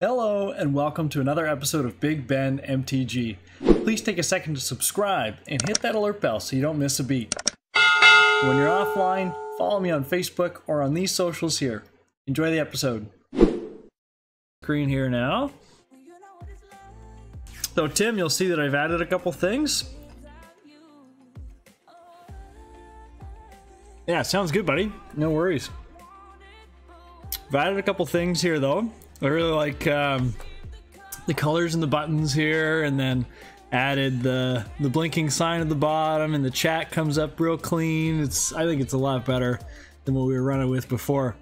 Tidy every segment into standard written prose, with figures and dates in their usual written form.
Hello and welcome to another episode of Big Ben MTG. Please take a second to subscribe and hit that alert bell so you don't miss a beat. When you're offline, follow me on Facebook or on these socials here. Enjoy the episode. Screen here now. So Tim, you'll see that I've added a couple things. Yeah, sounds good, buddy. No worries. I've added a couple things here though. I really like the colors and the buttons here, and then added the blinking sign at the bottom, and the chat comes up real clean. I think it's a lot better than what we were running with before.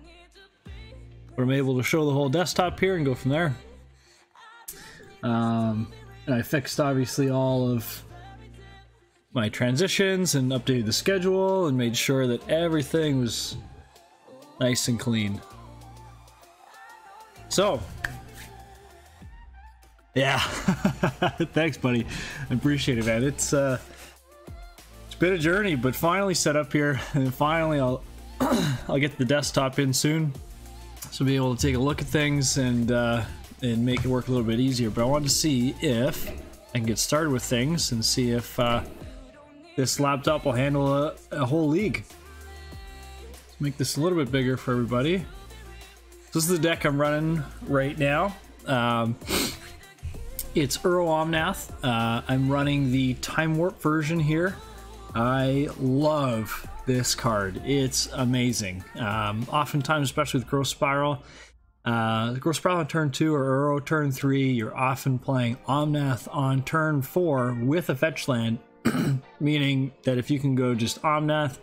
But I'm able to show the whole desktop here and go from there. And I fixed obviously all of my transitions and updated the schedule and made sure that everything was nice and clean. So, yeah, thanks, buddy. I appreciate it, man. It's been a journey, but finally set up here, and finally I'll get the desktop in soon, so be able to take a look at things and make it work a little bit easier. But I wanted to see if I can get started with things and see if this laptop will handle a whole league. Let's make this a little bit bigger for everybody. This is the deck I'm running right now. It's Uro-Omnath. I'm running the Time Warp version here. I love this card. It's amazing. Oftentimes, especially with Growth Spiral, Growth Spiral on turn 2 or Uro turn 3, you're often playing Omnath on turn 4 with a fetch land, meaning that if you can go just Omnath,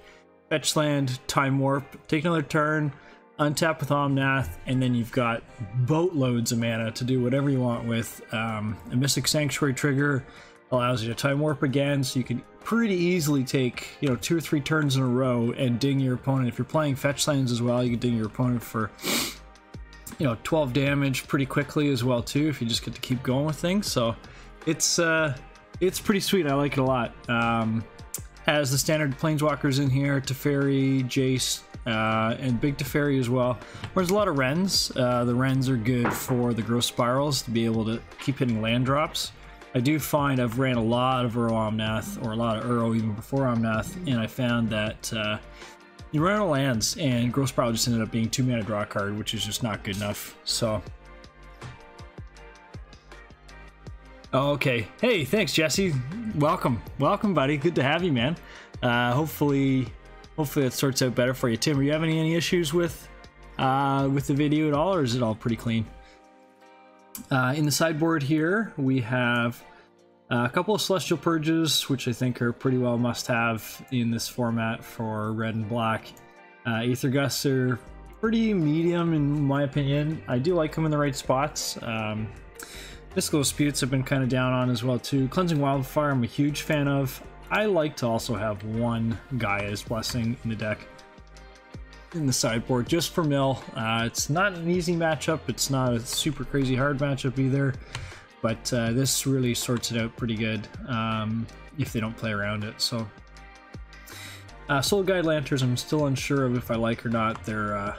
fetch land, Time Warp, take another turn, untap with Omnath, and then you've got boatloads of mana to do whatever you want with. A Mystic Sanctuary trigger allows you to Time Warp again, so you can pretty easily take 2 or 3 turns in a row and ding your opponent. If you're playing fetch lands as well, you can ding your opponent for 12 damage pretty quickly as well too, if you just get to keep going with things. So it's pretty sweet. I like it a lot. Has the standard planeswalkers in here, Teferi, Jace, and big Teferi as well. There's a lot of Wrens. The Wrens are good for the Growth Spirals to be able to keep hitting land drops. I do find I've ran a lot of Uro-Omnath, or a lot of Uro even before Omnath, and I found that you run out of lands, and Growth Spiral just ended up being 2 mana draw card, which is just not good enough. So, okay. Hey, thanks, Jesse. Welcome, buddy. Good to have you, man. Hopefully that sorts out better for you. Tim, are you having any issues with the video at all, or is it all pretty clean? In the sideboard here, we have a couple of Celestial Purges, which I think are pretty well must-have in this format for red and black. Aether Gusts are pretty medium in my opinion. I do like them in the right spots. Mystical Disputes have been kind of down on as well too. Cleansing Wildfire I'm a huge fan of. I like to also have one Gaia's Blessing in the deck in the sideboard just for mill. It's not an easy matchup. It's not a super crazy hard matchup either, but this really sorts it out pretty good if they don't play around it. So Soul Guide Lanterns I'm still unsure of if I like or not. They're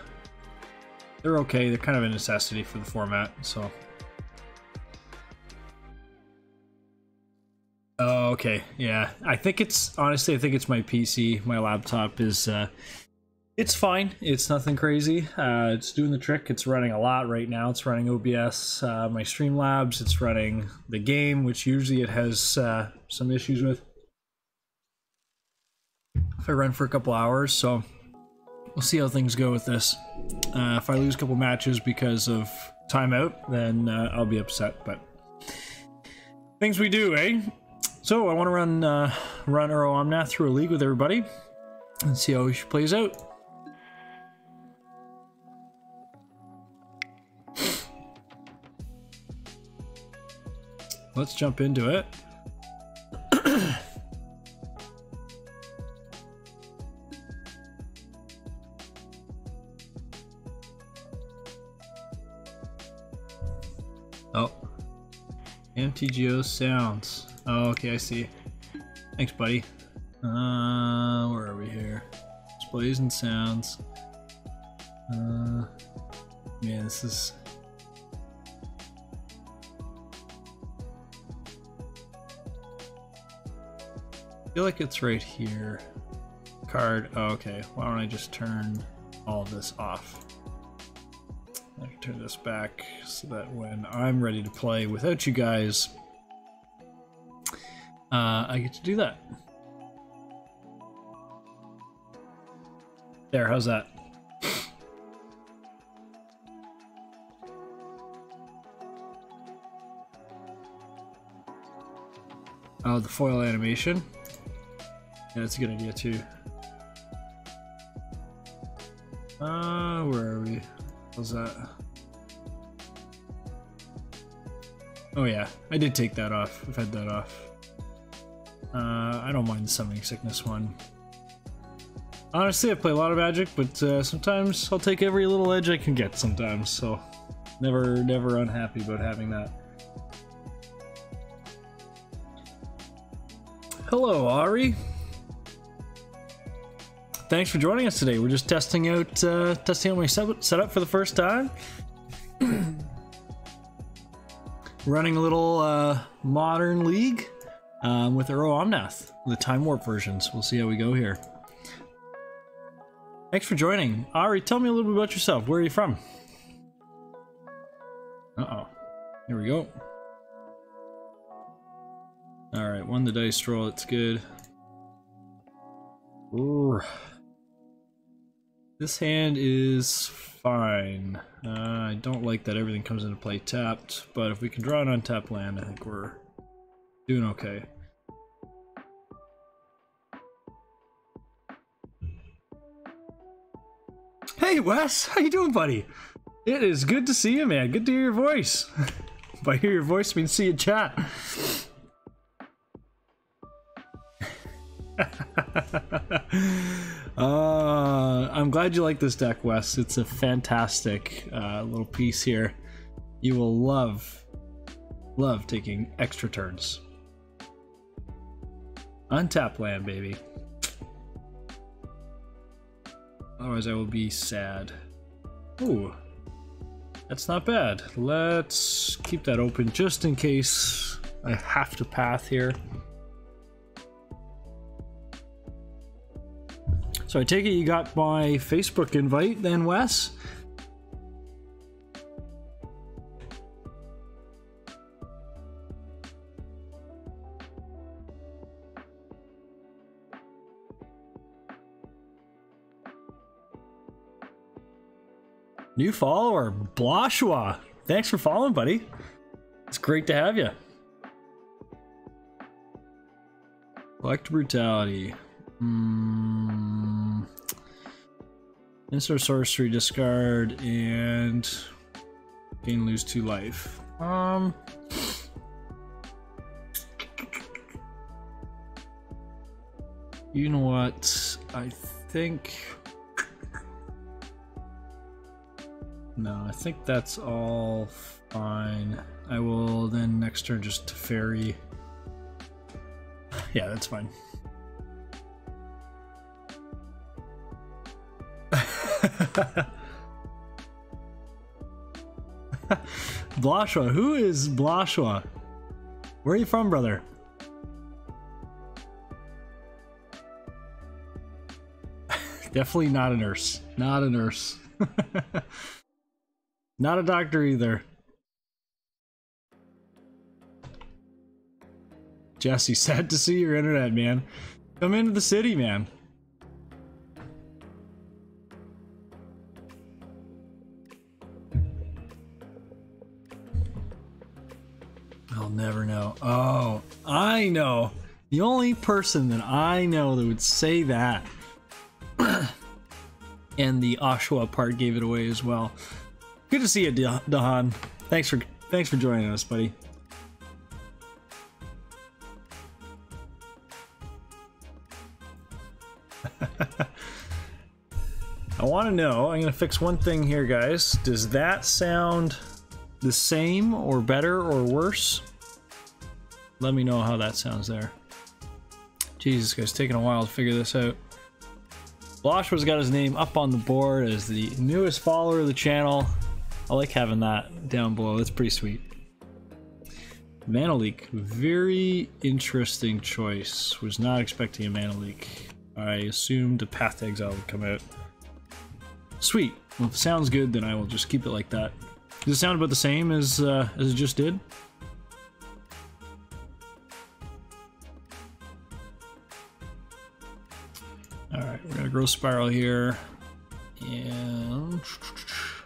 okay. They're kind of a necessity for the format. So. Oh, okay. Yeah, I think it's honestly my PC. My laptop is it's fine. It's nothing crazy. It's doing the trick. It's running a lot right now. It's running OBS, my Streamlabs. It's running the game, which usually it has some issues with if I run for a couple hours. So we'll see how things go with this. If I lose a couple matches because of timeout, then I'll be upset. But things we do, eh? So I want to run Uro-Omnath through a league with everybody and see how she plays out. Let's jump into it. Oh, MTGO sounds. Oh, okay, I see. Thanks, buddy. Where are we here? Displays and sounds. Man, this is feel like it's right here. Card. Oh, okay. Why don't I just turn all of this off? I can turn this back so that when I'm ready to play without you guys, I get to do that. There, how's that? Oh, the foil animation? Yeah, that's a good idea too. Where are we? What's that? Oh yeah, I did take that off. I've had that off. I don't mind the Summoning Sickness one. Honestly, I play a lot of Magic, but sometimes I'll take every little edge I can get sometimes, so never unhappy about having that. Hello, Ari. Thanks for joining us today. We're just testing out my setup for the first time. Running a little modern league with Uro-Omnath, the Time Warp versions. We'll see how we go here. Thanks for joining. Ari, tell me a little bit about yourself. Where are you from? Uh-oh. Here we go. Alright, won the dice roll. It's good. Ooh. This hand is fine. I don't like that everything comes into play tapped, but if we can draw an untapped land, I think we're doing okay. Hey Wes, how you doing, buddy? It is good to see you, man. Good to hear your voice. If I hear your voice, I mean see you chat. I'm glad you like this deck, Wes. It's a fantastic little piece here. You will love taking extra turns. Untap land, baby. Otherwise I will be sad. Ooh, that's not bad. Let's keep that open just in case I have to path here. So I take it you got my Facebook invite then, Wes? New follower, Blashua. Thanks for following, buddy. It's great to have you. Collect Brutality. Insert sorcery, discard, and gain lose 2 life. You know what? I think. No, I think that's all fine. I will then next turn just Teferi. Yeah, that's fine. Blashua, who is Blashua? Where are you from, brother? Definitely not a nurse. Not a nurse. Not a doctor either. Jesse, sad to see your internet, man. Come into the city, man. I'll never know. Oh, I know. The only person that I know that would say that. And the Oshawa part gave it away as well. Good to see you, Dahan. Thanks for joining us, buddy. I want to know, I'm going to fix one thing here, guys. Does that sound the same or better or worse? Let me know how that sounds there. Jesus, guys, taking a while to figure this out. Blashua's got his name up on the board as the newest follower of the channel. I like having that down below. That's pretty sweet. Mana Leak. Very interesting choice. Was not expecting a Mana Leak. I assumed a Path to Exile would come out. Sweet. Well, if it sounds good, then I will just keep it like that. Does it sound about the same as it just did? Alright, we're gonna Growth Spiral here. And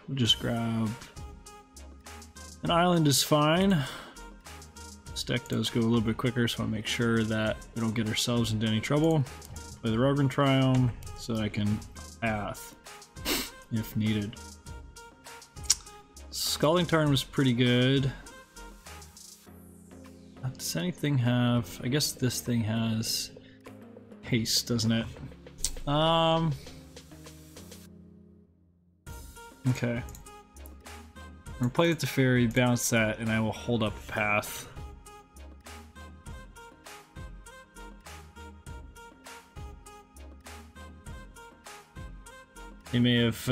we'll just grab an island is fine. This deck does go a little bit quicker, so I want to make sure that we don't get ourselves into any trouble. Play the Rogran Triome so that I can path if needed. Scalding Tarn was pretty good. Does anything have... I guess this thing has haste, doesn't it? Okay. I'm gonna play the Teferi, bounce that, and I will hold up a path. He may have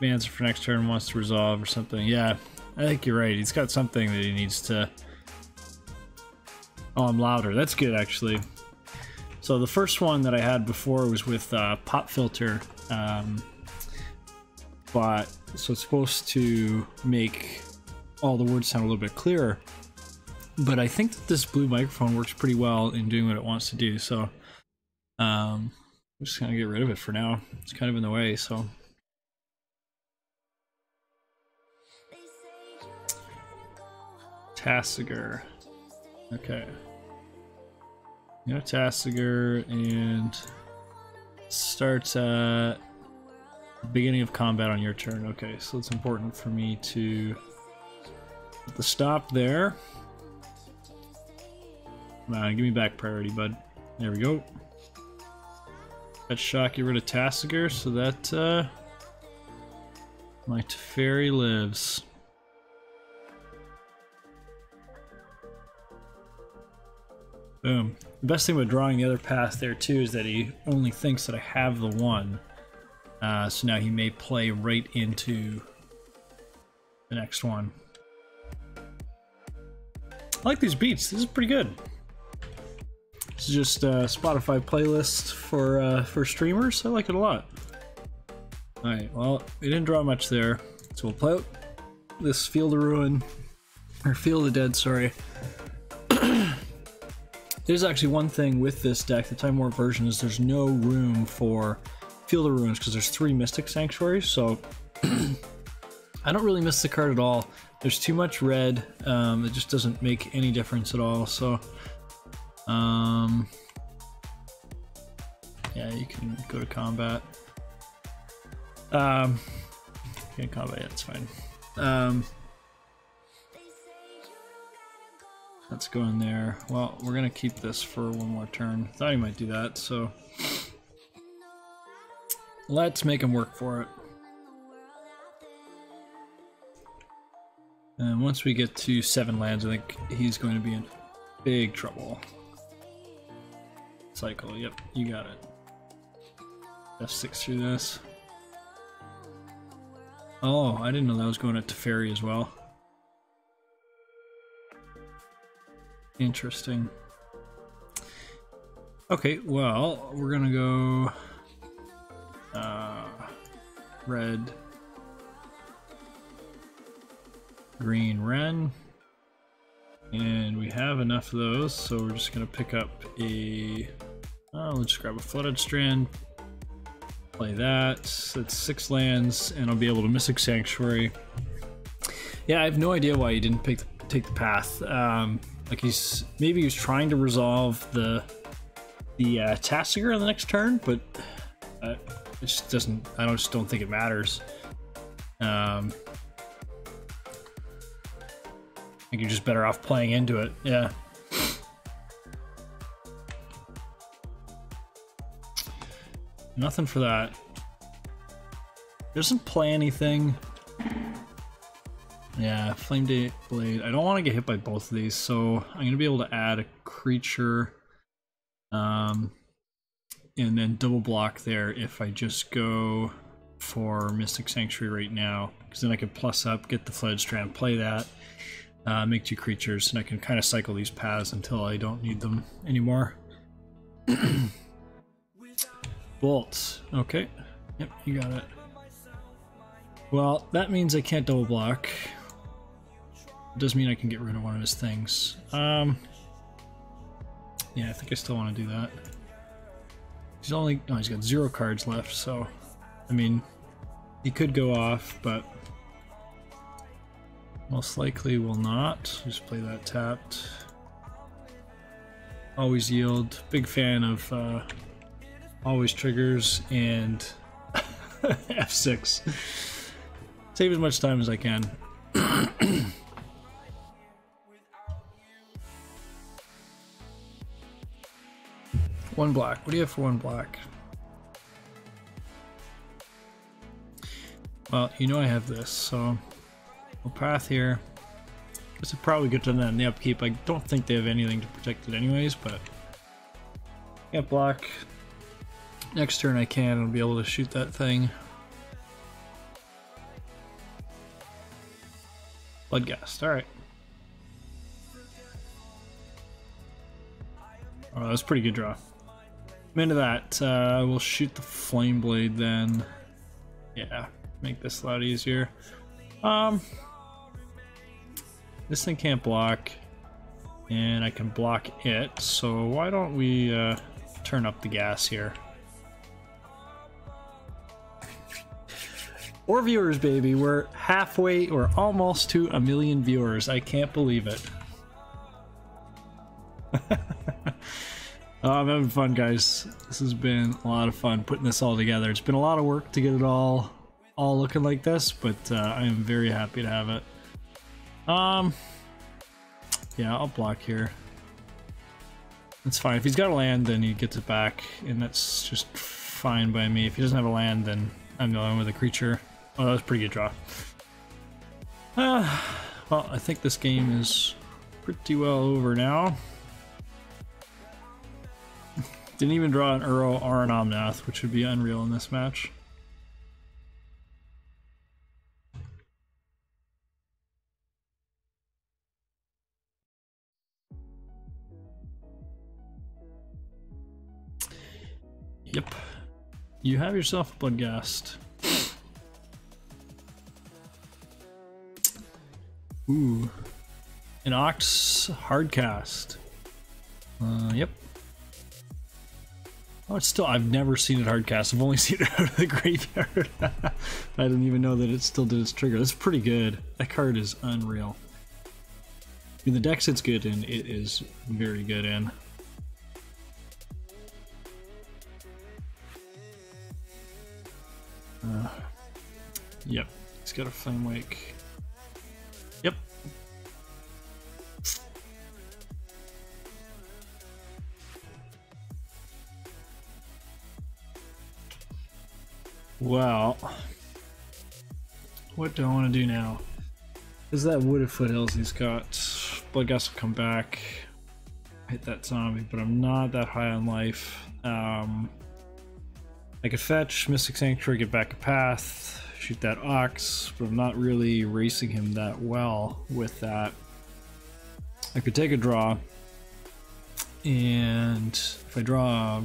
answer for next turn, wants to resolve or something. Yeah, I think you're right. He's got something that he needs to... Oh, I'm louder. That's good, actually. So the first one that I had before was with Pop Filter. But so it's supposed to make all the words sound a little bit clearer. But I think that this blue microphone works pretty well in doing what it wants to do. So I'm just gonna get rid of it for now. It's kind of in the way, so. Tasigur. Okay. You know, Tasigur, and starts at the beginning of combat on your turn. Okay, so it's important for me to put the stop there. Come on, give me back priority, bud. There we go. That shot, get rid of Tasigur so that my Teferi lives. Boom. The best thing about drawing the other path there too is that he only thinks that I have the one. So now he may play right into the next one. I like these beats. This is pretty good. This is just a Spotify playlist for streamers. I like it a lot. Alright, well, we didn't draw much there. So we'll play out this Field of Ruin. Or Field of Dead, sorry. There's actually one thing with this deck, the Time Warp version, is there's no room for Field of Ruins because there's 3 Mystic Sanctuaries, so I don't really miss the card at all. There's too much red, it just doesn't make any difference at all, so yeah, you can go to combat. Can't combat yet, it's fine. Let's go in there. Well, we're gonna keep this for one more turn. Thought he might do that, so let's make him work for it. And once we get to 7 lands, I think he's going to be in big trouble. Cycle, yep, you got it. F6 through this. Oh, I didn't know that was going to Teferi as well. Interesting. Okay, well, we're gonna go red, green, Ren, and we have enough of those, so we're just gonna pick up a let's just grab a Flooded Strand, play that. So that's 6 lands, and I'll be able to Mystic Sanctuary. Yeah, I have no idea why he didn't take the path. Like maybe he's trying to resolve the Tasigur on the next turn, but it just doesn't. I just don't think it matters. I think you're just better off playing into it. Yeah. Nothing for that. Doesn't play anything. Yeah, Flame Blade. I don't want to get hit by both of these, so I'm going to be able to add a creature and then double block there if I just go for Mystic Sanctuary right now, because then I could plus up, get the Flooded Strand, play that. make 2 creatures, and I can kind of cycle these paths until I don't need them anymore. Bolt. Okay. Yep, you got it. Well, that means I can't double block. It does mean I can get rid of one of his things. Yeah, I think I still want to do that. He's only... oh, he's got 0 cards left, so... I mean, he could go off, but... most likely will not. Just play that tapped. Always yield. Big fan of always triggers and F6. Save as much time as I can. One black. What do you have for 1 black? Well, you know I have this, so we'll path here. This would probably get to that in the upkeep. I don't think they have anything to protect it anyways, but yeah, block. Next turn I can, I'll be able to shoot that thing. Bloodghast, alright. Oh, that was a pretty good draw. I'm into that. We'll shoot the Flame Blade then. Yeah, make this a lot easier. This thing can't block, and I can block it, so why don't we turn up the gas here. More viewers, baby. We're halfway, or almost to 1 million viewers. I can't believe it. Oh, I'm having fun, guys. This has been a lot of fun putting this all together. It's been a lot of work to get it all looking like this, but I am very happy to have it. Yeah, I'll block here. That's fine. If he's got a land, then he gets it back, and that's just fine by me. If he doesn't have a land, then I'm the only one with a creature. Oh, that was a pretty good draw. Well, I think this game is pretty well over now. Didn't even draw an Uro or an Omnath, which would be unreal in this match. Yep. You have yourself a Bloodghast. Ooh. An Ox Hardcast. Yep. Oh, it's still... I've never seen it hardcast. I've only seen it out of the graveyard. I didn't even know that it still did its trigger. That's pretty good. That card is unreal. I mean, the deck sits good in. It is very good in. Yep. He's got a Flame Wake. Yep. Well, what do I want to do now? Is that Wooded Foothills he's got? Bloodghast will come back. Hit that zombie, but I'm not that high on life. I could fetch Mystic Sanctuary, get back a path, shoot that Ox, but I'm not really racing him that well with that. I could take a draw, and if I draw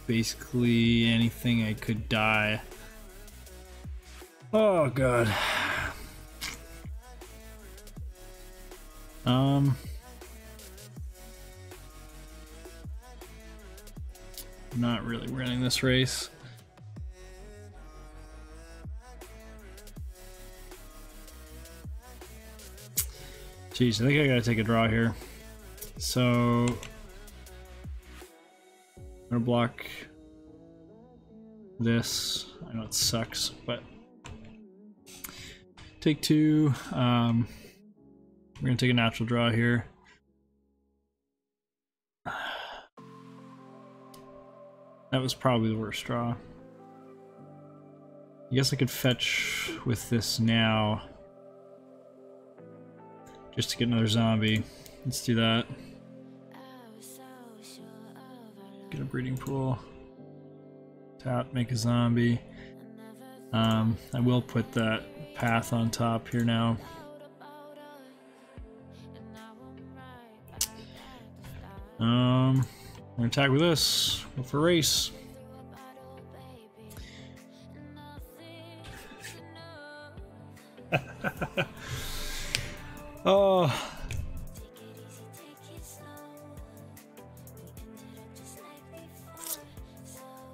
basically anything, I could die. Oh god. Not really winning this race. Jeez, I think I gotta take a draw here. So I'm gonna block this. I know it sucks, but take 2. We're gonna take a natural draw here. That was probably the worst draw. I guess I could fetch with this now, just to get another zombie. Let's do that. Get a breeding pool. Tap, make a zombie. I will put that path on top here now. I'm gonna attack with this. Go for a race. Oh.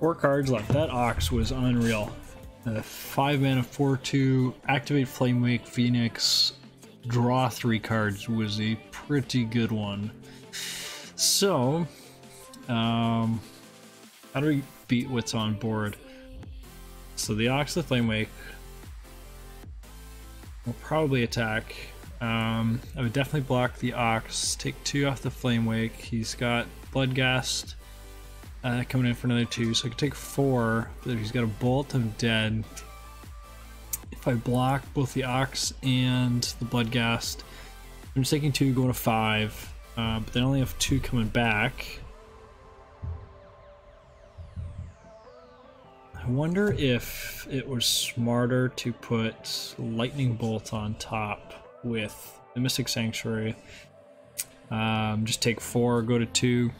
4 cards left. That Ox was unreal. 5 mana, 4/2, activate Flame Wake, Phoenix, draw 3 cards was a pretty good one. So, how do we beat what's on board? So the Ox, the Flame Wake will probably attack. I would definitely block the Ox, take 2 off the Flame Wake. He's got Bloodghast coming in for another 2, so I could take 4, but if he's got a Bolt, I'm dead. If I block both the Ox and the Bloodghast, I'm just taking 2, going to 5, but then I only have 2 coming back. I wonder if it was smarter to put Lightning Bolt on top with the Mystic Sanctuary. Just take 4, go to 2,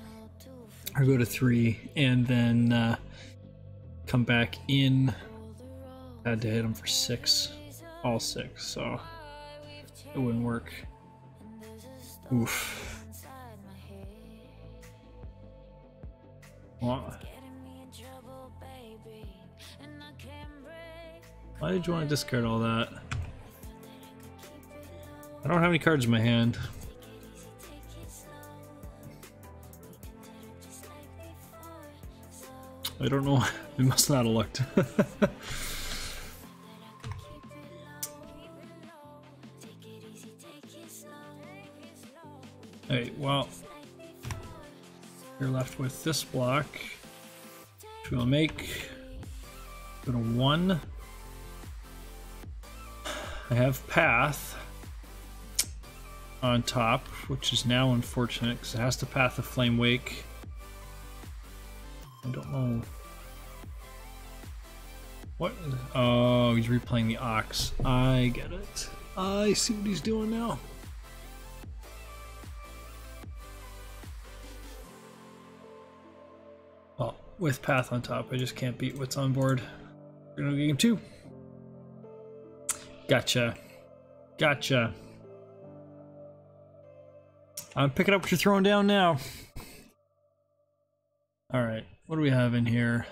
or go to 3, and then come back in. Had to hit him for 6, all 6, so it wouldn't work. Oof. Why did you want to discard all that? I don't have any cards in my hand. I don't know. We must not have looked. Alright, well, you're left with this block, which we'll make. Go to 1. I have Path on top, which is now unfortunate because it has to Path of Flame Wake. I don't know. What? Oh, he's replaying the Ox. I get it. I see what he's doing now. Well, with Path on top, I just can't beat what's on board. We're gonna go game 2. Gotcha. Gotcha. I'm picking up what you're throwing down now. Alright, what do we have in here?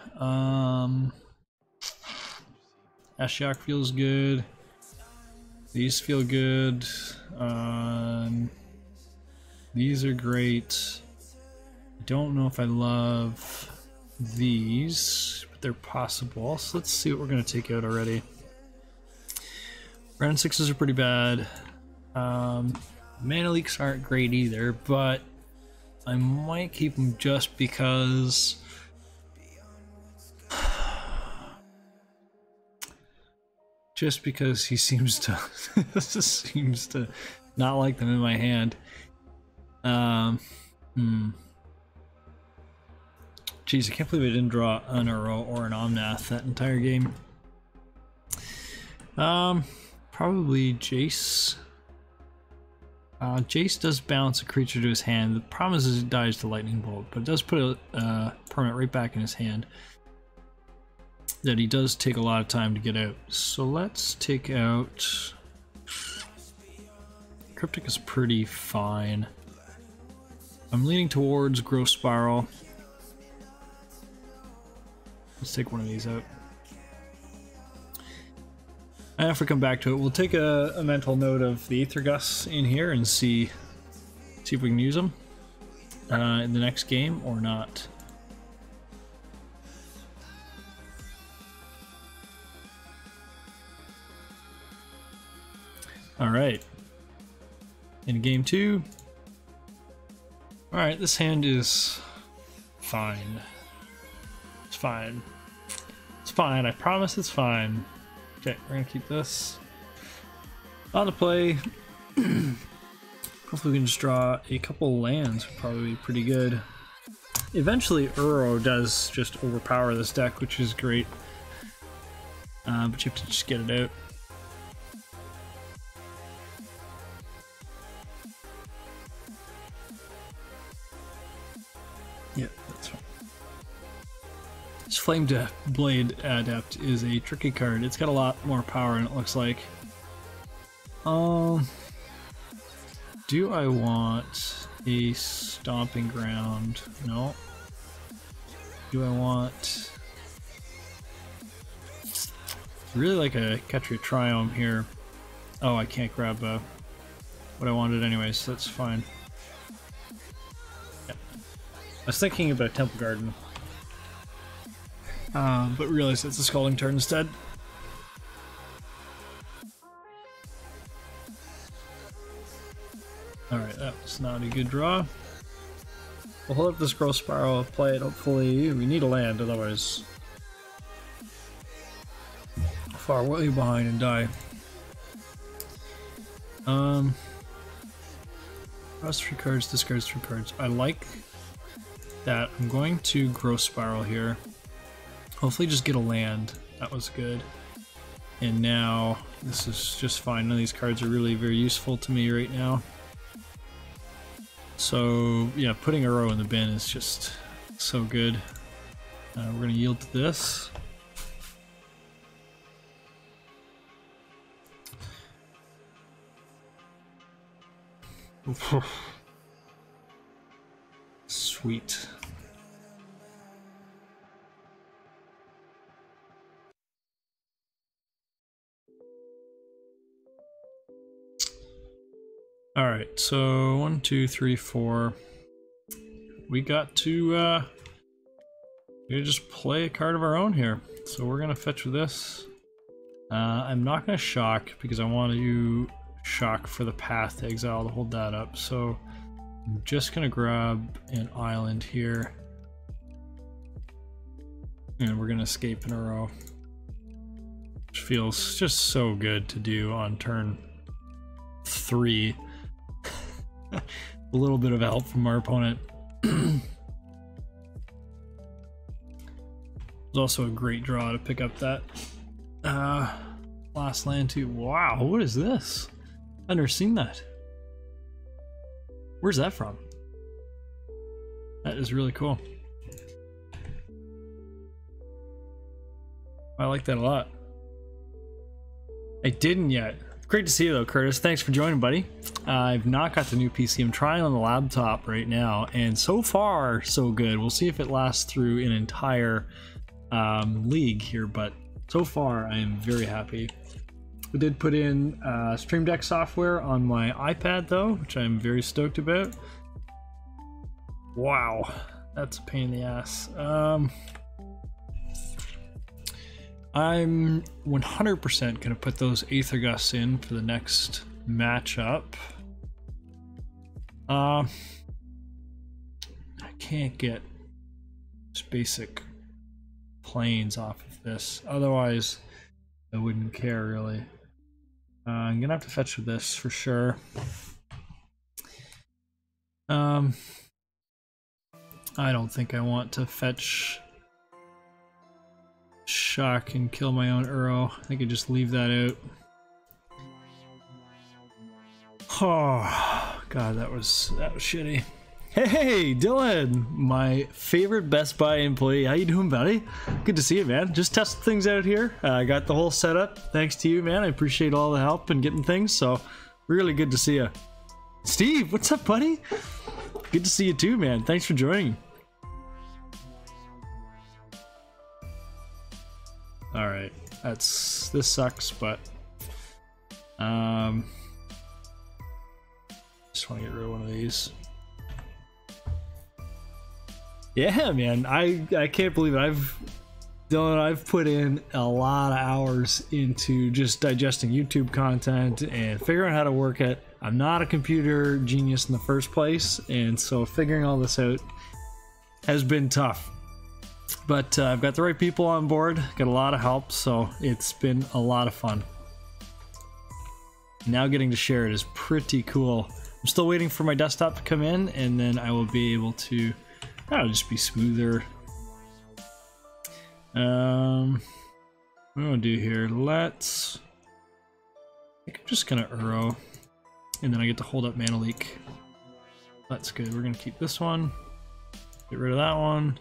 Ashiok feels good. These feel good. These are great. I don't know if I love these, but they're possible. So let's see what we're going to take out already. Round 6s are pretty bad. Mana leaks aren't great either, but I might keep him just because he seems to not like them in my hand. Jeez, I can't believe I didn't draw an Uro or an Omnath that entire game. Probably Jace. Jace does bounce a creature to his hand. The problem is it dies to Lightning Bolt, but it does put a permanent right back in his hand that he does take a lot of time to get out. So let's take out... Cryptic is pretty fine. I'm leaning towards Growth Spiral. Let's take one of these out. And if we come back to it, we'll take a mental note of the Aether Gusts in here and see if we can use them in the next game or not. Alright. In game 2. Alright, this hand is fine. It's fine. It's fine, I promise it's fine. Okay, we're gonna keep this on the play. Hopefully we can just draw a couple lands, would probably be pretty good. Eventually Uro does just overpower this deck, which is great. But you have to just get it out. Yeah, that's fine. This Flamed Blade Adept is a tricky card. It's got a lot more power than it looks like. Do I want a Stomping Ground? No. Do I want... really like a Catria Triome here. Oh, I can't grab what I wanted anyways, so that's fine. Yeah. I was thinking about Temple Garden. But realized it's a Scalding Tarn instead. Alright, that was not a good draw. We'll hold up this Growth Spiral, play it, hopefully. We need a land, otherwise far way behind and die. Draws 3 cards, discards 3 cards. I like that. I'm going to Growth Spiral here. Hopefully just get a land. That was good. And now this is just fine. None of these cards are really very useful to me right now. So yeah, putting Uro in the bin is just so good. We're gonna yield to this. Sweet. All right, so 1, 2, 3, 4. We got to just play a card of our own here. So we're gonna fetch with this. I'm not gonna shock because I want to shock for the Path to Exile to hold that up. So I'm just gonna grab an island here, and we're gonna escape in a row, which feels just so good to do on turn 3. A little bit of help from our opponent. It was also a great draw to pick up that last land too. Wow, what is this? I've never seen that. Where's that from? That is really cool. I like that a lot. I didn't yet. Great to see you though, Curtis. Thanks for joining, buddy. I've not got the new PC. I'm trying on the laptop right now, and so far, so good. We'll see if it lasts through an entire league here, but so far, I am very happy. I did put in Stream Deck software on my iPad though, which I'm very stoked about. Wow, that's a pain in the ass. I'm 100% gonna put those Aether Gusts in for the next matchup. I can't get just basic planes off of this, otherwise I wouldn't care really. I'm gonna have to fetch with this for sure. I don't think I want to fetch shock and kill my own Uro. I could just leave that out. Oh god, that was shitty. Hey Dylan, my favorite Best Buy employee. How you doing, buddy? Good to see you, man. Just testing things out here. I got the whole setup thanks to you, man. I appreciate all the help and getting things, so really good to see you. Steve, what's up, buddy? Good to see you too, man. Thanks for joining. All right, this sucks, but just want to get rid of one of these. Yeah, man, I can't believe it. I've put in a lot of hours into just digesting YouTube content and figuring out how to work it. I'm not a computer genius in the first place, and so figuring all this out has been tough. But I've got the right people on board, got a lot of help, so it's been a lot of fun. Now getting to share it is pretty cool. I'm still waiting for my desktop to come in, and then I will be able to, that'll just be smoother. What am I gonna do here? I think I'm just gonna Uro, and then I get to hold up Mana Leak. That's good. We're gonna keep this one. Get rid of that one.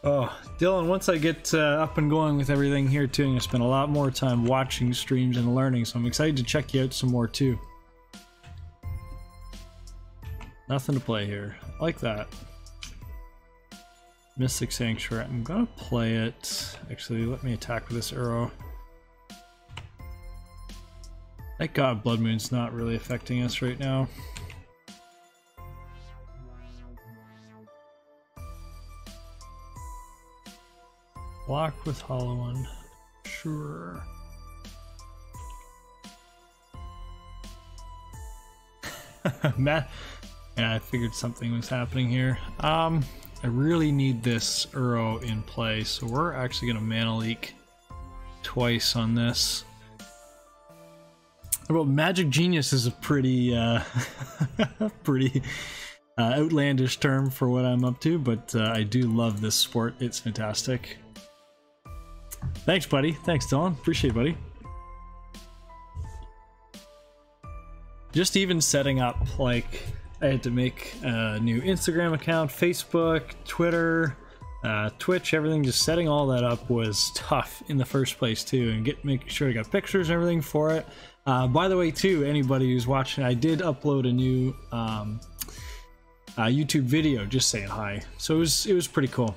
Oh, Dylan, once I get up and going with everything here too, I'm going to spend a lot more time watching streams and learning, so I'm excited to check you out some more too. Nothing to play here. I like that. Mystic Sanctuary. I'm going to play it. Actually, let me attack with this Uro. Thank God Blood Moon's not really affecting us right now. Block with Hollow One. Sure. Matt, yeah, I figured something was happening here. I really need this Uro in play, so we're actually going to mana leak twice on this. Well, Magic Genius is a pretty, pretty outlandish term for what I'm up to, but I do love this sport. It's fantastic. Thanks, buddy. Thanks, Dylan. Appreciate it, buddy. Just even setting up, like, I had to make a new Instagram account, Facebook, Twitter, Twitch, everything. Just setting all that up was tough in the first place too, and making sure I got pictures and everything for it. By the way, too, anybody who's watching, I did upload a new YouTube video just saying hi, so it was pretty cool.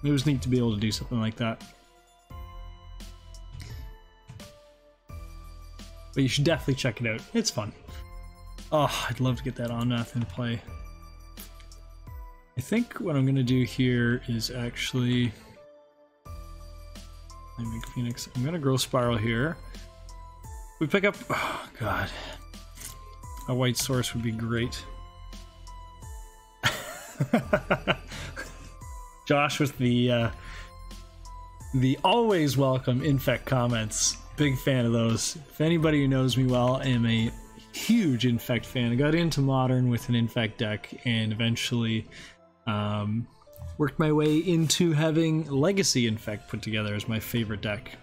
It was neat to be able to do something like that. But you should definitely check it out. It's fun. Oh, I'd love to get that Omnath in play. I think what I'm going to do here is actually... I make Phoenix. I'm going to grow Spiral here. We pick up... Oh, God. A white source would be great. Josh with the always welcome Infect comments. Big fan of those. If anybody who knows me well, I am a huge Infect fan. I got into Modern with an Infect deck and eventually worked my way into having Legacy Infect put together as my favorite deck.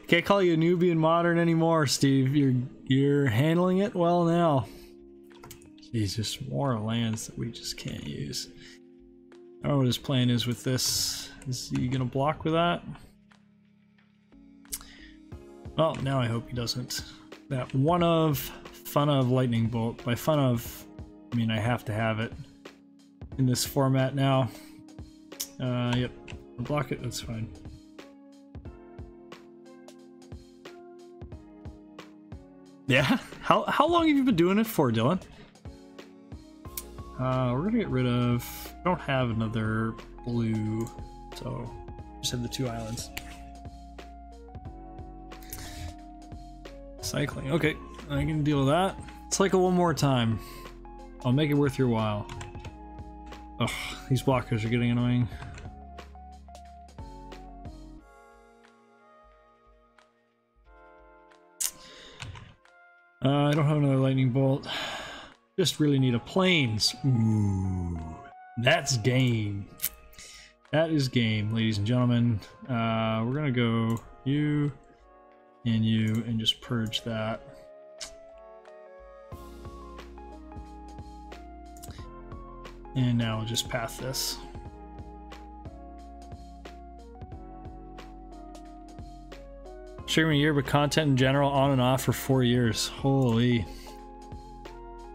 Can't call you a newbie in Modern anymore, Steve. You're handling it well now. Jesus, more lands that we just can't use. I don't know what his plan is with this. Is he gonna block with that? Well, now I hope he doesn't. That one of fun of Lightning Bolt. By fun of, I mean I have to have it in this format now. Yep, I'll block it. That's fine. Yeah. How long have you been doing it for, Dylan? We're gonna get rid of... I don't have another blue, so just have the 2 islands. Cycling. Okay, I can deal with that. Cycle one more time. I'll make it worth your while. Ugh, these blockers are getting annoying. I don't have another lightning bolt. Just really need a plains. Ooh, that's game. That is game, ladies and gentlemen. We're gonna go you and just purge that. And now we'll just path this. Streaming a year, but content in general on and off for 4 years. Holy.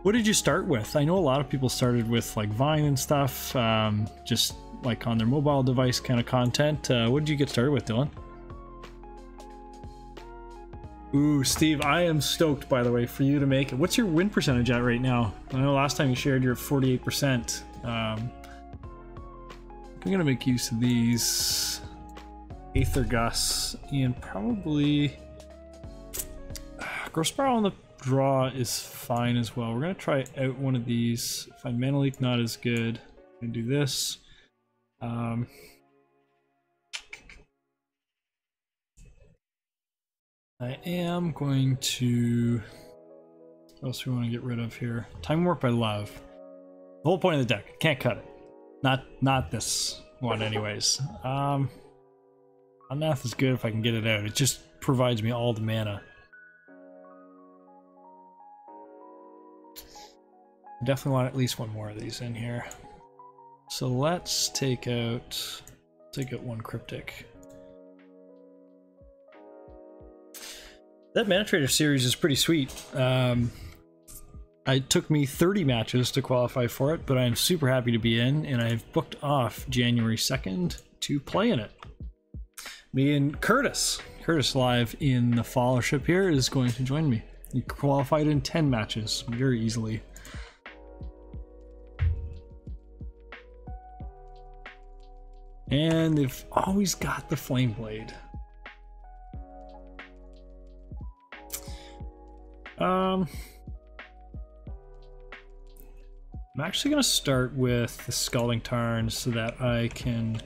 What did you start with? I know a lot of people started with like Vine and stuff, just like on their mobile device kind of content. What did you get started with, Dylan? Ooh, Steve, I am stoked, by the way, for you to make it. What's your win percentage at right now? I know last time you shared you're at 48%. I'm gonna make use of these Aether Gus and probably Grow Spiral on the draw is fine as well. We're gonna try out one of these. Find Mana Leak not as good. I'm gonna do this. I am going to What else do we want to get rid of here? Time Warp I love. The whole point of the deck. Can't cut it. Not this one anyways. Uro-Omnath is good if I can get it out. It just provides me all the mana. I definitely want at least one more of these in here. So let's take out one Cryptic. That Mana Trader series is pretty sweet. It took me 30 matches to qualify for it, but I'm super happy to be in, and I've booked off January 2nd to play in it. Me and Curtis live in the Followership here is going to join me. He qualified in 10 matches very easily. And they've always got the Flame Blade. I'm actually going to start with the Scalding Tarn so that I can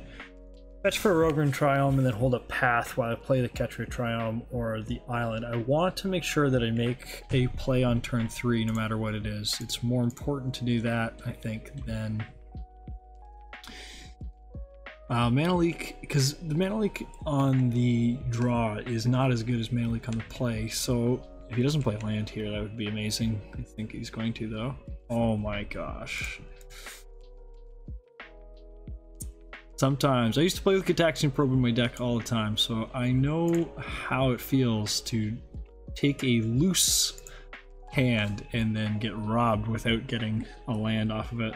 fetch for a Rogran Triome and then hold a path while I play the Ketria Triome or the Island. I want to make sure that I make a play on turn 3 no matter what it is. It's more important to do that, I think, than Mana Leak, because the Mana Leak on the draw is not as good as Mana Leak on the play, so if he doesn't play land here, that would be amazing. I think he's going to, though. Oh my gosh. Sometimes. I used to play with Gitaxian Probe in my deck all the time, so I know how it feels to take a loose hand and then get robbed without getting a land off of it.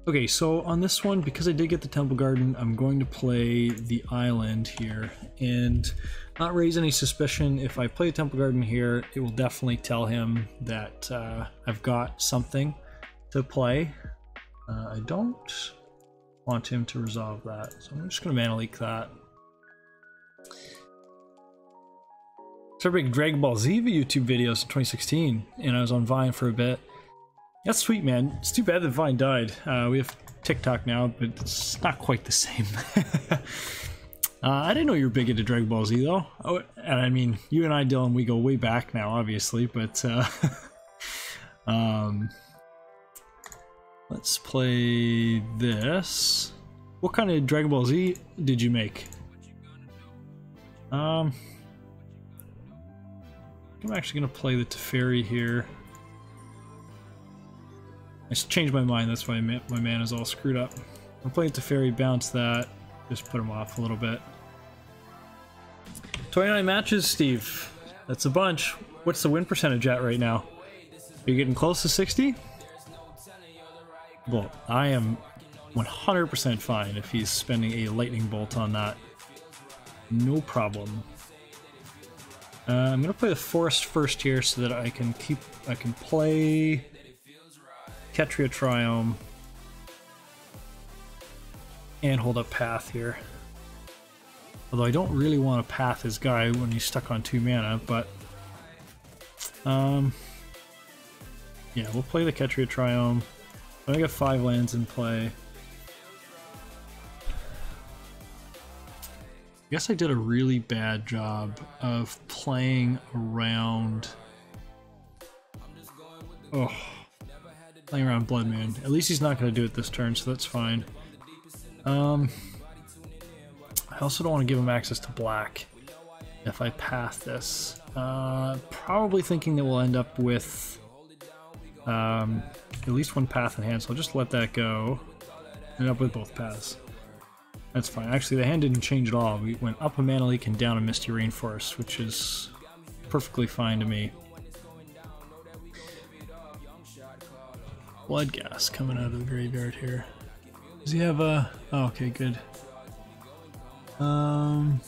Okay, so on this one, because I did get the Temple Garden, I'm going to play the Island here and not raise any suspicion. If I play a Temple Garden here, it will definitely tell him that I've got something to play. I don't want him to resolve that, so I'm just going to Mana Leak that. Started making Dragon Ball Z YouTube videos in 2016, and I was on Vine for a bit. That's sweet, man. It's too bad that Vine died. We have TikTok now, but it's not quite the same. I didn't know you were big into Dragon Ball Z, though. Oh, and I mean, you and I, Dylan, we go way back now, obviously, but let's play this. What kind of Dragon Ball Z did you make? I'm actually going to play the Teferi here. I just changed my mind, that's why my mana's all screwed up. I'm playing Teferi, bounce that, just put him off a little bit. 29 matches, Steve. That's a bunch. What's the win percentage at right now? Are you getting close to 60? Well, I am 100% fine if he's spending a lightning bolt on that. No problem. I'm gonna play the Forest first here so that I can play Ketria Triome and hold up Path here. Although I don't really want to Path his guy when he's stuck on 2 mana, but yeah, we'll play the Ketria Triome. I got 5 lands in play. I guess I did a really bad job of playing around. Oh. Playing around Blood Moon. At least he's not going to do it this turn, so that's fine. I also don't want to give him access to black if I path this. Probably thinking that we'll end up with at least one path in hand, so I'll just let that go. End up with both paths. That's fine. Actually, the hand didn't change at all. We went up a Mana Leak and down a Misty Rainforest, which is perfectly fine to me. Blood Gas coming out of the graveyard here. Does he have a... Oh, okay, good. I'm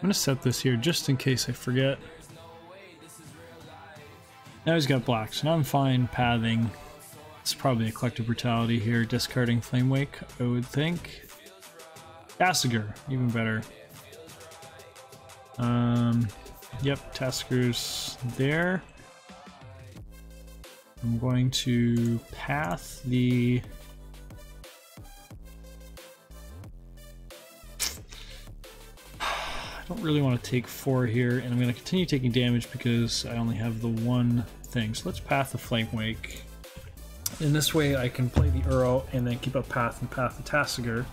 gonna set this here just in case I forget. Now he's got black, so now I'm fine pathing. It's probably a Collective Brutality here, discarding Flame Wake, I would think. Tassiger, even better. Yep, Tassiger's there. I'm going to path the... I don't really want to take 4 here, and I'm going to continue taking damage because I only have the one thing. So let's Path the Flame Wake. In this way I can play the Uro and then keep up Path and Path the Tasigur.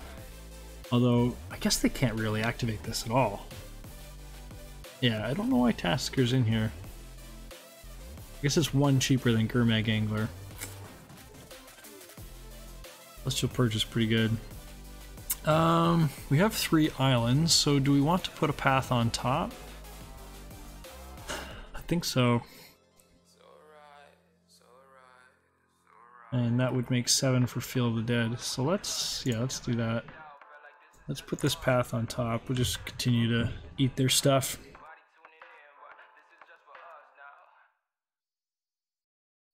Although, I guess they can't really activate this at all. Yeah, I don't know why Tasigur's in here. I guess it's 1 cheaper than Gurmag Angler. Celestial Purge is pretty good. We have 3 islands, so do we want to put a path on top? I think so. And that would make 7 for Field of the Dead. So let's do that. Let's put this path on top. We'll just continue to eat their stuff.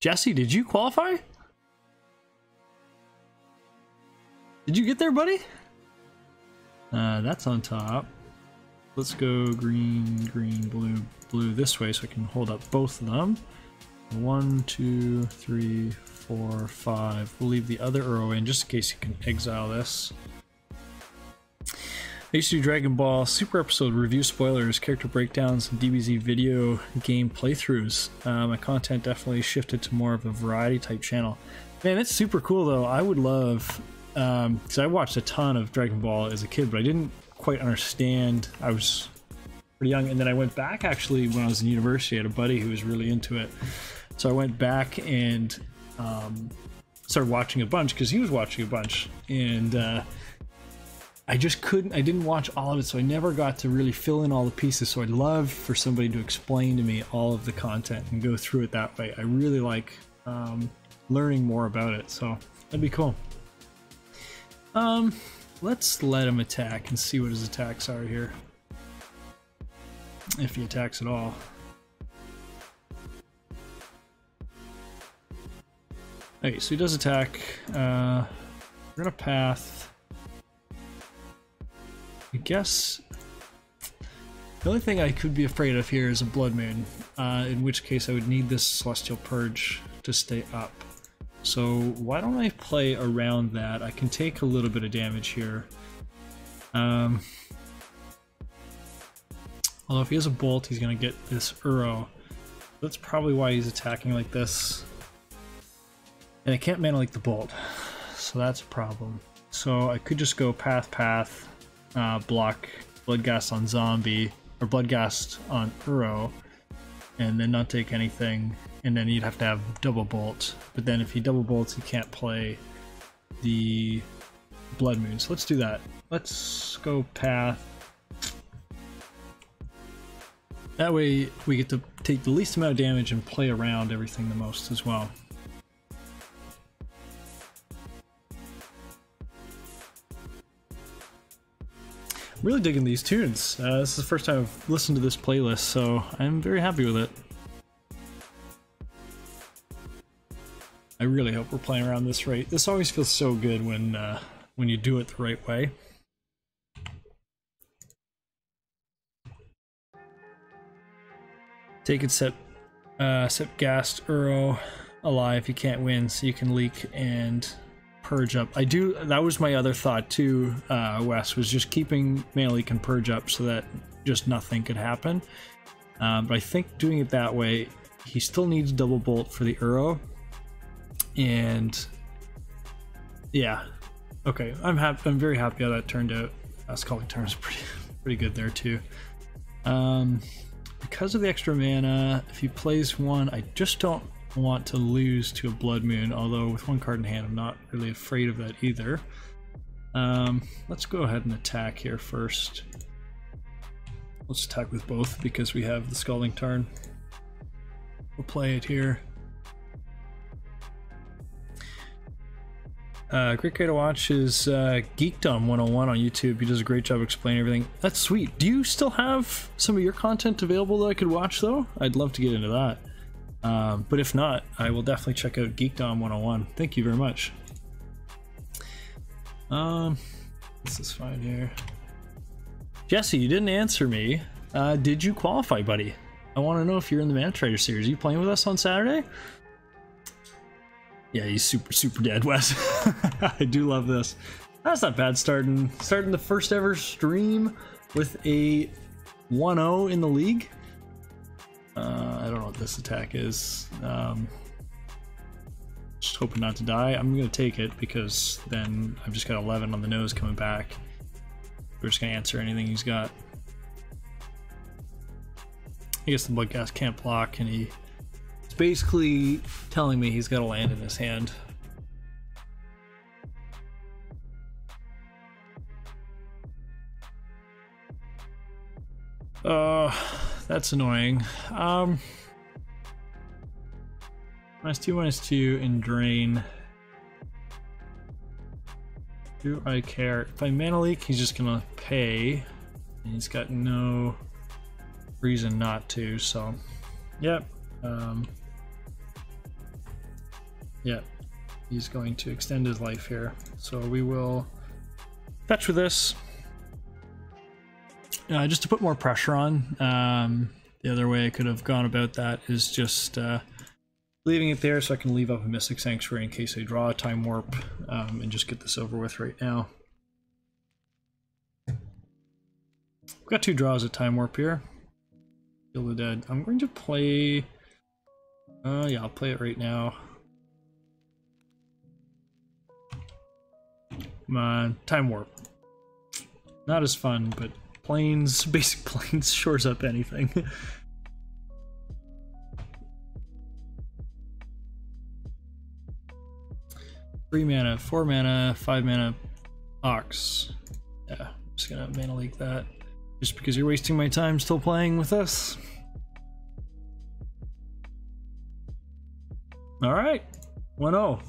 Jesse, did you qualify? Did you get there, buddy? That's on top. Let's go green, green, blue, blue this way so I can hold up both of them. 1, 2, 3, 4, 5. We'll leave the other Uro in just in case you can exile this. I used to do Dragon Ball Super episode review spoilers, character breakdowns, and DBZ video game playthroughs. My content definitely shifted to more of a variety type channel. Man, it's super cool though. I would love, because I watched a ton of Dragon Ball as a kid, but I didn't quite understand. I was pretty young, and then I went back actually when I was in university. I had a buddy who was really into it. So I went back and started watching a bunch because he was watching a bunch, and I just couldn't, I didn't watch all of it, so I never got to really fill in all the pieces. So I'd love for somebody to explain to me all of the content and go through it that way. I really like learning more about it, so that'd be cool. Let's let him attack and see what his attacks are here, if he attacks at all. Okay, so he does attack. We're gonna Path. I guess the only thing I could be afraid of here is a Blood Moon, in which case I would need this Celestial Purge to stay up. So why don't I play around that? I can take a little bit of damage here. Although if he has a Bolt, he's going to get this Uro. That's probably why he's attacking like this. And I can't mana like the Bolt, so that's a problem. So I could just go Path, Path, block Bloodghast on Zombie, or Bloodghast on Uro, and then not take anything, and then you'd have to have double bolt. But then if he double bolts, he can't play the Blood Moon. So let's do that. Let's go Path. That way we get to take the least amount of damage and play around everything the most as well. Really digging these tunes. This is the first time I've listened to this playlist, so I'm very happy with it. I really hope we're playing around this right. This always feels so good when you do it the right way. Take it, set Gast Uro alive. You can't win, so you can leak and Purge up. That was my other thought too, Wes, was just keeping Mana Leak and Purge up so that just nothing could happen. But I think doing it that way, he still needs double bolt for the Uro. And yeah, okay, I'm very happy how that turned out. Scalding Tarn is pretty good there too. Because of the extra mana, if he plays one, I just don't want to lose to a Blood Moon, although with one card in hand I'm not really afraid of that either. Let's go ahead and attack here first. Let's attack with both because we have the Scalding Tarn. We'll play it here. Great guy to watch is Geekdom 101 on YouTube. He does a great job explaining everything. That's sweet. Do you still have some of your content available that I could watch though? I'd love to get into that. But if not, I will definitely check out Geekdom 101. Thank you very much. This is fine here. Jesse, you didn't answer me. Did you qualify, buddy? I want to know if you're in the Mana Trader series. Are you playing with us on Saturday? Yeah, he's super dead, Wes. I do love this. That's not bad, starting the first ever stream with a 1-0 in the league. I don't know what this attack is. Just hoping not to die. I'm going to take it because then I've just got 11 on the nose coming back. We're just going to answer anything he's got. I guess the Bloodghast can't block, and he's basically telling me he's got a land in his hand. That's annoying. -2/-2 and drain. Do I care? If I mana leak, he's just gonna pay, and he's got no reason not to. So, yep, yeah, he's going to extend his life here. So we will fetch with this. Just to put more pressure on. The other way I could have gone about that is just leaving it there so I can leave up a Mystic Sanctuary in case I draw a Time Warp, and just get this over with right now. We've got 2 draws at Time Warp here. Kill the Dead. I'm going to play... yeah, I'll play it right now. Come on, Time Warp. Not as fun, but planes, basic planes shores up anything. 3 mana, 4 mana, 5 mana, Ox. Yeah, I'm just gonna mana leak that. Just because you're wasting my time still playing with us. Alright, 1-0.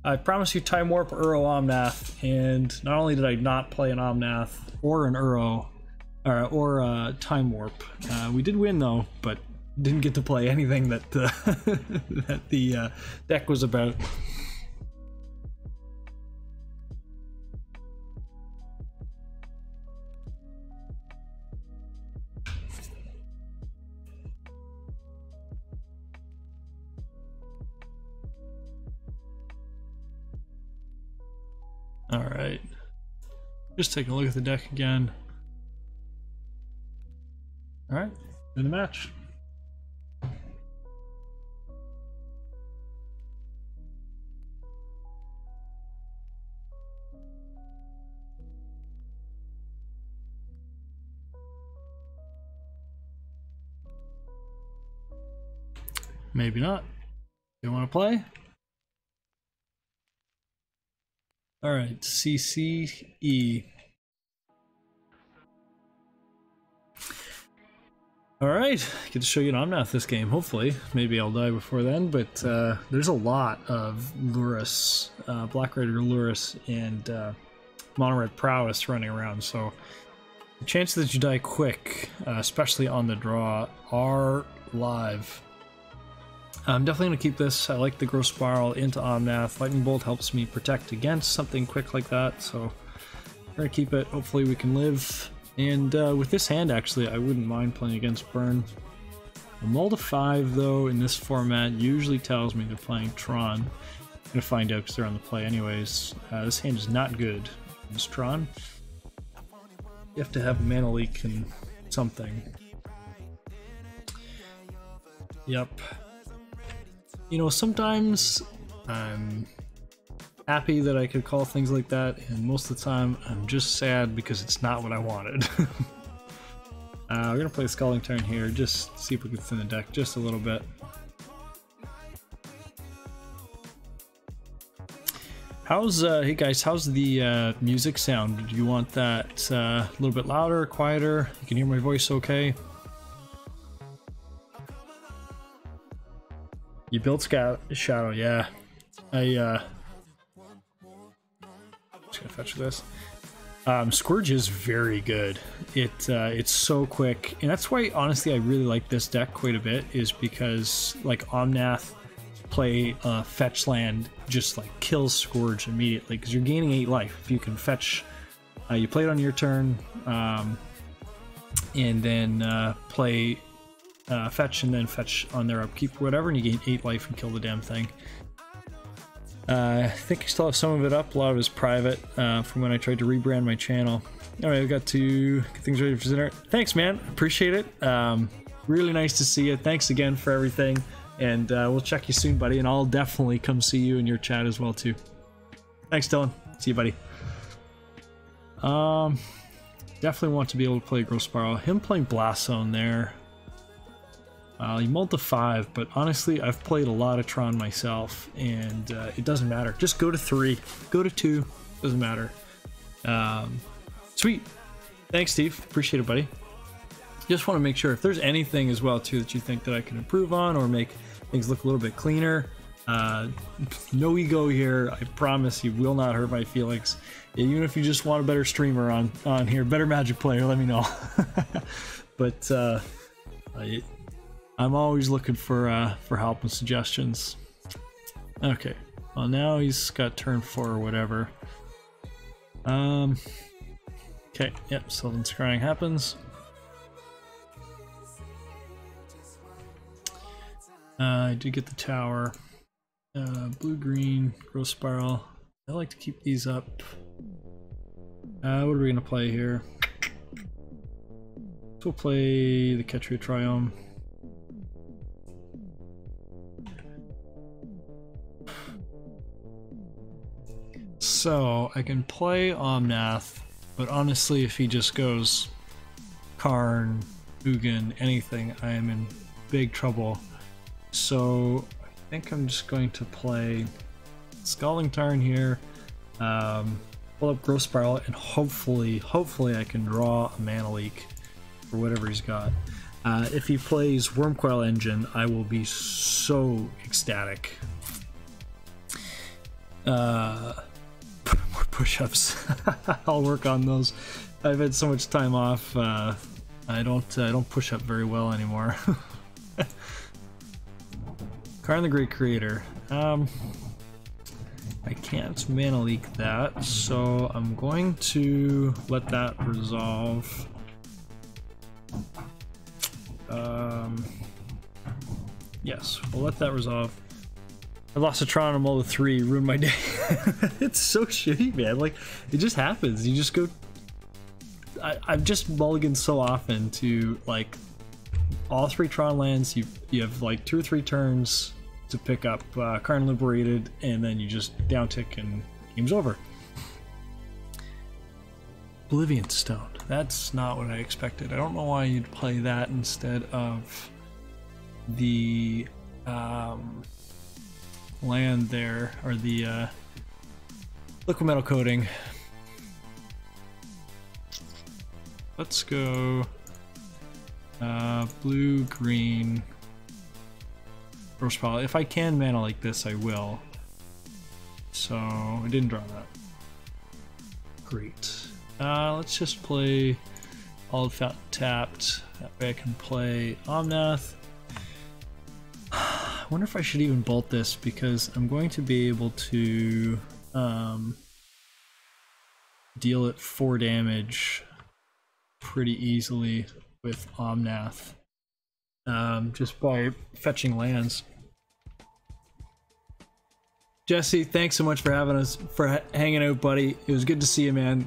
I promised you Time Warp Uro-Omnath, and not only did I not play an Omnath or an Uro, or Time Warp. We did win though, but didn't get to play anything that that the deck was about. All right, just take a look at the deck again. All right, in the match. Maybe not. You want to play? All right, CCE. All right, get to show you an Omnath this game, hopefully. Maybe I'll die before then, but there's a lot of Lurrus, Black Rider Lurrus, and Mono Red Prowess running around, so the chances that you die quick, especially on the draw, are live. I'm definitely going to keep this. I like the Growth Spiral into Omnath. Lightning Bolt helps me protect against something quick like that, so we're going to keep it. Hopefully we can live. And with this hand, actually, I wouldn't mind playing against Burn. A mull to 5, though, in this format usually tells me they're playing Tron. I'm going to find out because they're on the play anyways. This hand is not good against Tron. You have to have a mana leak and something. Yep. You know, sometimes I'm happy that I could call things like that, and most of the time I'm just sad because it's not what I wanted. We're gonna play Scalding Tarn here, just see if we can thin the deck just a little bit. How's hey guys, how's the music sound? Do you want that a little bit louder, quieter? You can hear my voice okay? You built Shadow, yeah. Just gonna fetch this. Scourge is very good. It's so quick, and that's why honestly I really like this deck quite a bit, is because like Omnath play fetch land just like kills Scourge immediately because you're gaining 8 life if you can fetch. You play it on your turn, and then play fetch and then fetch on their upkeep or whatever, and you gain 8 life and kill the damn thing. I think I still have some of it up. A lot of it is private from when I tried to rebrand my channel. All right, we got to get things ready for dinner. Thanks, man. Appreciate it. Really nice to see you. Thanks again for everything. And we'll check you soon, buddy. And I'll definitely come see you in your chat as well, too. Thanks, Dylan. See you, buddy. Definitely want to be able to play Gross Spiral. Him playing Blast Zone there. He mulled to 5, but honestly, I've played a lot of Tron myself, and it doesn't matter. Just go to 3, go to 2, doesn't matter. Sweet. Thanks, Steve. Appreciate it, buddy. Just want to make sure if there's anything as well, too, that you think that I can improve on or make things look a little bit cleaner. No ego here. I promise you will not hurt my feelings. Even if you just want a better streamer on here, better Magic player, let me know. But I'm always looking for help and suggestions. Okay, well now he's got turn 4 or whatever. Okay, yep, Sylvan Scrying happens. I did get the tower. Blue, green, Gross Spiral. I like to keep these up. What are we gonna play here? We'll play the Ketria Triome. So I can play Omnath, but honestly, if he just goes Karn, Ugin, anything, I am in big trouble. So I think I'm just going to play Scalding Tarn here, pull up Gross Spiral, and hopefully I can draw a Mana Leak for whatever he's got. If he plays Wormcoil Engine, I will be so ecstatic. More push-ups. I'll work on those. I've had so much time off. I don't push up very well anymore. Karn the Great Creator. I can't Mana Leak that, so I'm going to let that resolve. Yes, we'll let that resolve. I lost a Tron on Mull to 3, ruined my day. It's so shitty, man. Like, it just happens. You just go... I've just mulliganed so often to, like, all 3 Tron lands. You have, like, 2 or 3 turns to pick up Karn Liberated, and then you just downtick and game's over. Oblivion Stone. That's not what I expected. I don't know why you'd play that instead of the land there, or the liquid metal coating. Let's go blue, green, Gross Spiral. If I can mana like this, I will. So I didn't draw that. Great. Let's just play all tapped. That way I can play Omnath. I wonder if I should even bolt this, because I'm going to be able to deal it 4 damage pretty easily with Omnath, just by fetching lands. Jesse, thanks so much for having us, for hanging out, buddy. It was good to see you, man.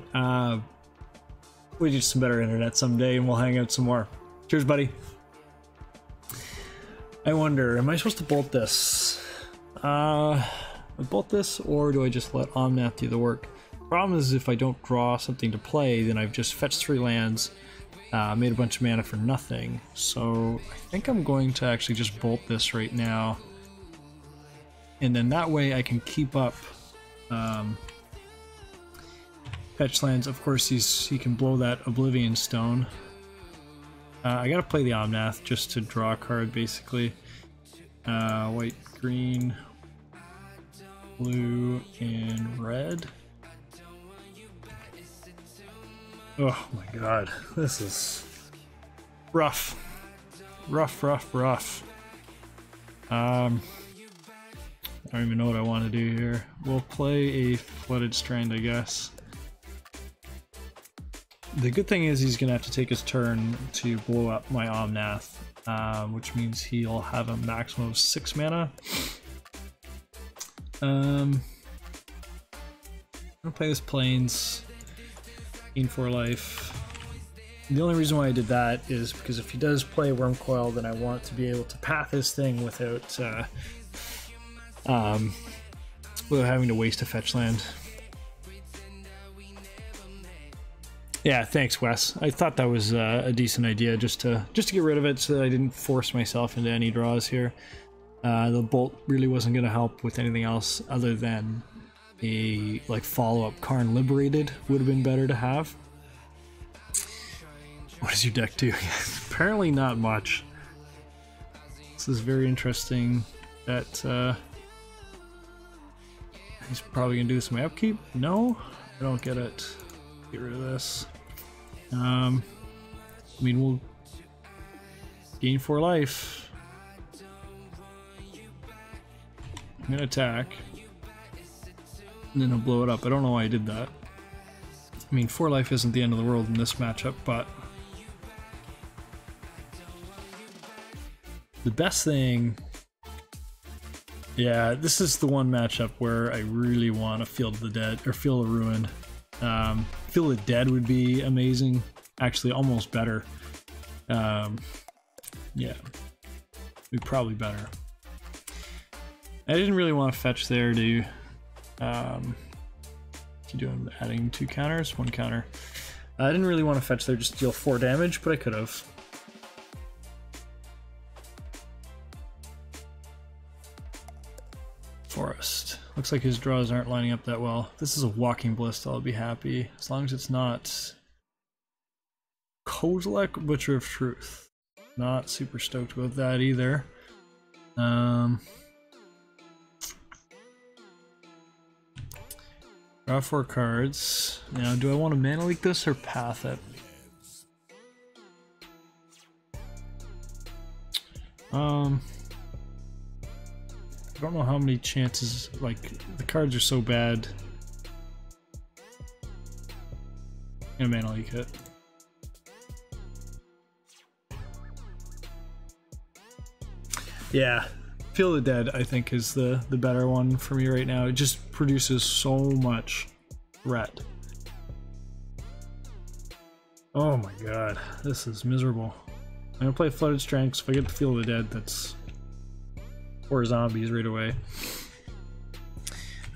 We do some better internet someday, and we'll hang out some more. Cheers, buddy. I wonder, am I supposed to bolt this? Bolt this, or do I just let Omnath do the work? Problem is, if I don't draw something to play, then I've just fetched 3 lands, made a bunch of mana for nothing. So I think I'm going to actually just bolt this right now, and then that way I can keep up fetch lands. Of course, he can blow that Oblivion Stone. I gotta play the Omnath just to draw a card, basically. White, green, blue, and red. Oh my god, this is rough. Rough. I don't even know what I want to do here. We'll play a Flooded Strand, I guess. The good thing is he's going to have to take his turn to blow up my Omnath, which means he'll have a maximum of 6 mana. I'm going to play this Plains. gain 4 life. The only reason why I did that is because if he does play Wormcoil, then I want to be able to path his thing without having to waste a fetch land. Yeah, thanks, Wes. I thought that was a decent idea, just to get rid of it so that I didn't force myself into any draws here. The bolt really wasn't going to help with anything else other than a like follow-up Karn Liberated would have been better to have. What does your deck do? Apparently not much. This is very interesting that he's probably gonna do this in my upkeep. No, I don't get it. Get rid of this. I mean, we'll gain 4 life. I'm gonna attack, and then he'll blow it up. I don't know why I did that. I mean, 4 life isn't the end of the world in this matchup, but the best thing, yeah, this is the one matchup where I really want to Field of the Dead, or Field of Ruin. Field of the Dead would be amazing, actually almost better. Yeah, be probably better. I didn't really want to fetch there to doing adding 2 counters, 1 counter. I didn't really want to fetch there just to deal 4 damage, but I could have. Forest. Looks like his draws aren't lining up that well. If this is a Walking Ballista, I'll be happy. As long as it's not Kozilek, Butcher of Truth. Not super stoked about that either. Draw 4 cards. Now, do I want to Mana Leak this or path it? I don't know how many chances, like, the cards are so bad. I'm gonna Mana Leak it. Yeah, Field of the Dead, I think, is the better one for me right now. It just produces so much threat. Oh my god, this is miserable. I'm gonna play Flooded Strength, so if I get the Field of the Dead, that's 4 zombies right away.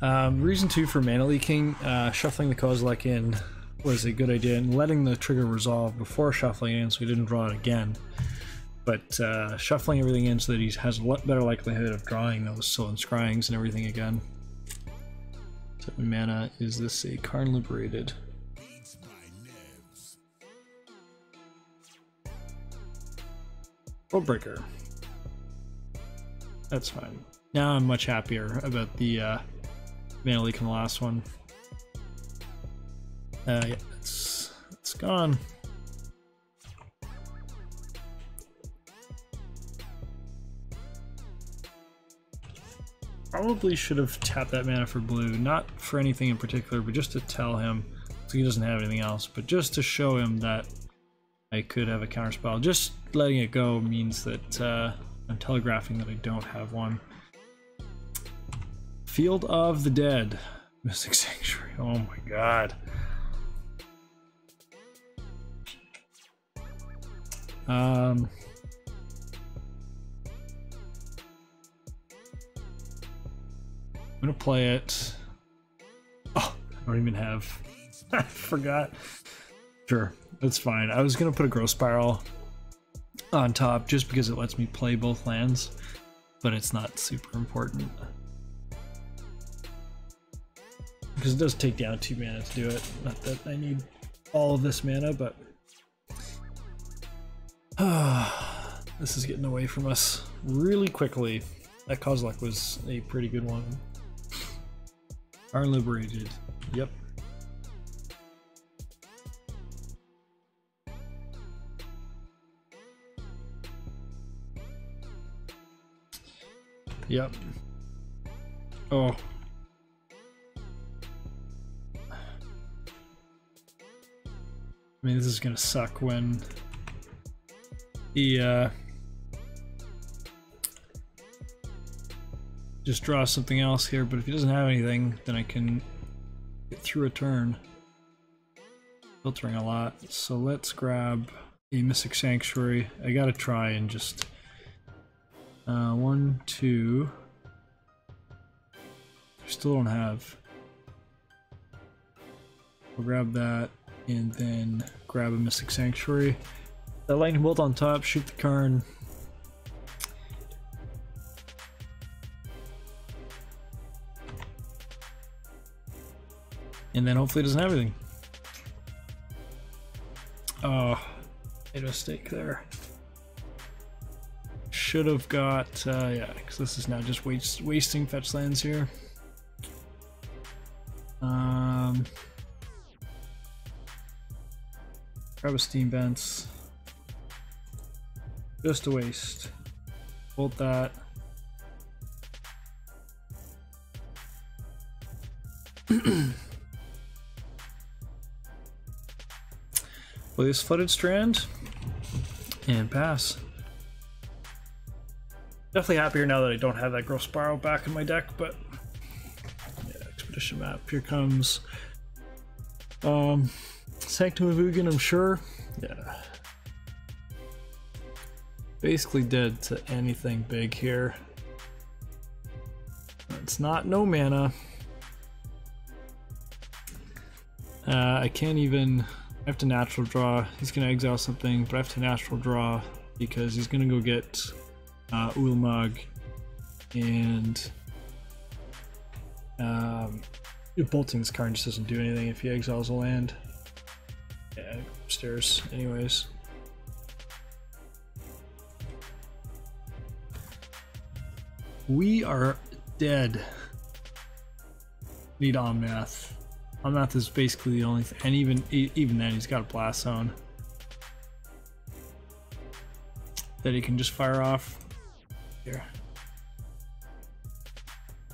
Reason 2 for Mana Leaking, shuffling the Kozilek in was a good idea, and letting the trigger resolve before shuffling in so he didn't draw it again. But shuffling everything in so that he has a lot better likelihood of drawing those Sullen Scryings and everything again. 7 mana. Is this a Karn Liberated? Worldbreaker. That's fine. Now I'm much happier about the Mana Leak in the last one. Yeah, it's gone. Probably should have tapped that mana for blue, not for anything in particular, but just to tell him, so he doesn't have anything else, but just to show him that I could have a counterspell. Just letting it go means that I'm telegraphing that I don't have one. Field of the Dead. Mystic Sanctuary. Oh my god. I'm gonna play it. Oh, I don't even have. I forgot. Sure, that's fine. I was gonna put a Growth Spiral on top just because it lets me play both lands, but it's not super important. Because it does take down 2 mana to do it. Not that I need all of this mana, but this is getting away from us really quickly. That Kozilek was a pretty good one. Are liberated. Yep. Yep. Oh. I mean, this is gonna suck when he just draw something else here, but if he doesn't have anything, then I can get through a turn. filtering a lot. So let's grab a Mystic Sanctuary. I gotta try and just 1, 2. Still don't have. We'll grab that and then grab a Mystic Sanctuary. That lightning bolt on top, shoot the Karn. And then hopefully it doesn't have anything. Oh, made a mistake there. Should have got, yeah, because this is now just wasting fetch lands here. Grab a Steam Vents. Just a waste. Bolt that. Play this Flooded Strand and pass. Definitely happier now that I don't have that Growth Spiral back in my deck, but yeah, Expedition Map. Here comes Sanctum of Ugin, I'm sure. Yeah. Basically dead to anything big here. It's not no mana. I can't even. I have to natural draw. He's gonna exile something, but I have to natural draw because he's gonna go get Ulamog and bolting this card just doesn't do anything if he exiles a land. Yeah, upstairs anyways. We are dead. Need Omnath. Omnath is basically the only thing, and even then he's got a Blast Zone that he can just fire off. Here.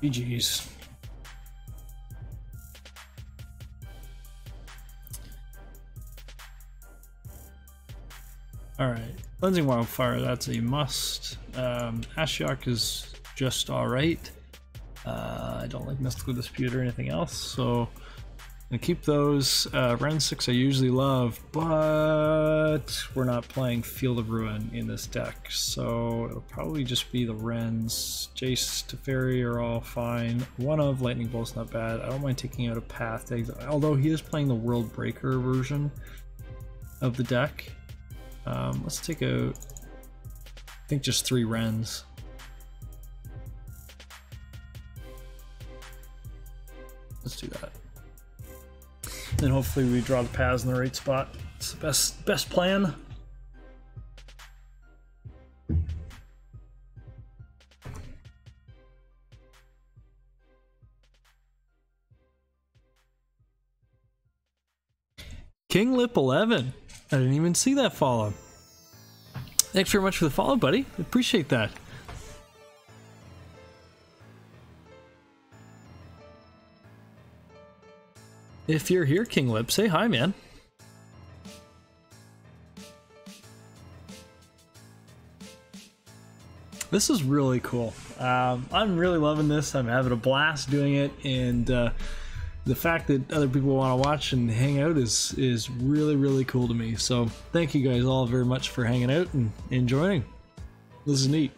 GG's. Alright, Cleansing Wildfire, that's a must. Ashiok is just alright. I don't like Mystical Dispute or anything else, so I'm gonna keep those. Ren 6 I usually love, but we're not playing Field of Ruin in this deck, so it'll probably just be the Rens. Jace, Teferi are all fine. One of Lightning Bolt's not bad. I don't mind taking out a Path, although he is playing the World Breaker version of the deck. Let's take out, I think, just 3 Rens. Let's do that. Then hopefully we draw the paths in the right spot. It's the best plan. King Lip 11. I didn't even see that follow. Thanks very much for the follow, buddy. Appreciate that. If you're here, King Lip, say hi, man. This is really cool. I'm really loving this. I'm having a blast doing it, and the fact that other people want to watch and hang out is really cool to me. So thank you guys all very much for hanging out and joining. This is neat.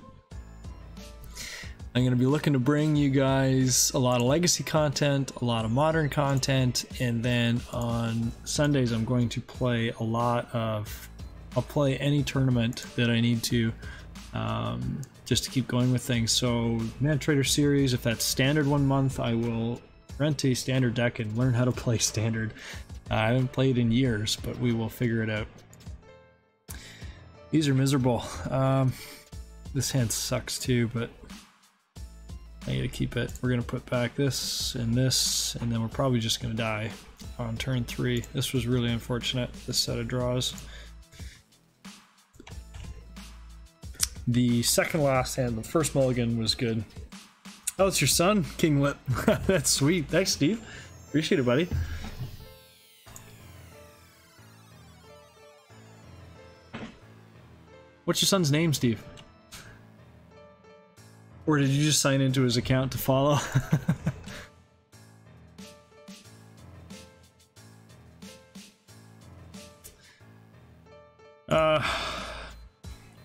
I'm going to be looking to bring you guys a lot of legacy content, a lot of modern content, and then on Sundays I'm going to play I'll play any tournament that I need to, just to keep going with things. So Man Trader series, if that's standard 1 month, I will rent a standard deck and learn how to play standard. I haven't played in years, but we will figure it out. These are miserable. This hand sucks too, but I need to keep it. We're going to put back this, and then we're probably just going to die on turn 3. This was really unfortunate, this set of draws. The second last hand, the first mulligan, was good. Oh, it's your son, King Lip. That's sweet. Thanks, Steve. Appreciate it, buddy. What's your son's name, Steve? Or did you just sign into his account to follow?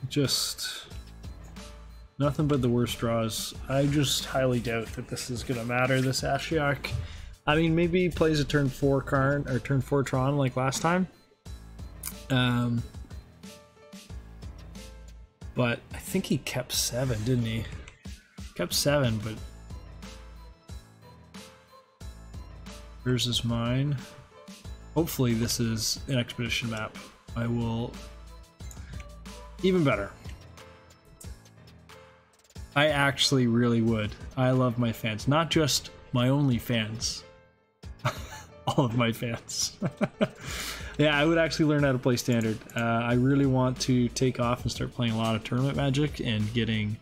Just nothing but the worst draws. I just highly doubt that this is gonna matter, this Ashiok. I mean, maybe he plays a turn 4 card or turn 4 Tron like last time. But I think he kept 7, didn't he? Kept 7, but yours is mine. Hopefully this is an expedition map. I will... Even better. I actually really would. I love my fans. Not just my only fans. All of my fans. Yeah, I would actually learn how to play Standard. I really want to take off and start playing a lot of Tournament Magic and getting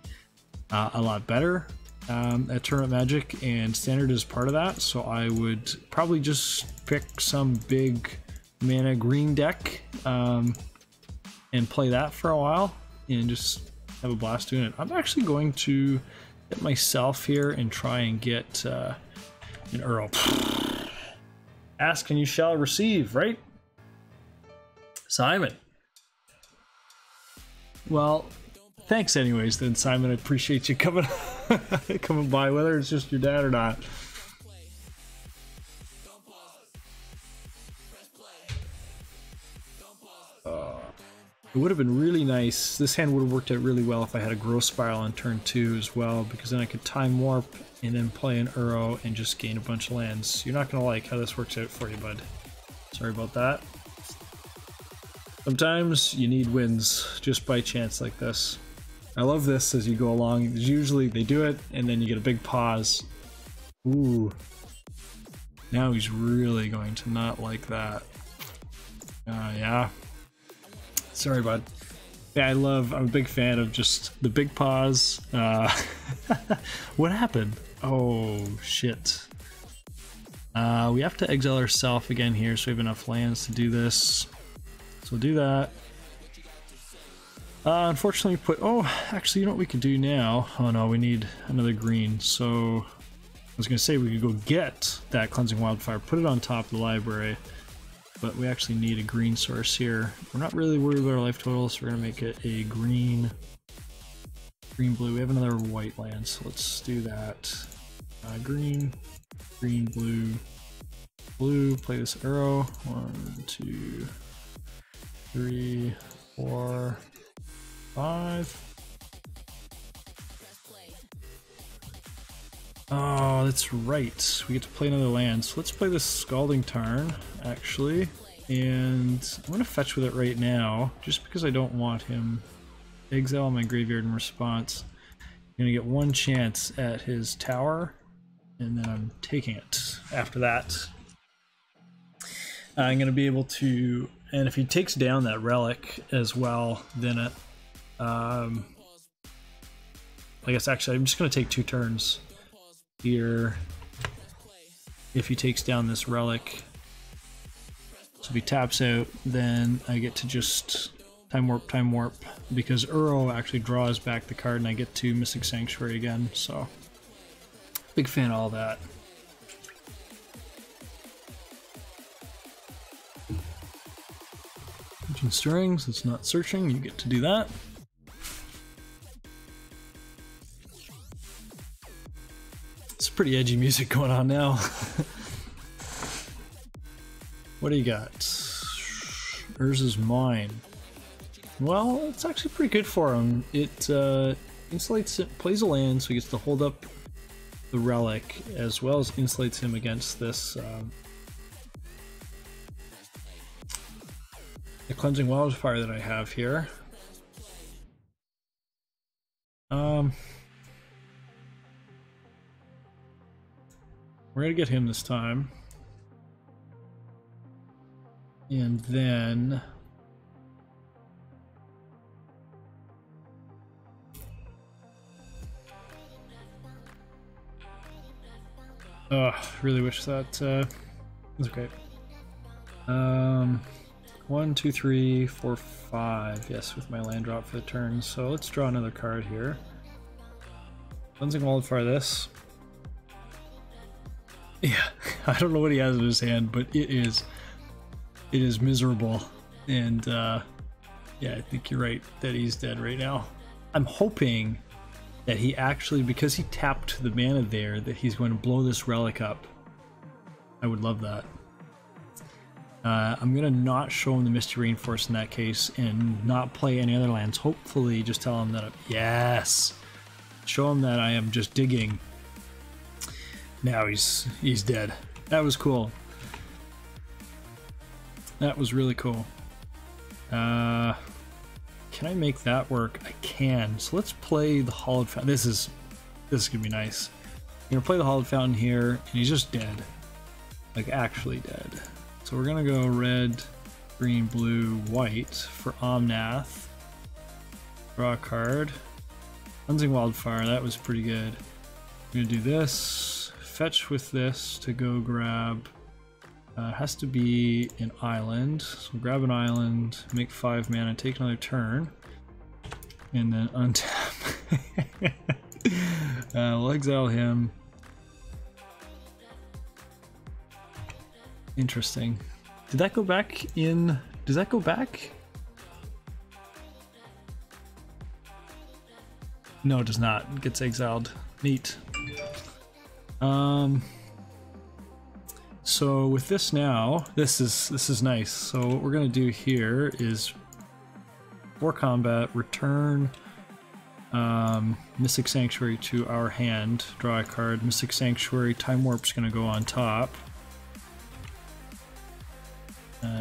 a lot better at Tournament Magic, and Standard is part of that, so I would probably just pick some big mana green deck and play that for a while and just have a blast doing it. I'm actually going to get myself here and try and get an Uro. Ask and you shall receive, right? Simon. Well, thanks anyways then, Simon. I appreciate you coming coming by, whether it's just your dad or not. It would have been really nice. This hand would have worked out really well if I had a Growth Spiral on turn 2 as well, because then I could Time Warp and then play an Uro and just gain a bunch of lands. You're not going to like how this works out for you, bud. Sorry about that. Sometimes you need wins just by chance like this. I love this as you go along. Usually they do it and then you get a big pause. Ooh. Now he's really going to not like that. Yeah. Sorry, bud. Yeah, I'm a big fan of just the big pause. What happened? Oh, shit. We have to exile ourselves again here, so we have enough lands to do this. So we'll do that. Unfortunately, oh, actually, you know what we could do now? Oh no, we need another green. So I was gonna say we could go get that Cleansing Wildfire, put it on top of the library, but we actually need a green source here. We're not really worried about our life total, so we're gonna make it a green, blue. We have another white land, so let's do that. Green, blue, blue. Play this Uro. 1, 2, 3, 4, 5. Oh, that's right. We get to play another land. So let's play this Scalding Tarn, actually. And I'm going to fetch with it right now, just because I don't want him. Exile my graveyard in response. I'm going to get one chance at his tower, and then I'm taking it after that. I'm going to be able to... And if he takes down that relic as well, then it... I guess actually I'm just going to take 2 turns here if he takes down this relic. So if he taps out, then I get to just time warp, because Uro actually draws back the card and I get to Mystic Sanctuary again, so big fan of all that. Ancient Stirrings, it's not searching, you get to do that. It's pretty edgy music going on now. What do you got? Yours is mine. Well, it's actually pretty good for him. It insulates it, plays a land, so he gets to hold up the relic, as well as insulates him against this the Cleansing Wildfire that I have here. We're gonna get him this time. And then really wish that was okay. 1, 2, 3, 4, 5. Yes, with my land drop for the turn. So let's draw another card here. Cleansing Wildfire this. Yeah, I don't know what he has in his hand, but it is miserable. And Yeah, I think you're right that he's dead right now. I'm hoping that he actually, because he tapped the mana there, that he's going to blow this relic up. I would love that. I'm going to not show him the Misty Rainforest in that case and not play any other lands. Hopefully just tell him that, yes! Show him that I am just digging. Now he's dead. That was cool. That was really cool. Can I make that work? I can. So let's play the Hollowed Fountain. This is gonna be nice. I'm gonna play the Hollowed Fountain here, and he's just dead. Like, actually dead. So we're gonna go red, green, blue, white for Omnath. Draw a card. Cleansing Wildfire, that was pretty good. I'm gonna do this. Fetch with this to go grab. It has to be an island. So grab an island, make 5 mana, take another turn, and then untap. We'll exile him. Interesting. Did that go back in? Does that go back? No, it does not. It gets exiled. Neat. So with this now, this is nice. So what we're gonna do here is, for combat, return Mystic Sanctuary to our hand. Draw a card. Mystic Sanctuary Time Warp's gonna go on top.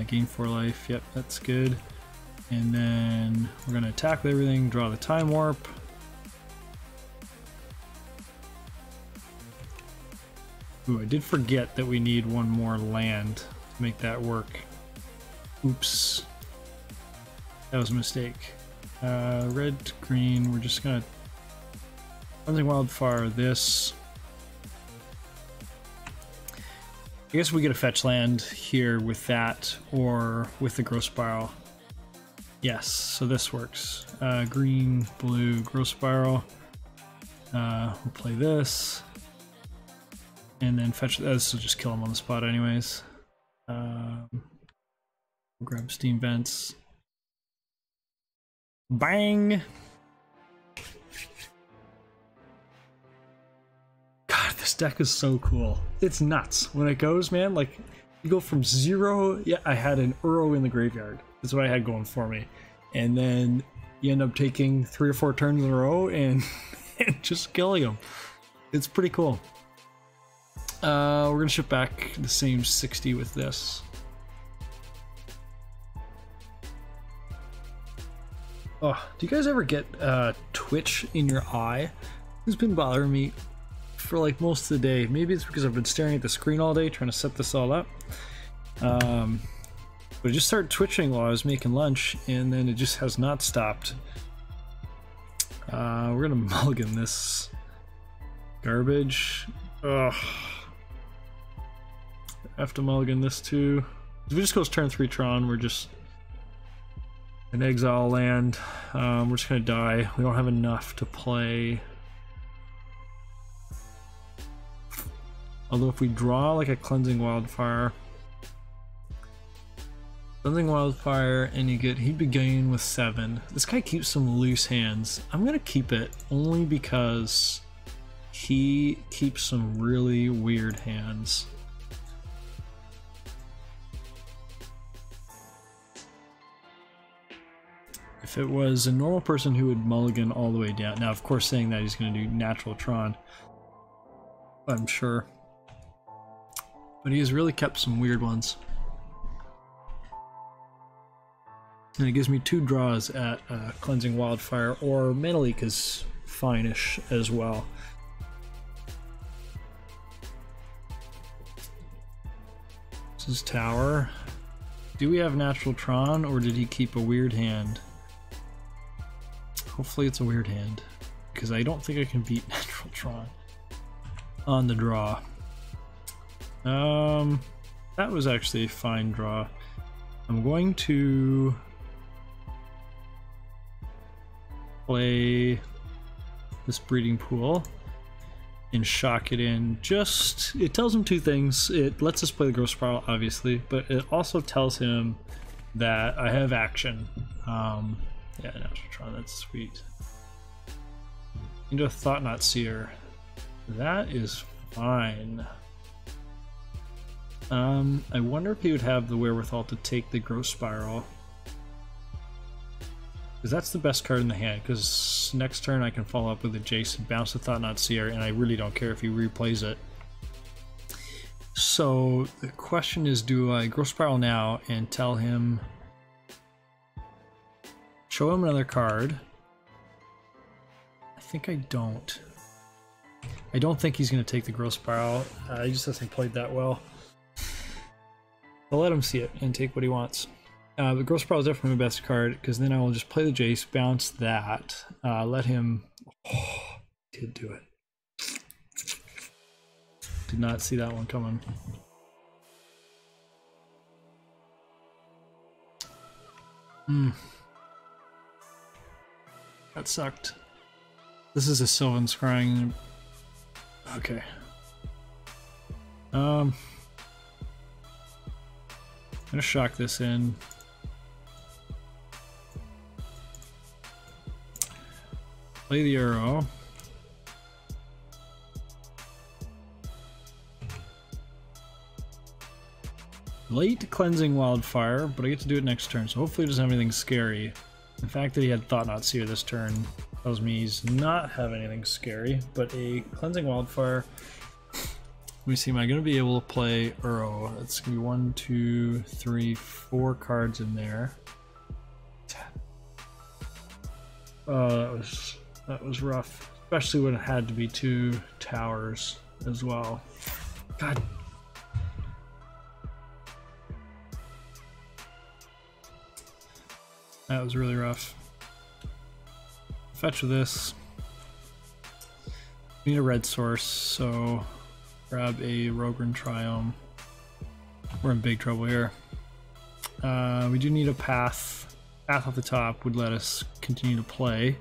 Gain 4 life. Yep, that's good. And then we're gonna attack with everything. Draw the Time Warp. Ooh, I did forget that we need one more land to make that work. Oops. That was a mistake. Red, green, we're just gonna... Cleansing Wildfire, this. I guess we get a fetch land here with that, or with the Growth Spiral. Yes, so this works. Green, blue, Growth Spiral. We'll play this. And then fetch this will just kill him on the spot anyways. We'll grab Steam Vents. Bang! God, this deck is so cool. It's nuts. When it goes, man, like, you go from 0... Yeah, I had an Uro in the graveyard. That's what I had going for me. And then you end up taking 3 or 4 turns in a row and, and just killing them. It's pretty cool. We're gonna ship back the same 60 with this. Oh, do you guys ever get twitch in your eye? It's been bothering me for like most of the day. Maybe it's because I've been staring at the screen all day trying to set this all up. But it just started twitching while I was making lunch, and then it just has not stopped. We're gonna mulligan this garbage. Ugh. I have to mulligan this too. If we just goes turn 3 Tron, we're just an exile land. We're just gonna die. We don't have enough to play. Although if we draw like a Cleansing Wildfire, and you get, he'd be going with 7. This guy keeps some loose hands. I'm gonna keep it only because he keeps some really weird hands. If it was a normal person who would mulligan all the way down, now of course saying that he's going to do natural Tron, I'm sure, but he has really kept some weird ones. And it gives me 2 draws at Cleansing Wildfire, or Mana Leak is fine-ish as well. This is Tower. Do we have natural Tron, or did he keep a weird hand? Hopefully it's a weird hand, because I don't think I can beat natural Tron on the draw. That was actually a fine draw. I'm going to play this Breeding Pool and shock it in. Just, it tells him 2 things. It lets us play the Growth Spiral, obviously, but it also tells him that I have action Yeah, Nostratron, that's sweet. Into a Thought-Knot Seer. That is fine. I wonder if he would have the wherewithal to take the Growth Spiral. Because that's the best card in the hand, because next turn I can follow up with a Jace and bounce the Thought-Knot Seer, and I really don't care if he replays it. So the question is, do I Growth Spiral now and tell him... show him another card? I think I don't. I don't think he's going to take the Growth Spiral. He just hasn't played that well. I'll let him see it and take what he wants. The Growth Spiral is definitely my best card, because then I will just play the Jace, bounce that, let him... Oh, did do it. Did not see that one coming. That sucked. This is a Sylvan Scrying. Okay. I'm gonna shock this in. Play the Uro. Late Cleansing Wildfire, but I get to do it next turn, so hopefully he doesn't have anything scary. The fact that he had Thought-Knot Seer this turn tells me he's not have anything scary, but a Cleansing Wildfire. Let me see, am I going to be able to play Uro? It's going to be 1, 2, 3, 4 cards in there. Oh, that was rough. Especially when it had to be 2 towers as well. God. That was really rough. Fetch with this. Need a red source, so grab a Rogran Triome. We're in big trouble here. We do need a path. Path off the top would let us continue to play.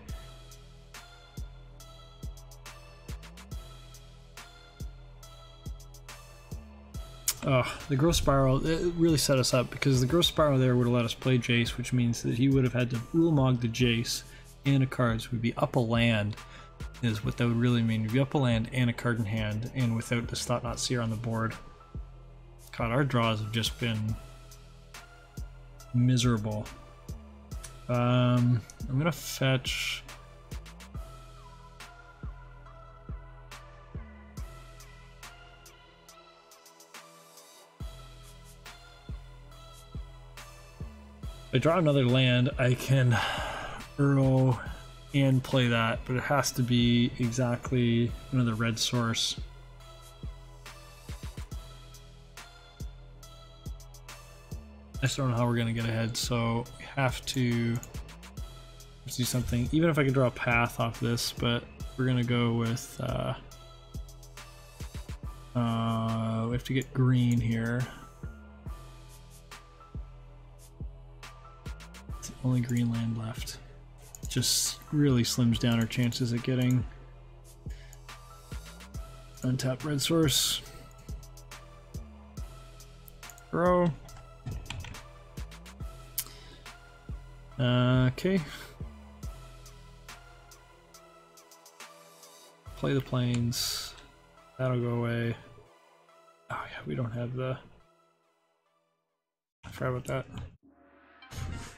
The Growth Spiral, it really set us up, because the Growth Spiral there would have let us play Jace, which means that he would have had to Uro-Mog the Jace and a card, so we'd be up a land, is what that would really mean. We'd be up a land and a card in hand, and without this Thought-Knot Seer on the board. God, our draws have just been miserable. I'm gonna fetch... If I draw another land, I can Uro and play that, but it has to be exactly another red source. I just don't know how we're going to get ahead, so we have to do something. Even if I can draw a path off this, but we're going to go with... we have to get green here. Only green land left. Just really slims down our chances of getting untapped red source. Throw. Okay. Play the plains. That'll go away. Oh yeah, we don't have the... I forgot about that.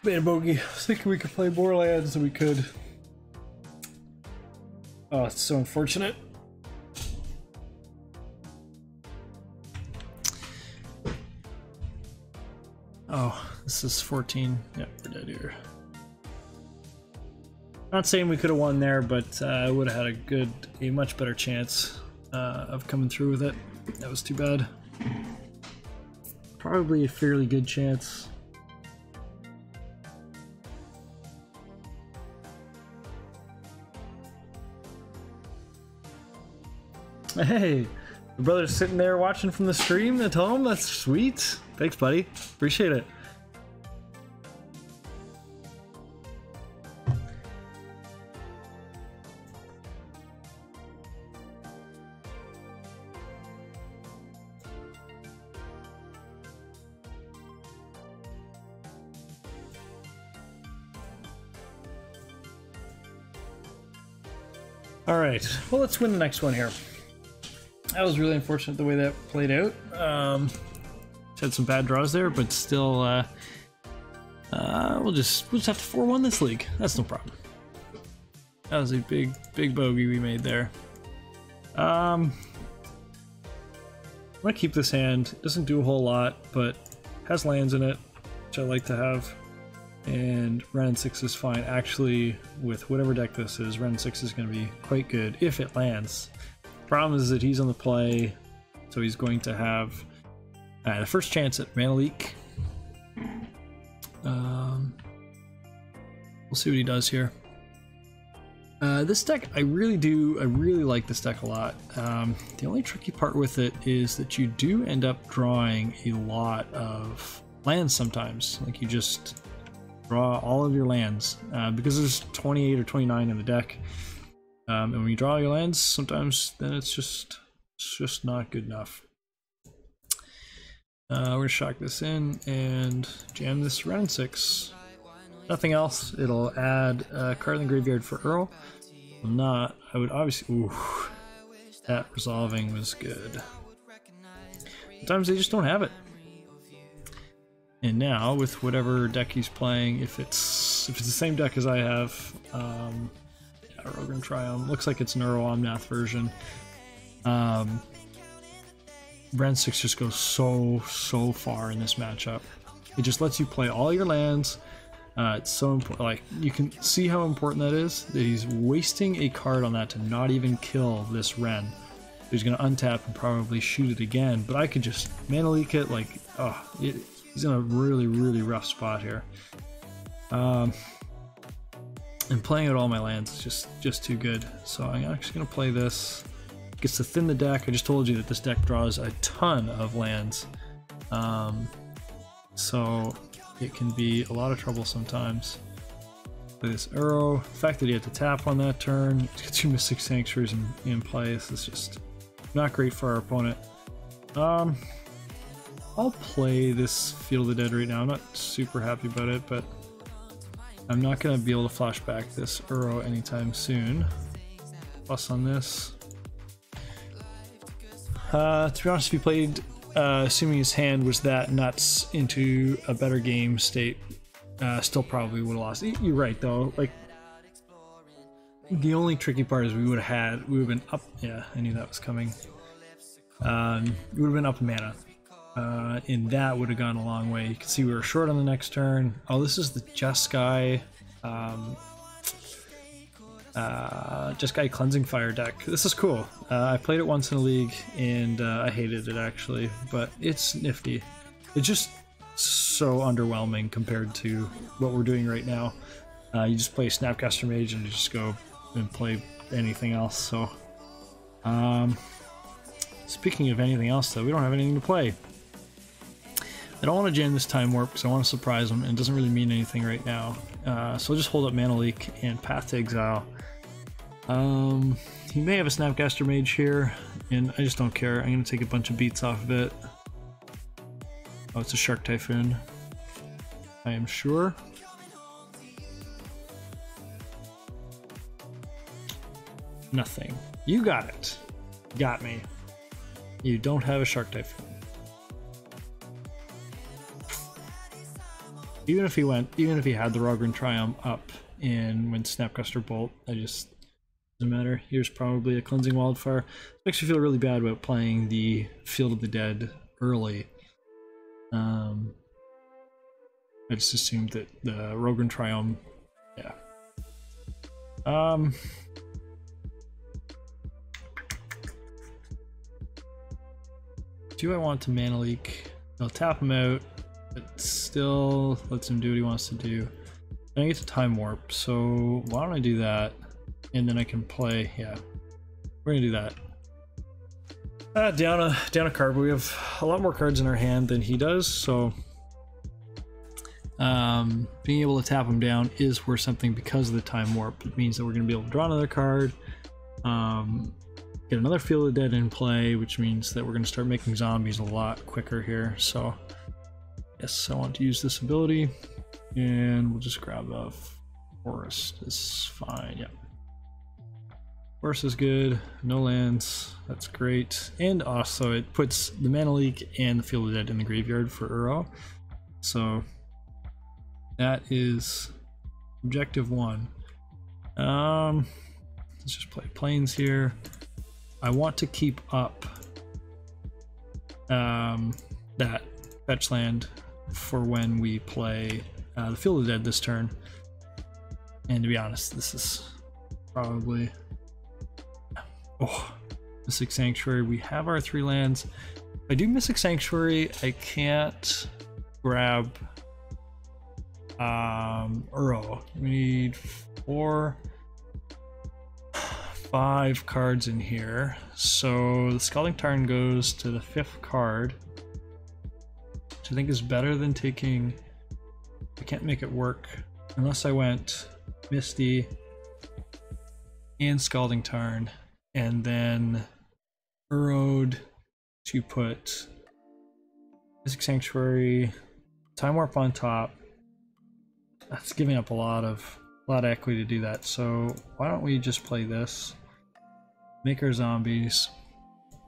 Man, bogey. I was thinking we could play more lands than we could. Oh, it's so unfortunate. Oh, this is 14. Yep, we're dead here. Not saying we could have won there, but I would have had a much better chance of coming through with it. That was too bad. Probably a fairly good chance. Hey, your brother's sitting there watching from the stream at home. That's sweet. Thanks, buddy. Appreciate it. All right, well, let's win the next one here. That was really unfortunate the way that played out. Had some bad draws there, but still, we'll just have to 4-1 this league. That's no problem. That was a big bogey we made there. I'm gonna keep this hand. It doesn't do a whole lot, but has lands in it, which I like to have. And Ren 6 is fine. Actually, with whatever deck this is, Ren 6 is going to be quite good if it lands. Problem is that he's on the play, so he's going to have the first chance at Mana Leak. We'll see what he does here. This deck, I really like this deck a lot. The only tricky part with it is that you do end up drawing a lot of lands sometimes. Like, you just draw all of your lands because there's 28 or 29 in the deck, and when you draw your lands, sometimes then it's just not good enough. We're gonna shock this in and jam this round 6. Nothing else. It'll add a card in the graveyard for Earl. I would obviously. Ooh, that resolving was good. Sometimes they just don't have it. And now, with whatever deck he's playing, if it's the same deck as I have, yeah, Rogan Triumph. Looks like it's an Uro-Omnath version. Ren 6 just goes so far in this matchup. It just lets you play all your lands. It's so important. Like, you can see how important that is. That he's wasting a card on that to not even kill this Ren. He's gonna untap and probably shoot it again. But I could just Mana Leak it. Like, oh, he's in a really rough spot here. And playing out all my lands is just too good. So I'm actually gonna play this. Gets to thin the deck. I just told you that this deck draws a ton of lands. So it can be a lot of trouble sometimes. Play this Uro. The fact that he had to tap on that turn, he's got 2 Mystic Sanctuaries in play. This is just not great for our opponent. I'll play this Field of the Dead right now. I'm not super happy about it, but I'm not going to be able to flashback this Uro anytime soon. Plus on this. To be honest, if he played, assuming his hand was that nuts, into a better game state, still probably would have lost. You're right, though. Like, the only tricky part is we would have been up. Yeah, I knew that was coming. We would have been up in mana. And that would have gone a long way. You can see we were short on the next turn. Oh, this is the Jeskai Cleansing Fire deck. This is cool. I played it once in a league and I hated it actually, but it's nifty. It's just so underwhelming compared to what we're doing right now. You just play Snapcaster Mage and you just go and play anything else. So, speaking of anything else though, we don't have anything to play. I don't want to jam this Time Warp because I want to surprise him, and it doesn't really mean anything right now. So I'll just hold up Mana Leak and Path to Exile. He may have a Snapcaster Mage here, and I just don't care. I'm going to take a bunch of beats off of it. Oh, it's a Shark Typhoon. I am sure. Nothing. You got it. Got me. You don't have a Shark Typhoon. Even if he had the Rogran Triumph up and went Snapcaster Bolt, doesn't matter. Here's probably a Cleansing Wildfire. It makes me feel really bad about playing the Field of the Dead early. I just assumed that the Rogran Triumph, yeah. Do I want to Mana Leak? I'll tap him out. It still lets him do what he wants to do. I get to Time Warp, so why don't I do that? And then I can play, yeah. We're gonna do that. Down a card, but we have a lot more cards in our hand than he does, so being able to tap him down is worth something because of the Time Warp. It means that we're gonna be able to draw another card, get another Field of the Dead in play, which means that we're gonna start making zombies a lot quicker here, so yes, I want to use this ability, and we'll just grab a Forest. It's fine, yeah. Force is good, no lands, that's great. And also it puts the Mana Leak and the Field of Dead in the graveyard for Uro. So that is objective 1. Let's just play planes here. I want to keep up that fetch land for when we play the Field of Dead this turn. And to be honest, this is probably... Oh, Mystic Sanctuary. We have our 3 lands. If I do Mystic Sanctuary, I can't grab Uro. We need 4, 5 cards in here. So the Scalding Tarn goes to the 5th card, which I think is better than taking... I can't make it work unless I went Misty and Scalding Tarn, and then Urode to put Mystic Sanctuary, Time Warp on top. That's giving up a lot of equity to do that. So why don't we just play this? Make our zombies.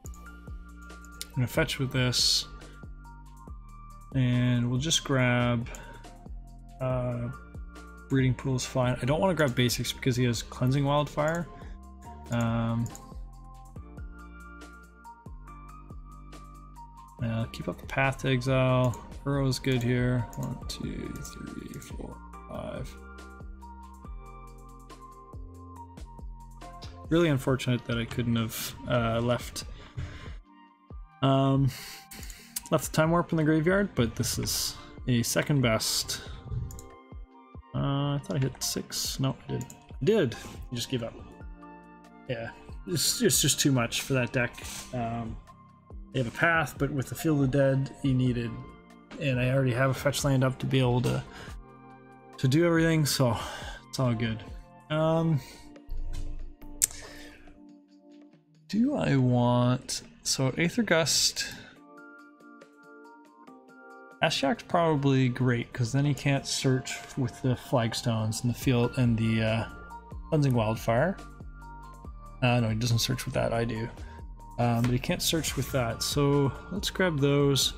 I'm gonna fetch with this, and we'll just grab Breeding Pool is fine. I don't want to grab basics because he has Cleansing Wildfire. Keep up the Path to Exile. Uro is good here. 1, 2, 3, 4, 5. Really unfortunate that I couldn't have left the Time Warp in the graveyard, but this is a second best. I thought I hit 6. No, I did. I just gave up. Yeah, it's just too much for that deck. They have a path, but with the Field of Dead, you needed, and I already have a fetch land up to be able to do everything, so it's all good. Do I want... So Aether Gust... Ashiok's probably great, because then he can't search with the Flagstones and the field and the Cleansing Wildfire. No, he doesn't search with that, I do. But he can't search with that, so let's grab those.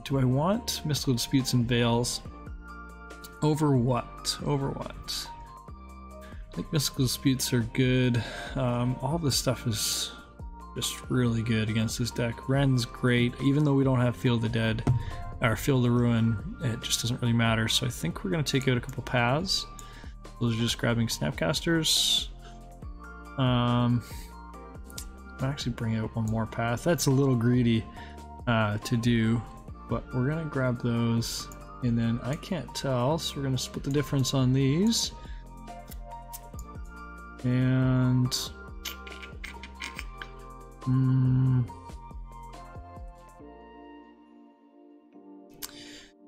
Do I want Mystical Disputes and Veils? Over what? Over what? I think Mystical Disputes are good. All this stuff is just really good against this deck. Ren's great, even though we don't have Field of Dead or Field of Ruin, it just doesn't really matter. So I think we're going to take out a couple paths. Those are just grabbing Snapcasters. I'll actually bring out one more path. That's a little greedy to do, but we're going to grab those, and then I can't tell, so we're going to split the difference on these. And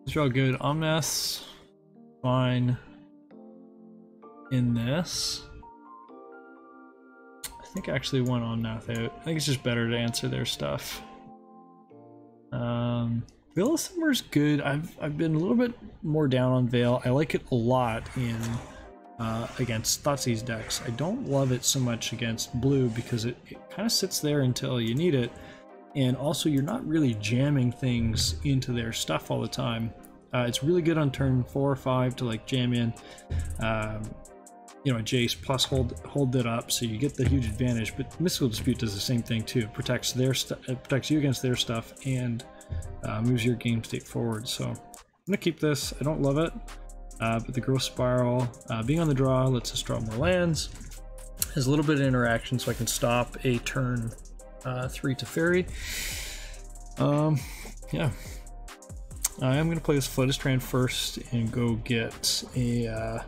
these are all good. Omnath's fine in this. I think I actually want Omnath out. I think it's just better to answer their stuff. Veil of Summer's good. I've been a little bit more down on Veil. I like it a lot in against Thoughtseize decks. I don't love it so much against blue because it kind of sits there until you need it, and also you're not really jamming things into their stuff all the time. It's really good on turn 4 or 5 to like jam in you know, Jace plus hold that up, so you get the huge advantage. But Mystical Dispute does the same thing too. It protects their it protects you against their stuff and moves your game state forward. So I'm gonna keep this. I don't love it. But the Growth Spiral, being on the draw, lets us draw more lands. Has a little bit of interaction, so I can stop a turn 3 to Fairy. Yeah. I am going to play this Floodistran first and go get a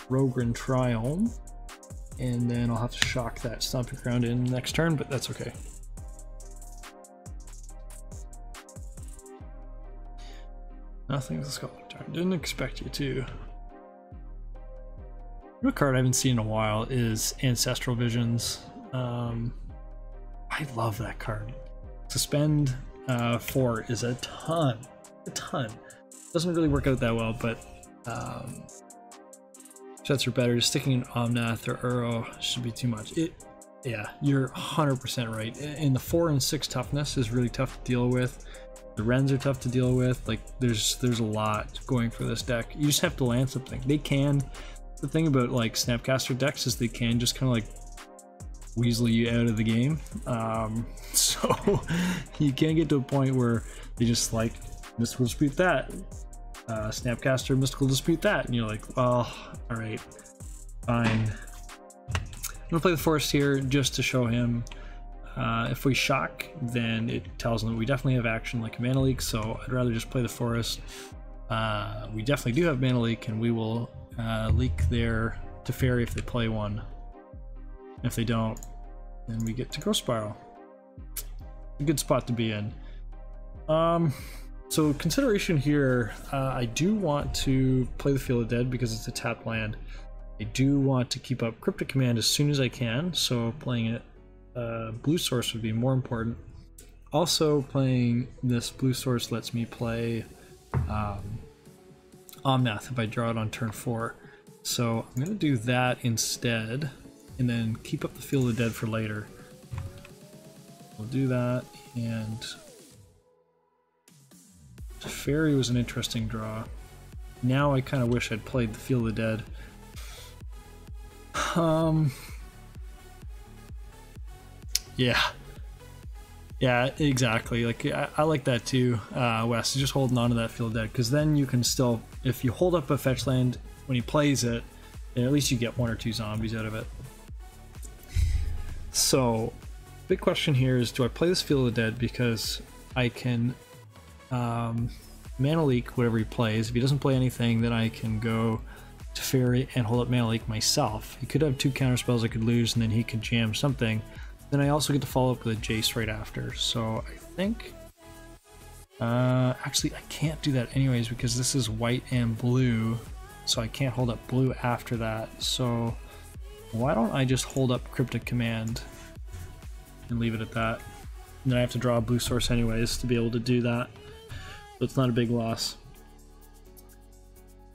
Rogran Triome. And then I'll have to shock that Stomping Ground in next turn, but that's okay. Nothing's a Scalding Tarn. Didn't expect you to. A card I haven't seen in a while is Ancestral Visions. I love that card. Suspend 4 is a ton. A ton. Doesn't really work out that well, but Sets are better. Just sticking an Omnath or Uro should be too much. Yeah, you're 100% right. In the 4 and 6 toughness is really tough to deal with. The Wrens are tough to deal with. Like there's a lot going for this deck. You just have to land something. They can. The thing about like Snapcaster decks is they can just kind of like weasel you out of the game. So you can get to a point where they just like mystical dispute that. Snapcaster mystical dispute that, and you're like, well, all right, fine. I'm gonna play the forest here just to show him. If we shock, then it tells him that we definitely have action like a mana leak, so I'd rather just play the forest. We definitely do have mana leak, and we will leak their Teferi if they play one. If they don't, then we get to Growth Spiral. A good spot to be in. So consideration here, I do want to play the Field of Dead because it's a tap land. I do want to keep up Cryptic Command as soon as I can, so playing it blue source would be more important. Also, playing this blue source lets me play Omnath if I draw it on turn 4. So I'm going to do that instead, and then keep up the Field of Dead for later. We'll do that, and Teferi was an interesting draw. Now I kind of wish I'd played the Field of Dead. Yeah, exactly. Like I like that too, Wes. Just holding on to that Field of Dead, because then you can still, if you hold up a fetch land when he plays it, then at least you get 1 or 2 zombies out of it. So, big question here is, do I play this Field of Dead because I can mana leak whatever he plays? If he doesn't play anything, then I can go Teferi and hold up mana leak myself. He could have 2 counter spells I could lose, and then he could jam something. Then I also get to follow up with a Jace right after. So I think actually I can't do that anyways because this is white and blue, so I can't hold up blue after that. So why don't I just hold up Cryptic Command and leave it at that? And then I have to draw a blue source anyways to be able to do that, so it's not a big loss.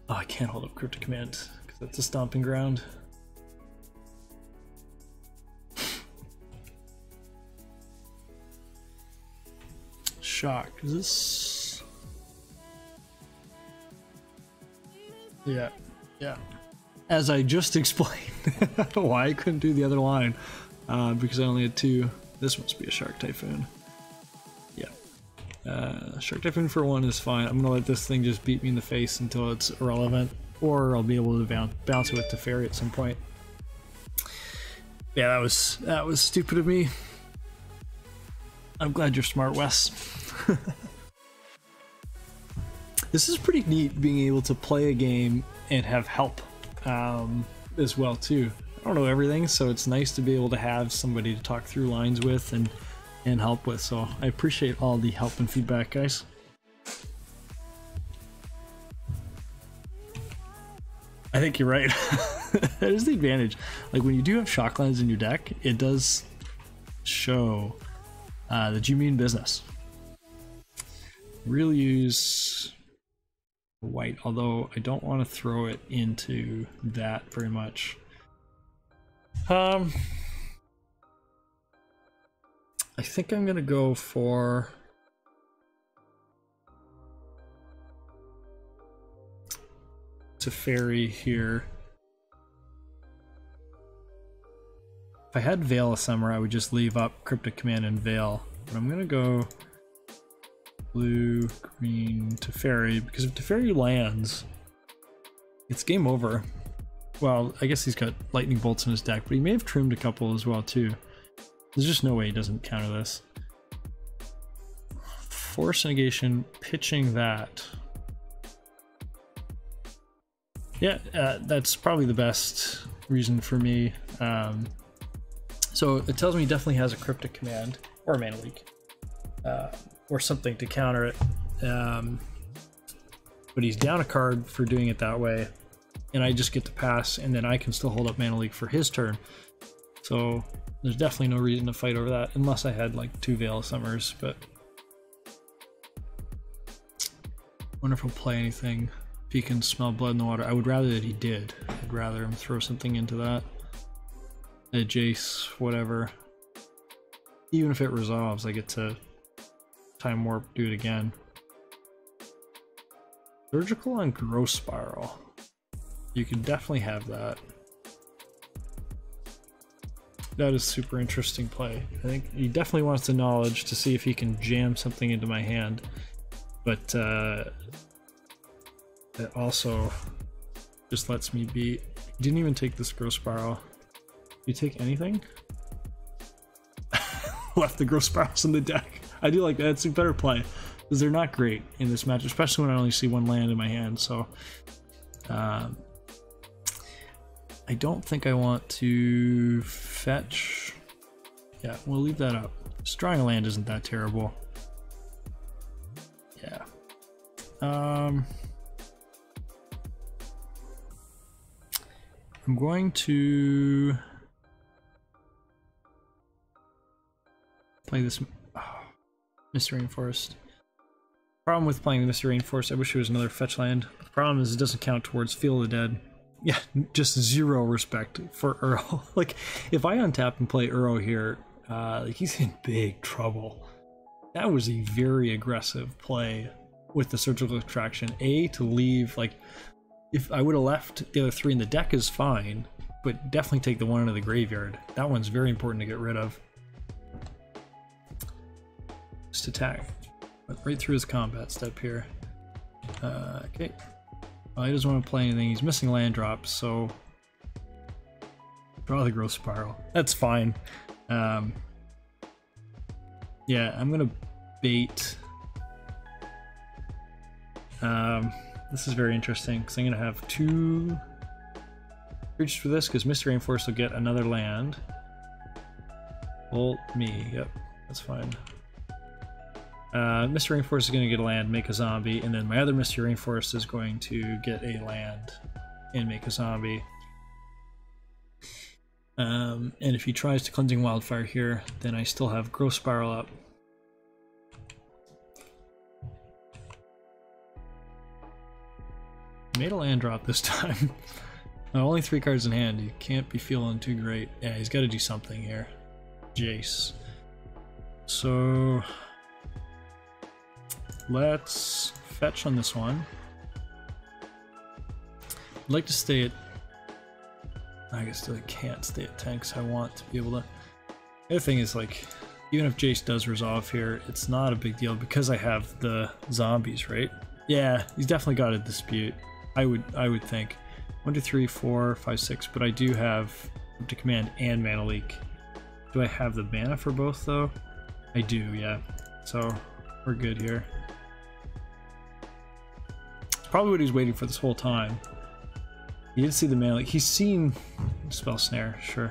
Oh, I can't hold up Cryptic Command because that's a stomping ground. Shock. Is this? Yeah. As I just explained, why I couldn't do the other line, because I only had 2. This must be a Shark Typhoon. Yeah. Shark Typhoon for 1 is fine. I'm gonna let this thing just beat me in the face until it's irrelevant, or I'll be able to bounce it with Teferi at some point. Yeah, that was stupid of me. I'm glad you're smart, Wes. This is pretty neat, being able to play a game and have help as well too. I don't know everything, so it's nice to be able to have somebody to talk through lines with and help with. So I appreciate all the help and feedback, guys. I think you're right. That is the advantage. Like when you do have shock lands in your deck, it does show that you mean business. Really use white, although I don't want to throw it into that very much. I think I'm gonna go for Teferi here. If I had Veil of Summer, I would just leave up Cryptic Command and Veil. But I'm gonna go blue, green, Teferi, because if Teferi lands, it's game over. Well, I guess he's got lightning bolts in his deck, but he may have trimmed a couple as well too. There's just no way he doesn't counter this. Force negation, pitching that. Yeah, that's probably the best reason for me. So it tells me he definitely has a Cryptic Command or a mana leak, or something to counter it. But he's down a card for doing it that way, and I just get to pass, and then I can still hold up mana leak for his turn. So there's definitely no reason to fight over that, unless I had like 2 Veil of Summers. But I wonder if he'll play anything. If he can smell blood in the water. I would rather that he did. I'd rather him throw something into that. A Jace, whatever. Even if it resolves, I get to time warp, do it again. Surgical on Growth Spiral. You can definitely have that. That is super interesting play. I think he definitely wants the knowledge to see if he can jam something into my hand. But it also just lets me be... He didn't even take this Growth Spiral. You take anything? Left the Growth Spirals in the deck. I do like that. It's a better play. Because they're not great in this match, especially when I only see one land in my hand, so... I don't think I want to fetch. Yeah, we'll leave that up. Just drawing a land isn't that terrible. Yeah. I'm going to play this Misty Rainforest. Problem with playing the Misty Rainforest, I wish it was another fetch land. The problem is it doesn't count towards Field of the Dead. Yeah, just zero respect for Uro. Like, if I untap and play Uro here, like he's in big trouble. That was a very aggressive play with the Surgical Extraction. To leave, like, if I would have left the other three in the deck is fine, but definitely take the one into the graveyard. That one's very important to get rid of. Just attack. Went right through his combat step here. Okay. Well, he doesn't want to play anything. He's missing land drops, so draw the Growth Spiral. That's fine. Yeah, I'm gonna bait. This is very interesting because I'm gonna have 2 creatures for this because Misty Rainforest will get another land. Bolt me. Yep, that's fine. Misty Rainforest is going to get a land, make a zombie, and then my other Misty Rainforest is going to get a land and make a zombie. And if he tries to Cleansing Wildfire here, then I still have Growth Spiral up. Made a land drop this time. Only 3 cards in hand. He can't be feeling too great. Yeah, he's got to do something here. Jace. So... let's fetch on this one. I'd like to stay at... I guess I can't stay at 10 because I want to be able to... The other thing is, like, even if Jace does resolve here, it's not a big deal because I have the zombies, right? Yeah, he's definitely got a dispute. I would think. 1, 2, 3, 4, 5, 6, but I do have to command and mana leak. Do I have the mana for both though? I do, yeah. So we're good here. Probably what he's waiting for this whole time. He did see the mana leak. He's seen Spell Snare, sure.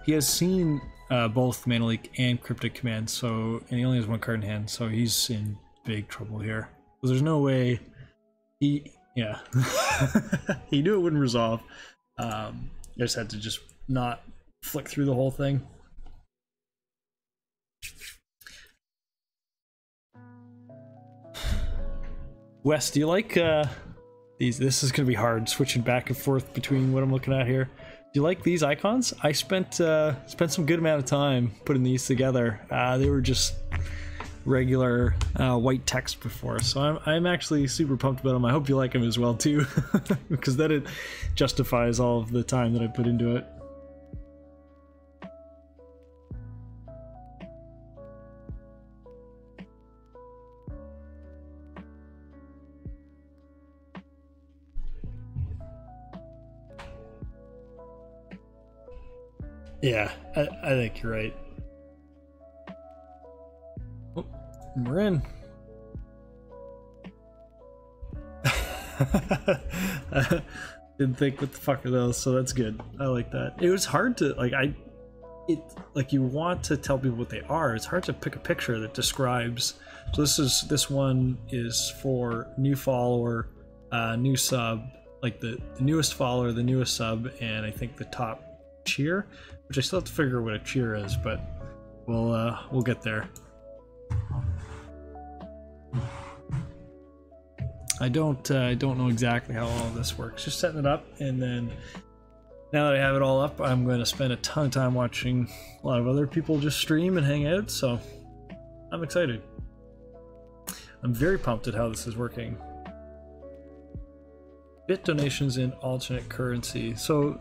He has seen both Mana Leak and Cryptic Command, so, and he only has 1 card in hand, so he's in big trouble here. So there's no way he, yeah. He knew it wouldn't resolve. I just had to just not flick through the whole thing. Wes, do you like these? This is gonna be hard switching back and forth between what I'm looking at here. Do you like these icons? I spent some good amount of time putting these together. They were just regular white text before, so I'm actually super pumped about them. I hope you like them as well too, because then it justifies all of the time that I put into it. Yeah, I think you're right. Oh, we're in. Didn't think what the fuck are those, so that's good. I like that. It was hard to like you want to tell people what they are. It's hard to pick a picture that describes. So this one is for new follower, new sub, like the newest follower, the newest sub, and I think the top cheer, which I still have to figure out what a cheer is, but we'll get there. I don't know exactly how all of this works. Just setting it up, and then now that I have it all up, I'm going to spend a ton of time watching a lot of other people just stream and hang out, so I'm excited. I'm very pumped at how this is working. Bit donations in alternate currency. So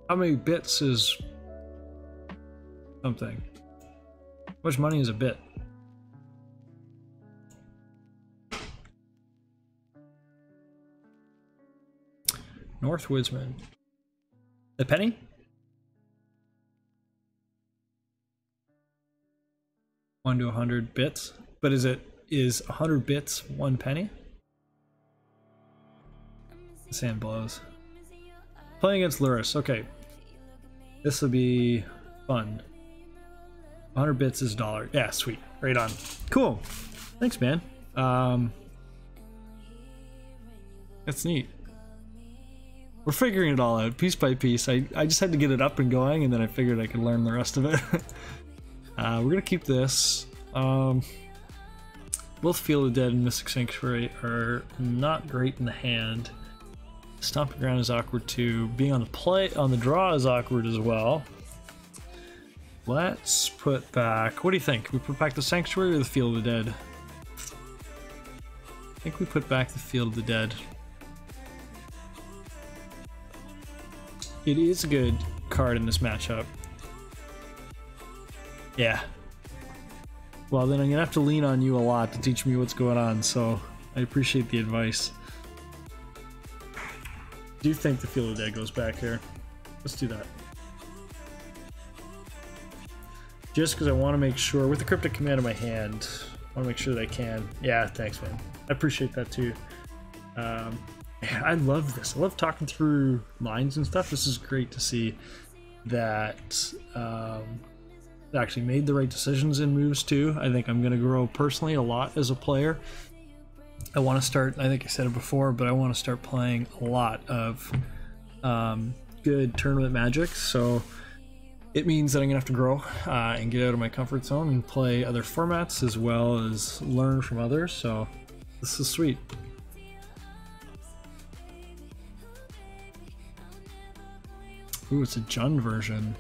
how many bits is something? How much money is a bit? North Wisman. A penny? One to 100 bits. But is 100 bits 1 penny? The sand blows. Playing against Luris. Okay. This will be fun. 100 bits is $1. Yeah, sweet. Right on. Cool. Thanks, man. That's neat. We're figuring it all out, piece by piece. I just had to get it up and going, and then I figured I could learn the rest of it. We're gonna keep this. Both Field of Dead and Mystic Sanctuary are not great in the hand. Stomping Ground is awkward too. Being on the draw is awkward as well. Let's put back. What do you think? We put back the Sanctuary or the Field of the Dead? I think we put back the Field of the Dead. It is a good card in this matchup. Yeah. Well, then I'm gonna have to lean on you a lot to teach me what's going on, so I appreciate the advice. Do you think the Field of Dead goes back here? Let's do that. Just because I want to make sure, with the Cryptic Command in my hand, I want to make sure that I can. Yeah, thanks, man. I appreciate that too. I love this. I love talking through lines and stuff. This is great to see that they actually made the right decisions in moves too. I think I'm going to grow personally a lot as a player. I want to start, I think I said it before, but I want to start playing a lot of good tournament Magic. So it means that I'm going to have to grow and get out of my comfort zone and play other formats as well as learn from others. So this is sweet. Ooh, it's a Jund version.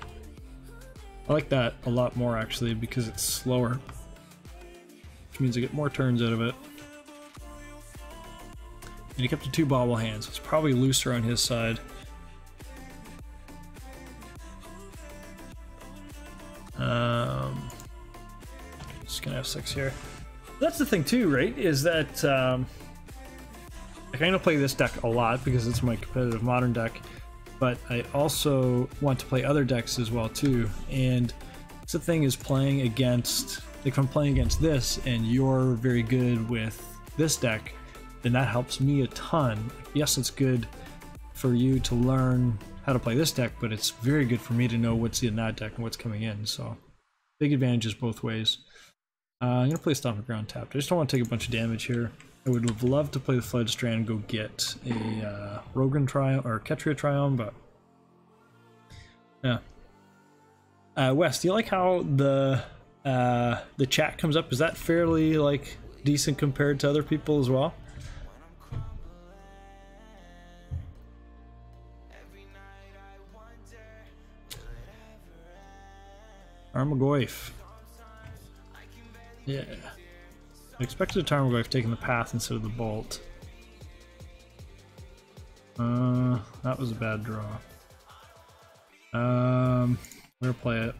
I like that a lot more actually because it's slower, which means I get more turns out of it. And he kept the 2 bobble hands, so it's probably looser on his side. Just gonna have 6 here. That's the thing too, right? Is that like I'm gonna play this deck a lot because it's my competitive modern deck. But I also want to play other decks as well too, and the thing is playing against, like if I'm playing against this and you're very good with this deck, then that helps me a ton. Yes, it's good for you to learn how to play this deck, but it's very good for me to know what's in that deck and what's coming in, so big advantages both ways. I'm going to play Stomping Ground tapped. I just don't want to take a bunch of damage here. I would have loved to play the Fledged Strand and go get a Rogan Triumph or Ketria Triumph, but yeah. Wes, do you like how the chat comes up? Is that fairly like decent compared to other people as well? Tarmogoyf. Yeah. I expected a Tarmogoyf taking the path instead of the bolt. That was a bad draw. I'm gonna play it.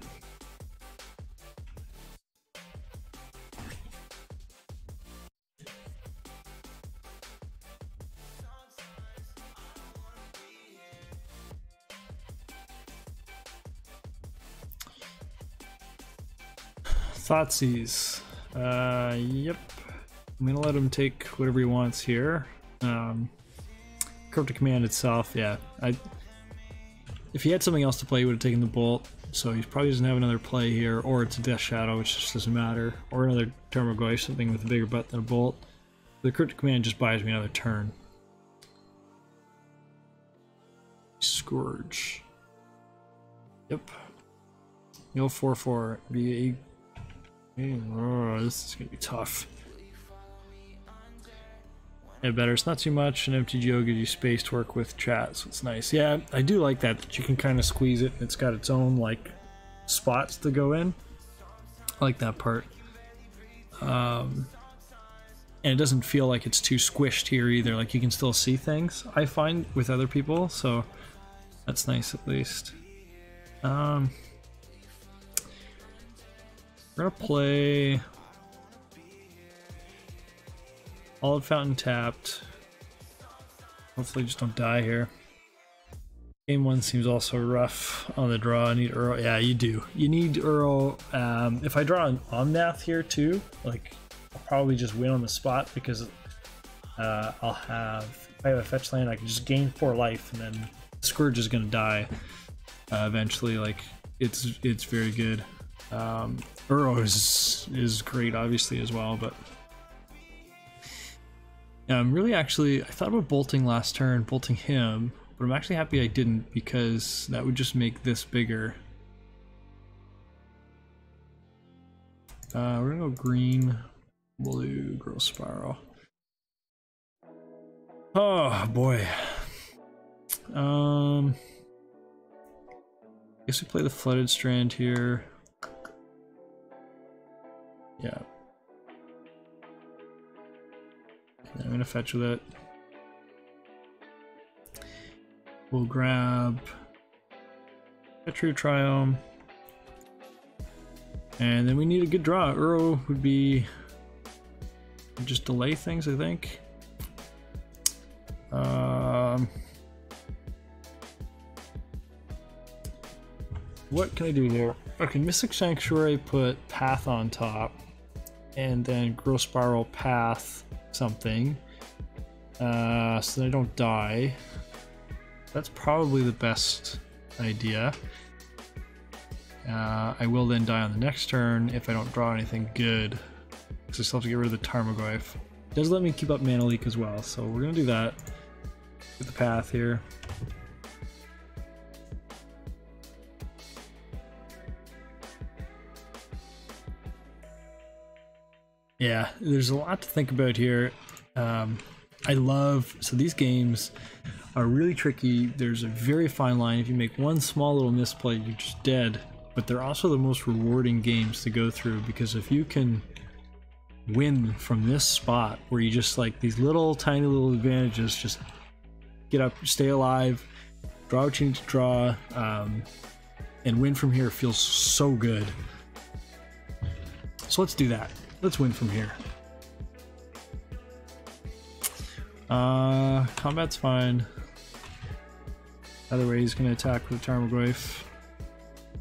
Thoughtseize. Yep. I'm gonna let him take whatever he wants here. Cryptic Command itself, yeah. If he had something else to play, he would have taken the Bolt. So he probably doesn't have another play here, or it's a Death Shadow, which just doesn't matter, or another Tarmogoyf, something with a bigger butt than a Bolt. The Cryptic Command just buys me another turn. Scourge. Yep. No 4/4. Be a. Oh, this is gonna be tough. better. It's not too much, and MTGO gives you space to work with chat, so it's nice. Yeah, I do like that you can kind of squeeze it. It's got its own like spots to go in. I like that part. And it doesn't feel like it's too squished here either. Like you can still see things, I find, with other people, so that's nice at least. We're gonna play Olive Fountain tapped. Hopefully just don't die here. Game 1 seems also rough on the draw. I need Uro. Yeah, you do. You need Uro. If I draw an Omnath here too, like I'll probably just win on the spot because I'll have, if I have a fetch land, I can just gain 4 life, and then Scourge is gonna die eventually. Like it's very good. Uro is great, obviously, as well, but yeah, I'm really actually, I thought about bolting last turn, bolting him, but I'm actually happy I didn't, because that would just make this bigger. We're gonna go green, blue, Growth Spiral. Oh boy. I guess we play the Flooded Strand here. Yeah. I'm gonna fetch with it. We'll grab a True Triome. And then we need a good draw. Uro would be just delay things, I think. What can I do here? Okay, Mystic Sanctuary, put Path on top, and then Growth Spiral, Path something, so that I don't die. That's probably the best idea. I will then die on the next turn if I don't draw anything good, because I still have to get rid of the Tarmogoyf. It does let me keep up Mana Leak as well, so we're gonna do that. Get the Path here. Yeah, there's a lot to think about here. I love, so these games are really tricky. There's a very fine line. If you make one small little misplay, you're just dead. But they're also the most rewarding games to go through, because if you can win from this spot where you just, like, these little tiny little advantages, just get up, stay alive, draw what you need to draw, and win from here feels so good. So let's do that. Let's win from here. Combat's fine. Either way, he's gonna attack with a Tarmogoyf.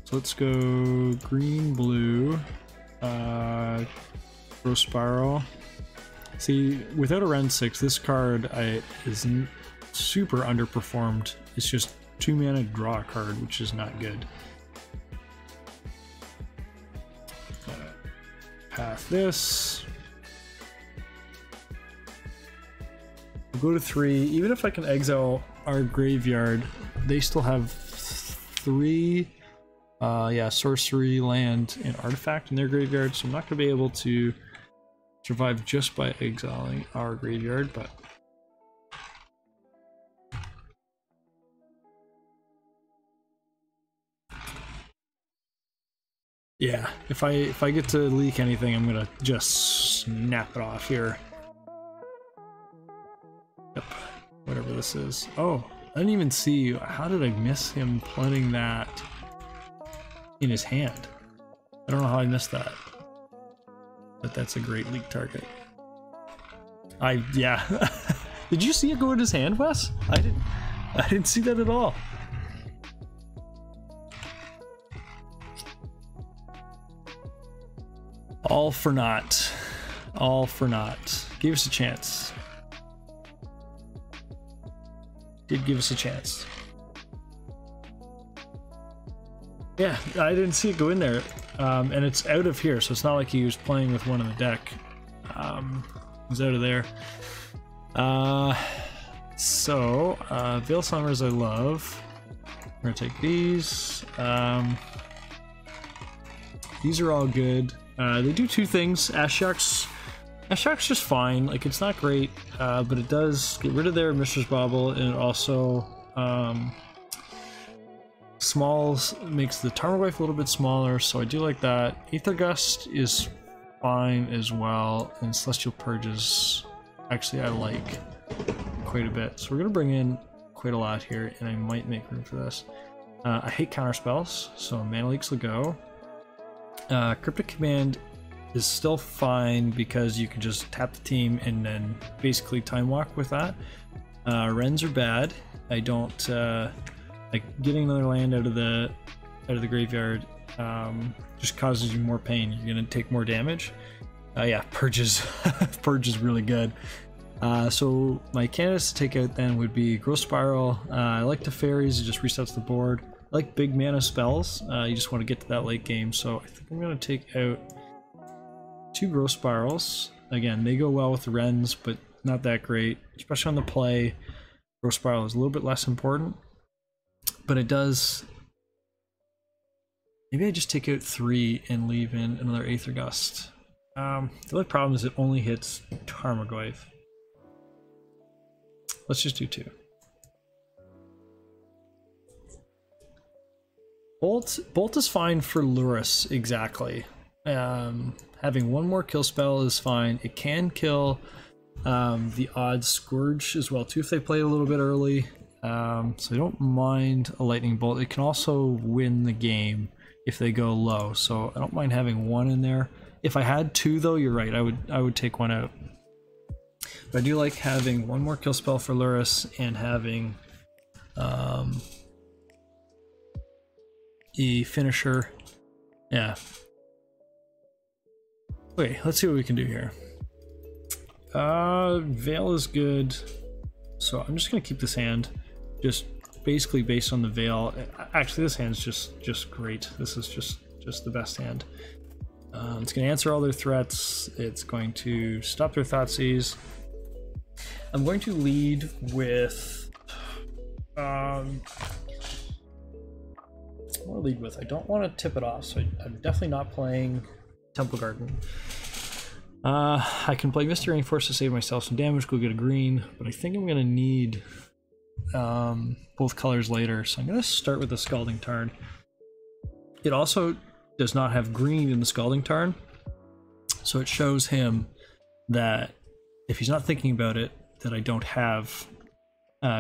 So let's go green, blue, Growth Spiral. See, without a round 6, this card is super underperformed. It's just 2 mana draw card, which is not good. Path this. We'll go to 3. Even if I can exile our graveyard, they still have 3 sorcery, land, and artifact in their graveyard, so I'm not going to be able to survive just by exiling our graveyard, but yeah, if I get to leak anything, I'm gonna just snap it off here. Yep, whatever this is. Oh, I didn't even see. How did I miss him planting that in his hand? I don't know how I missed that, but that's a great leak target. Yeah. Did you see it go in his hand, Wes? I didn't see that at all. All for naught. All for naught. Gave us a chance. Did give us a chance. Yeah, I didn't see it go in there. And it's out of here, so it's not like he was playing with one in the deck. It was out of there. Veil Summers I love. We're gonna take these. These are all good. They do 2 things. Ashiok's Shock's just fine. Like, it's not great, but it does get rid of their Mistress Bauble, and it also smalls makes the Tarmogoyf a little bit smaller, so I do like that. Aether Gust is fine as well, and Celestial Purges actually I like quite a bit. So we're gonna bring in quite a lot here, and I might make room for this. I hate counter spells, so Mana Leaks will go. Cryptic Command is still fine because you can just tap the team and then basically time walk with that. Wrens are bad. I don't like getting another land out of the graveyard. Just causes you more pain. You're gonna take more damage. Yeah, Purges. Purge is really good. So my candidates to take out then would be Growth Spiral. I like the fairies. It just resets the board. I like big mana spells. You just want to get to that late game. So I think I'm gonna take out 2 Growth Spirals. Again, they go well with the Wrens, but not that great, especially on the play. Growth Spiral is a little bit less important, but it does. Maybe I just take out 3 and leave in another Aether Gust. The only problem is it only hits Tarmogoyf. Let's just do 2. Bolt is fine for Lurrus, exactly. Having 1 more kill spell is fine. It can kill the odd Scourge as well too if they play a little bit early. So I don't mind a Lightning Bolt. It can also win the game if they go low, so I don't mind having 1 in there. If I had 2 though, you're right, I would take 1 out. But I do like having 1 more kill spell for Lurrus and having a finisher. Yeah. Okay, let's see what we can do here. Veil is good, so I'm just gonna keep this hand, just basically based on the Veil. Actually, this hand's just great. This is just the best hand. It's gonna answer all their threats. It's going to stop their Thoughtseize. I'm going to lead with what do I lead with? I don't want to tip it off, so I'm definitely not playing Temple Garden. I can play Misty Rainforest to save myself some damage, go get a green, but I think I'm going to need both colors later, so I'm going to start with the Scalding Tarn. It also does not have green in the Scalding Tarn, so it shows him that if he's not thinking about it, that I don't have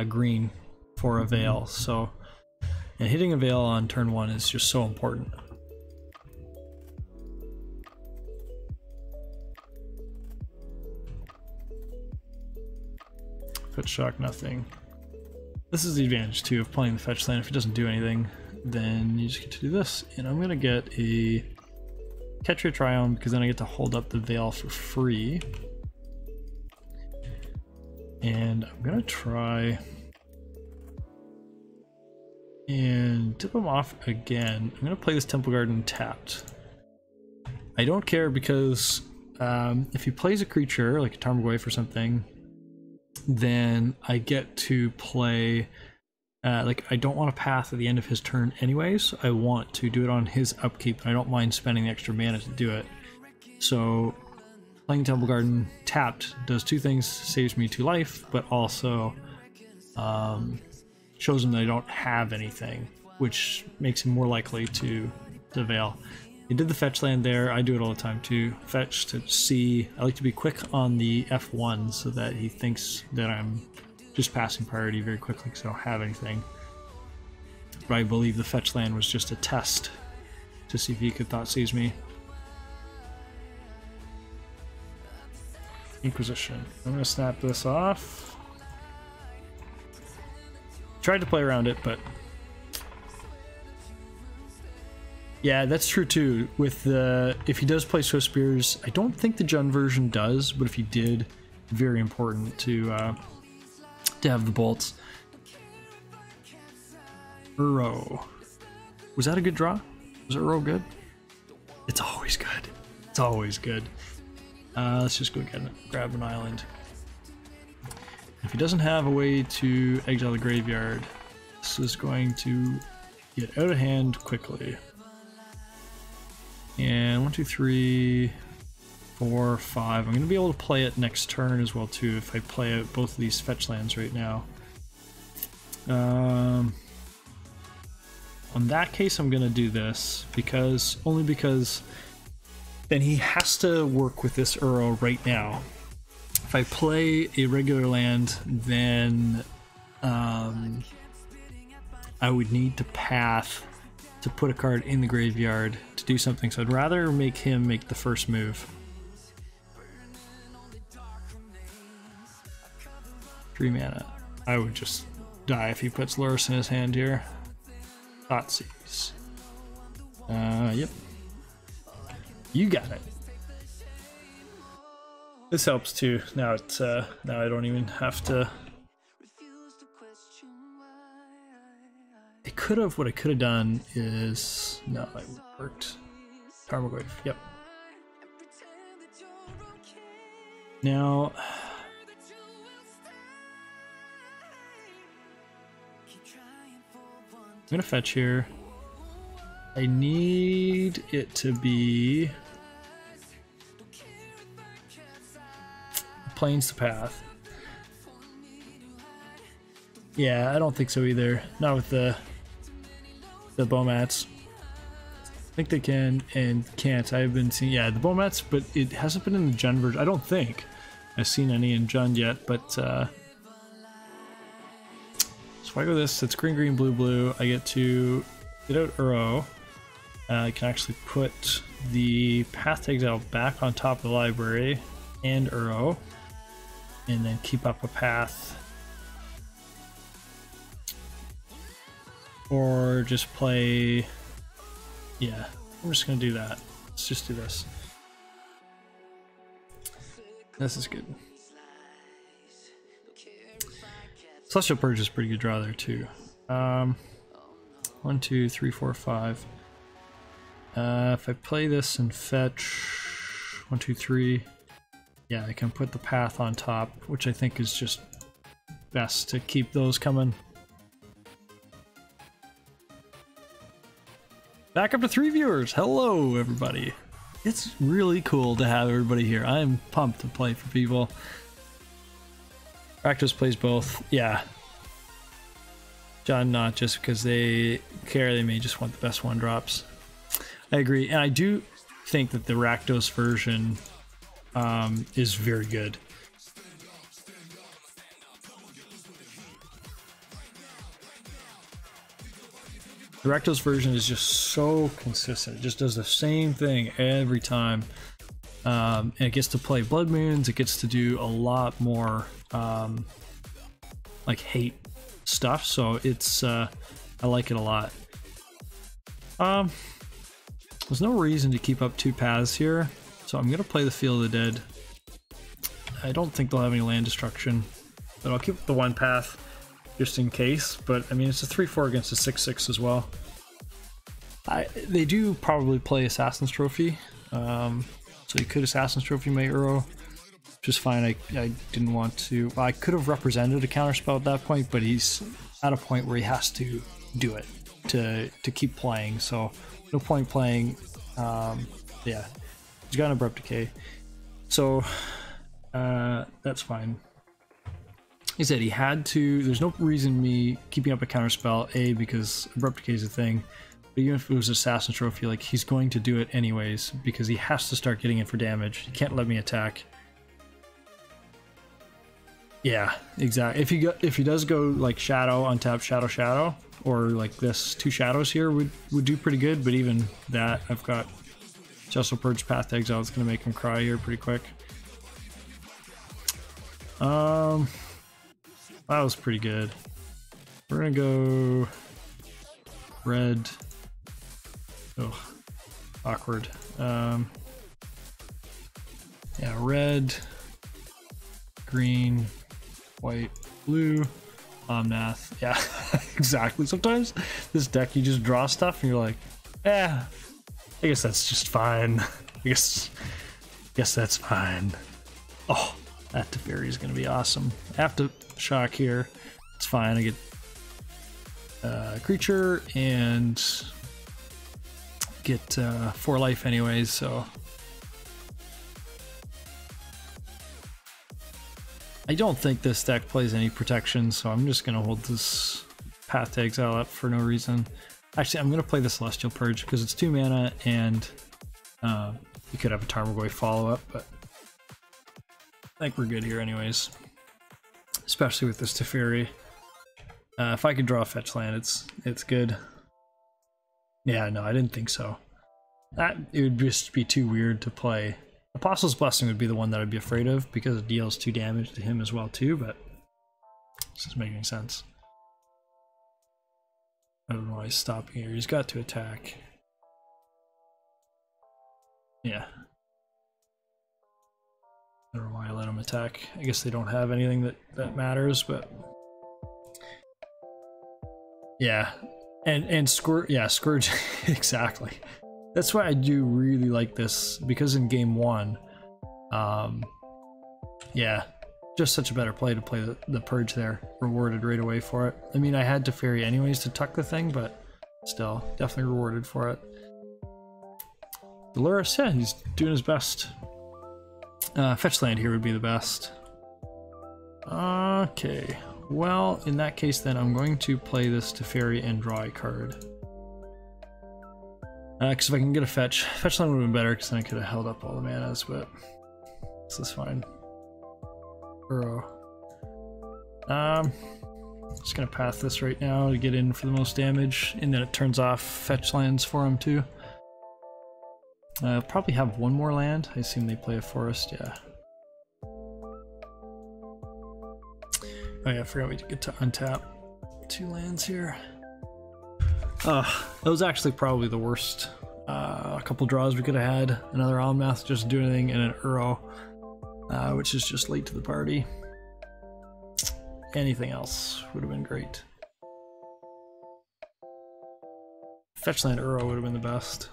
green for a Veil. So, and hitting a Veil on turn 1 is just so important. Fetch Shock, nothing. This is the advantage too of playing the fetch land. If it doesn't do anything, then you just get to do this. And I'm gonna get a Catcher Triome because then I get to hold up the Veil for free. And I'm gonna try and tip him off again. I'm gonna play this Temple Garden tapped. I don't care because if he plays a creature like a Tarmogoyf or something, then I get to play like I don't want a path at the end of his turn anyways. I want to do it on his upkeep, and I don't mind spending the extra mana to do it. So playing Temple Garden tapped does 2 things: saves me 2 life, but also shows him that I don't have anything, which makes him more likely to Veil. He did the fetch land there. I do it all the time too. Fetch to see. I like to be quick on the F1 so that he thinks that I'm just passing priority very quickly because I don't have anything. But I believe the fetch land was just a test to see if he could Thoughtseize me. Inquisition. I'm going to snap this off. Tried to play around it, but yeah, that's true too. With the if he does play Swift Spears, I don't think the Jund version does, but if he did, very important to have the bolts. Uro. Was that a good draw? Was Uro good? It's always good. It's always good. Let's just go get it. Grab an island. If he doesn't have a way to exile the graveyard, this is going to get out of hand quickly. And 1, 2, 3. 4, 5. I'm going to be able to play it next turn as well too if I play out both of these fetch lands right now. In that case, I'm going to do this only because then he has to work with this Uro right now. If I play a regular land, then I would need to path to put a card in the graveyard to do something. So I'd rather make him make the first move. 3 mana. I would just die if he puts Lurrus in his hand here. Thoughtseize. Yep. You got it. This helps too. Now it's now I don't even have to. What I could have done is no, that worked. Tarmogoyf. Yep. Now. I'm gonna fetch here. I need it to be plains to path. Yeah, I don't think so either. Not with the Bomats. I think they can and can't. I've been seeing, yeah, the Bomats, but it hasn't been in the Jund version. I don't think I've seen any in Jund yet, but so if I go this, it's green, green, blue, blue. I get to get out Uro. I can actually put the Path to Exile back on top of the library and Uro, and then keep up a path. Or just play, yeah, I'm just gonna do that. Let's just do this. This is good. Celestial Purge is a pretty good draw there too. 1, 2, 3, 4, 5. If I play this and fetch 1, 2, 3, yeah, I can put the path on top, which I think is just best to keep those coming. Back up to 3 viewers. Hello, everybody. It's really cool to have everybody here. I'm pumped to play for people. Rakdos plays both. Yeah. John, not just because they care. They may just want the best 1-drops. I agree. And I do think that the Rakdos version is very good. The Rakdos version is just so consistent. It just does the same thing every time. And it gets to play Blood Moons. It gets to do a lot more like hate stuff. So it's I like it a lot. There's no reason to keep up 2 paths here. So I'm gonna play the Field of the Dead. I don't think they'll have any land destruction, but I'll keep the 1 path just in case. But I mean, it's a 3/4 against a 6/6 as well. They do probably play Assassin's Trophy, so you could Assassin's Trophy my Uro, which is fine. I didn't want to. Well, I could have represented a counterspell at that point, but he's at a point where he has to do it to keep playing. So no point playing. Yeah, he's got an Abrupt Decay, so that's fine. He said he had to. There's no reason me keeping up a counterspell. A, because Abrupt Decay is a thing. But even if it was Assassin's Trophy, like, he's going to do it anyways because he has to start getting in for damage. He can't let me attack. Yeah, exactly. If he does go like Shadow, untap Shadow, Shadow, or like this 2 shadows here would do pretty good. But even that, I've got Celestial Purge, Path to Exile. It's gonna make him cry here pretty quick. That was pretty good. We're gonna go red. Oh, awkward. Yeah, red, green, white, blue, Omnath. Yeah, exactly. Sometimes this deck, you just draw stuff and you're like, I guess that's just fine. I guess that's fine. Oh, that Teferi is gonna be awesome. I have to shock here. It's fine. I get creature and get 4 life anyways, so I don't think this deck plays any protection, so I'm just going to hold this Path to Exile up for no reason. Actually, I'm going to play the Celestial Purge because it's 2 mana, and you could have a Tarmogoyf follow-up, but I think we're good here anyways. Especially with this Teferi. If I could draw a fetch land, it's good. Yeah, no, I didn't think so. It would just be too weird to play. Apostle's Blessing would be the one that I'd be afraid of because it deals 2 damage to him as well too, but this is making sense. I don't know why he's stopping here. He's got to attack. Yeah. I don't know why I let him attack. I guess they don't have anything that matters, but yeah. And Scourge, yeah, Scourge, exactly. That's why I do really like this, because in game 1, yeah, just such a better play to play the Purge there, rewarded right away for it. I mean, I had Teferi anyways to tuck the thing, but still, definitely rewarded for it. Dolores, yeah, he's doing his best. Fetch land here would be the best. Okay, well, in that case then, I'm going to play this Teferi and draw a card. Because if I can get a fetch land would have been better, because then I could have held up all the manas, but this is fine. Uro. Just gonna path this right now to get in for the most damage, and then it turns off fetch lands for him too. Probably have one more land. I assume they play a forest, yeah. Oh yeah, I forgot we get to untap 2 lands here. That was actually probably the worst. A couple draws we could have had. Another Uro-Omnath just do anything, and an Uro, which is just late to the party. Anything else would have been great. Fetchland Uro would have been the best.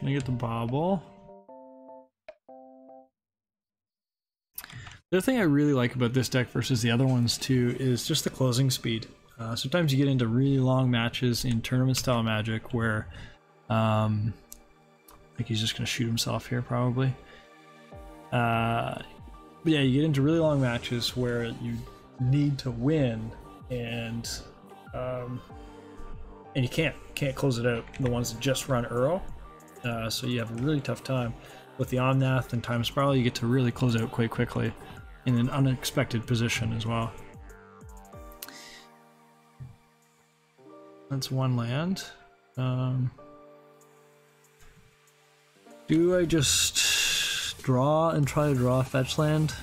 Gonna get the bobble. The other thing I really like about this deck versus the other ones too is just the closing speed. Sometimes you get into really long matches in tournament style Magic where I think he's just gonna shoot himself here probably. But yeah, you get into really long matches where you need to win and you can't close it out. The ones that just run Uro. So you have a really tough time. With the Omnath and Time Spiral, you get to really close out quite quickly in an unexpected position as well. That's one land. Do I just draw and try to draw a fetch land?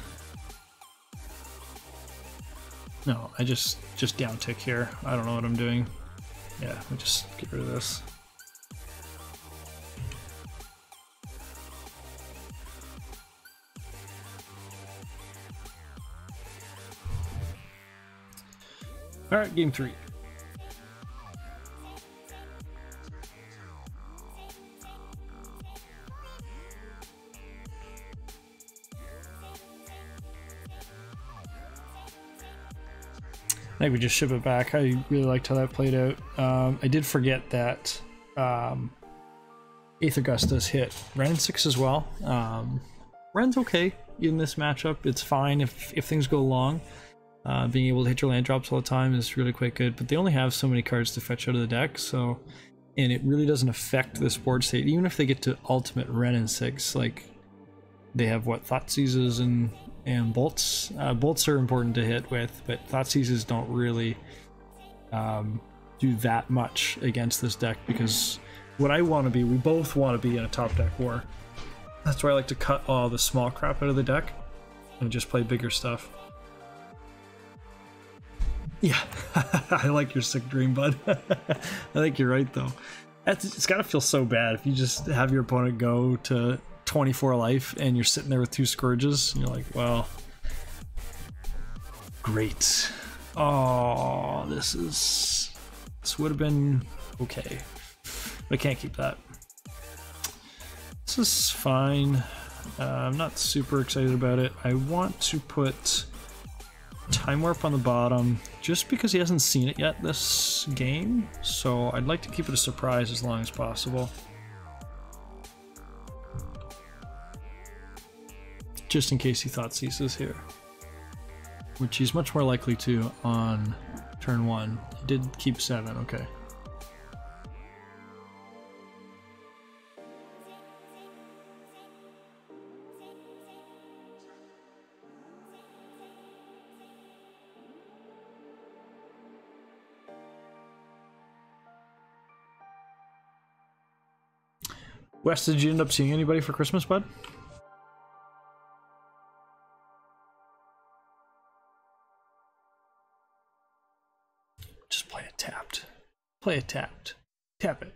No, I just down tick here. I don't know what I'm doing. Yeah, let me just get rid of this. Alright, game 3. I think we just ship it back. I really liked how that played out. I did forget that Eighth Augustus hit Ren 6 as well. Ren's okay in this matchup. It's fine if things go long. Being able to hit your land drops all the time is really quite good, but they only have so many cards to fetch out of the deck, so, and it really doesn't affect this board state. Even if they get to ultimate Ren and 6, like, they have what, Thoughtseizes and Bolts? Bolts are important to hit with, but Thoughtseizes don't really do that much against this deck, because what I want to be, we both want to be in a top deck war. That's why I like to cut all the small crap out of the deck and just play bigger stuff. Yeah, I like your sick dream, bud. I think you're right, though. It's gotta feel so bad if you just have your opponent go to 24 life and you're sitting there with 2 Scourges, and you're like, well, great. Oh, this would have been okay. But I can't keep that. This is fine. I'm not super excited about it. I want to put Time Warp on the bottom just because he hasn't seen it yet this game, so I'd like to keep it a surprise as long as possible. just in case he thought ceases here. Which he's much more likely to on turn 1. He did keep 7, okay. Wes, did you end up seeing anybody for Christmas, bud? Just play it tapped. Play it tapped. Tap it.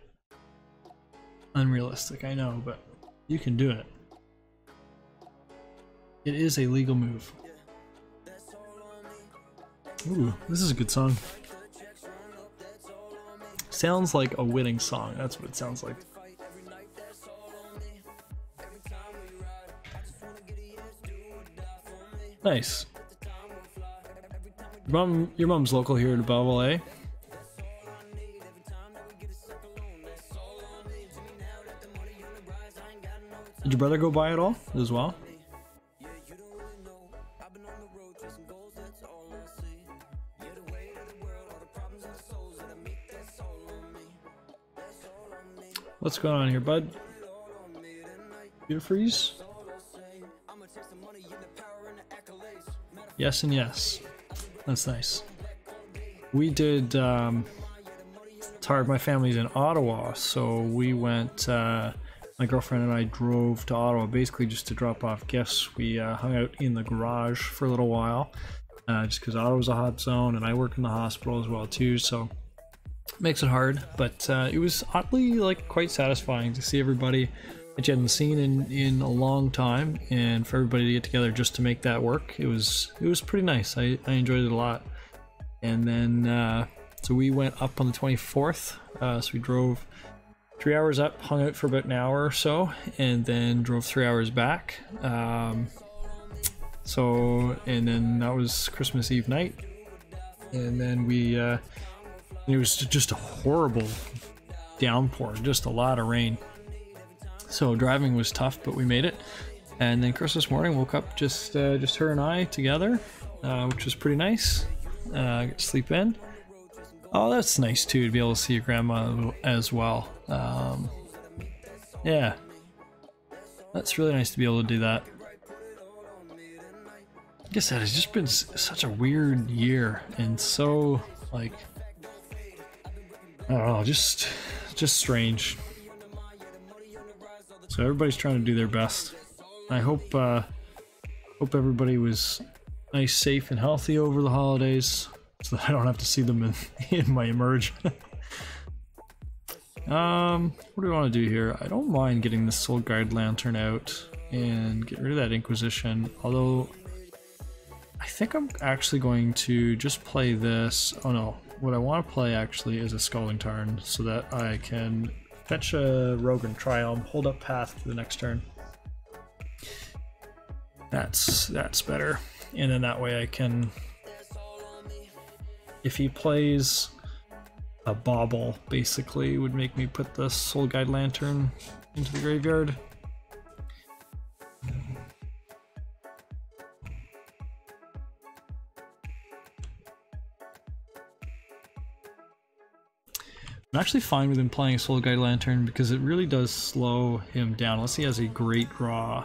Unrealistic, I know, but you can do it. It is a legal move. Ooh, this is a good song. Sounds like a winning song. That's what it sounds like. Nice. Your mom's local here to Belleville, eh? Did your brother go by at all as well? What's going on here, bud? You freeze? Yes and yes. That's nice. We did, Thur, my family's in Ottawa, so we went, my girlfriend and I drove to Ottawa basically just to drop off gifts. We hung out in the garage for a little while, just because Ottawa's a hot zone and I work in the hospital as well too, so it makes it hard, but it was oddly like quite satisfying to see everybody that you hadn't seen in a long time, and for everybody to get together just to make that work. It was pretty nice. I enjoyed it a lot. And then so we went up on the 24th, so we drove 3 hours up, hung out for about an hour or so, and then drove 3 hours back. And then that was Christmas Eve night, and then it was just a horrible downpour, just a lot of rain. So driving was tough, but we made it. And then Christmas morning, woke up just her and I together, which was pretty nice. Get to sleep in. Oh, that's nice too, to be able to see your grandma as well. Yeah, that's really nice to be able to do that. Like I said, it's just been such a weird year, and so like, I don't know, just strange. So everybody's trying to do their best. I hope everybody was nice, safe, and healthy over the holidays, so that I don't have to see them in my emerge. What do we want to do here? I don't mind getting this Soul Guide Lantern out and get rid of that Inquisition, although I think I'm actually going to just play this. Oh no, what I want to play actually is a Scalding Tarn, so that I can fetch a Rogue and Triumph, hold up path for the next turn. That's better. And then that way I can, if he plays a Bauble, basically, would make me put the Soul Guide Lantern into the graveyard. I'm actually fine with him playing a Soul Guide Lantern because it really does slow him down, unless he has a great draw.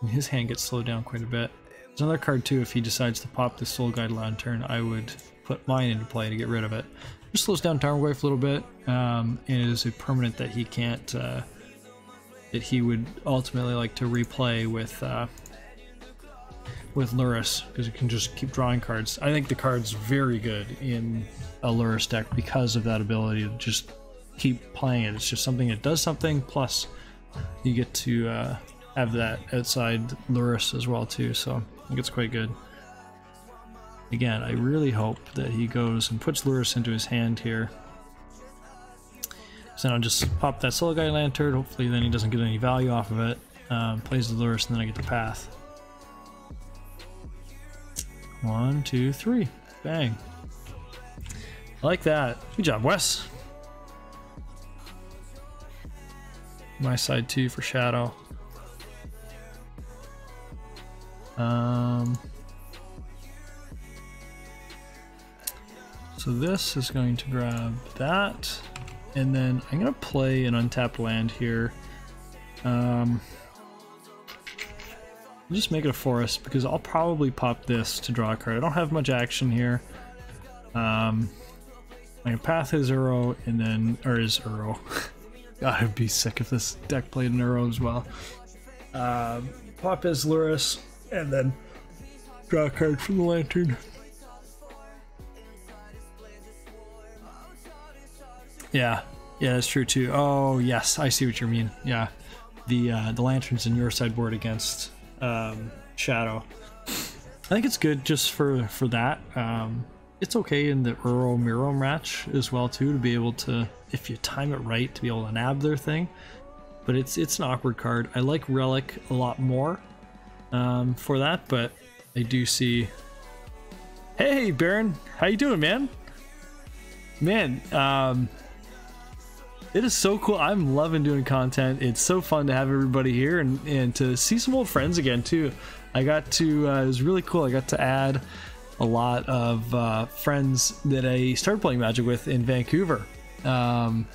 His hand gets slowed down quite a bit. There's another card too, if he decides to pop the Soul Guide Lantern, I would put mine into play to get rid of it. Just slows down Tarmogoyf a little bit, and it is a permanent that he can't, that he would ultimately like to replay with Lurrus, because you can just keep drawing cards. I think the card's very good in a Lurrus deck because of that ability to just keep playing it. It's just something that does something, plus you get to have that outside Lurrus as well too, so I think it's quite good. Again, I really hope that he goes and puts Lurrus into his hand here. So then I'll just pop that Soul Guide Lantern, hopefully then he doesn't get any value off of it. Plays the Lurrus, and then I get the path. 1, 2, 3. Bang. I like that. Good job, Wes. My side too for Shadow. So this is going to grab that, and then I'm gonna play an untapped land here. I'll just make it a forest because I'll probably pop this to draw a card. I don't have much action here. I can path his Uro and then, or his Uro. God, I'd be sick if this deck played an Uro as well. Pop his Lurrus and then draw a card from the Lantern. Yeah, that's true too. Oh yes, I see what you mean. Yeah, the Lantern's in your sideboard against Shadow. I think it's good just for that. It's okay in the Uro Miro match as well too, to be able to, if you time it right, to be able to nab their thing. But it's an awkward card. I like Relic a lot more for that, but I do see. Hey Baron, how you doing, man? Man, it is so cool. I'm loving doing content. It's so fun to have everybody here and to see some old friends again too. I got to, it was really cool. I got to add a lot of friends that I started playing Magic with in Vancouver and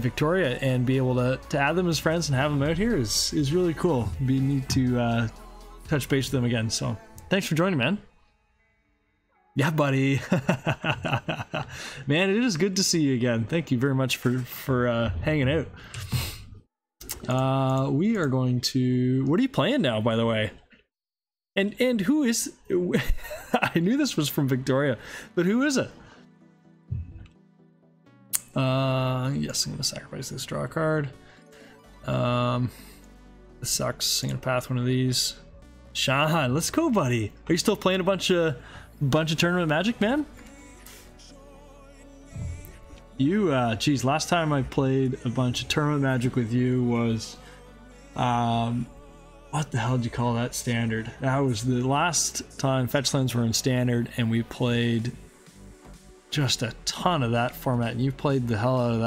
Victoria, and be able to add them as friends and have them out here is really cool. We need to touch base with them again. So thanks for joining, man. Yeah, buddy. Man, it is good to see you again. Thank you very much for hanging out. We are going to... What are you playing now, by the way? And who is... I knew this was from Victoria, but who is it? Yes, I'm going to sacrifice this, draw a card. This sucks. I'm going to path one of these. Sean, let's go, buddy. Are you still playing a bunch of tournament Magic, man? You, geez, last time I played a bunch of tournament Magic with you was, what the hell did you call that? Standard. That was the last time Fetchlands were in Standard, and we played just a ton of that format, and you played the hell out of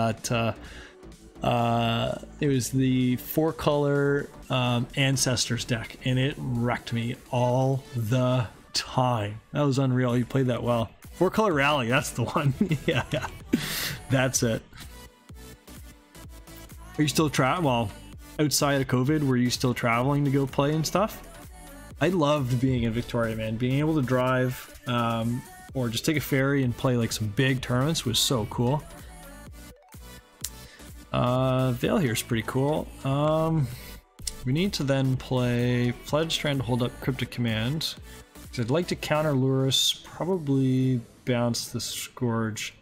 that. It was the 4-color Ancestors deck, and it wrecked me all the time. That was unreal. You played that well. 4-color Rally, that's the one. yeah, that's it. Are you still well, outside of COVID, were you still traveling to go play and stuff? I loved being in Victoria, man. Being able to drive or just take a ferry and play like some big tournaments was so cool. Veil here is pretty cool. We need to then play Pledge Strand to hold up Cryptic Command. I'd like to counter Lurrus, probably bounce the Scourge.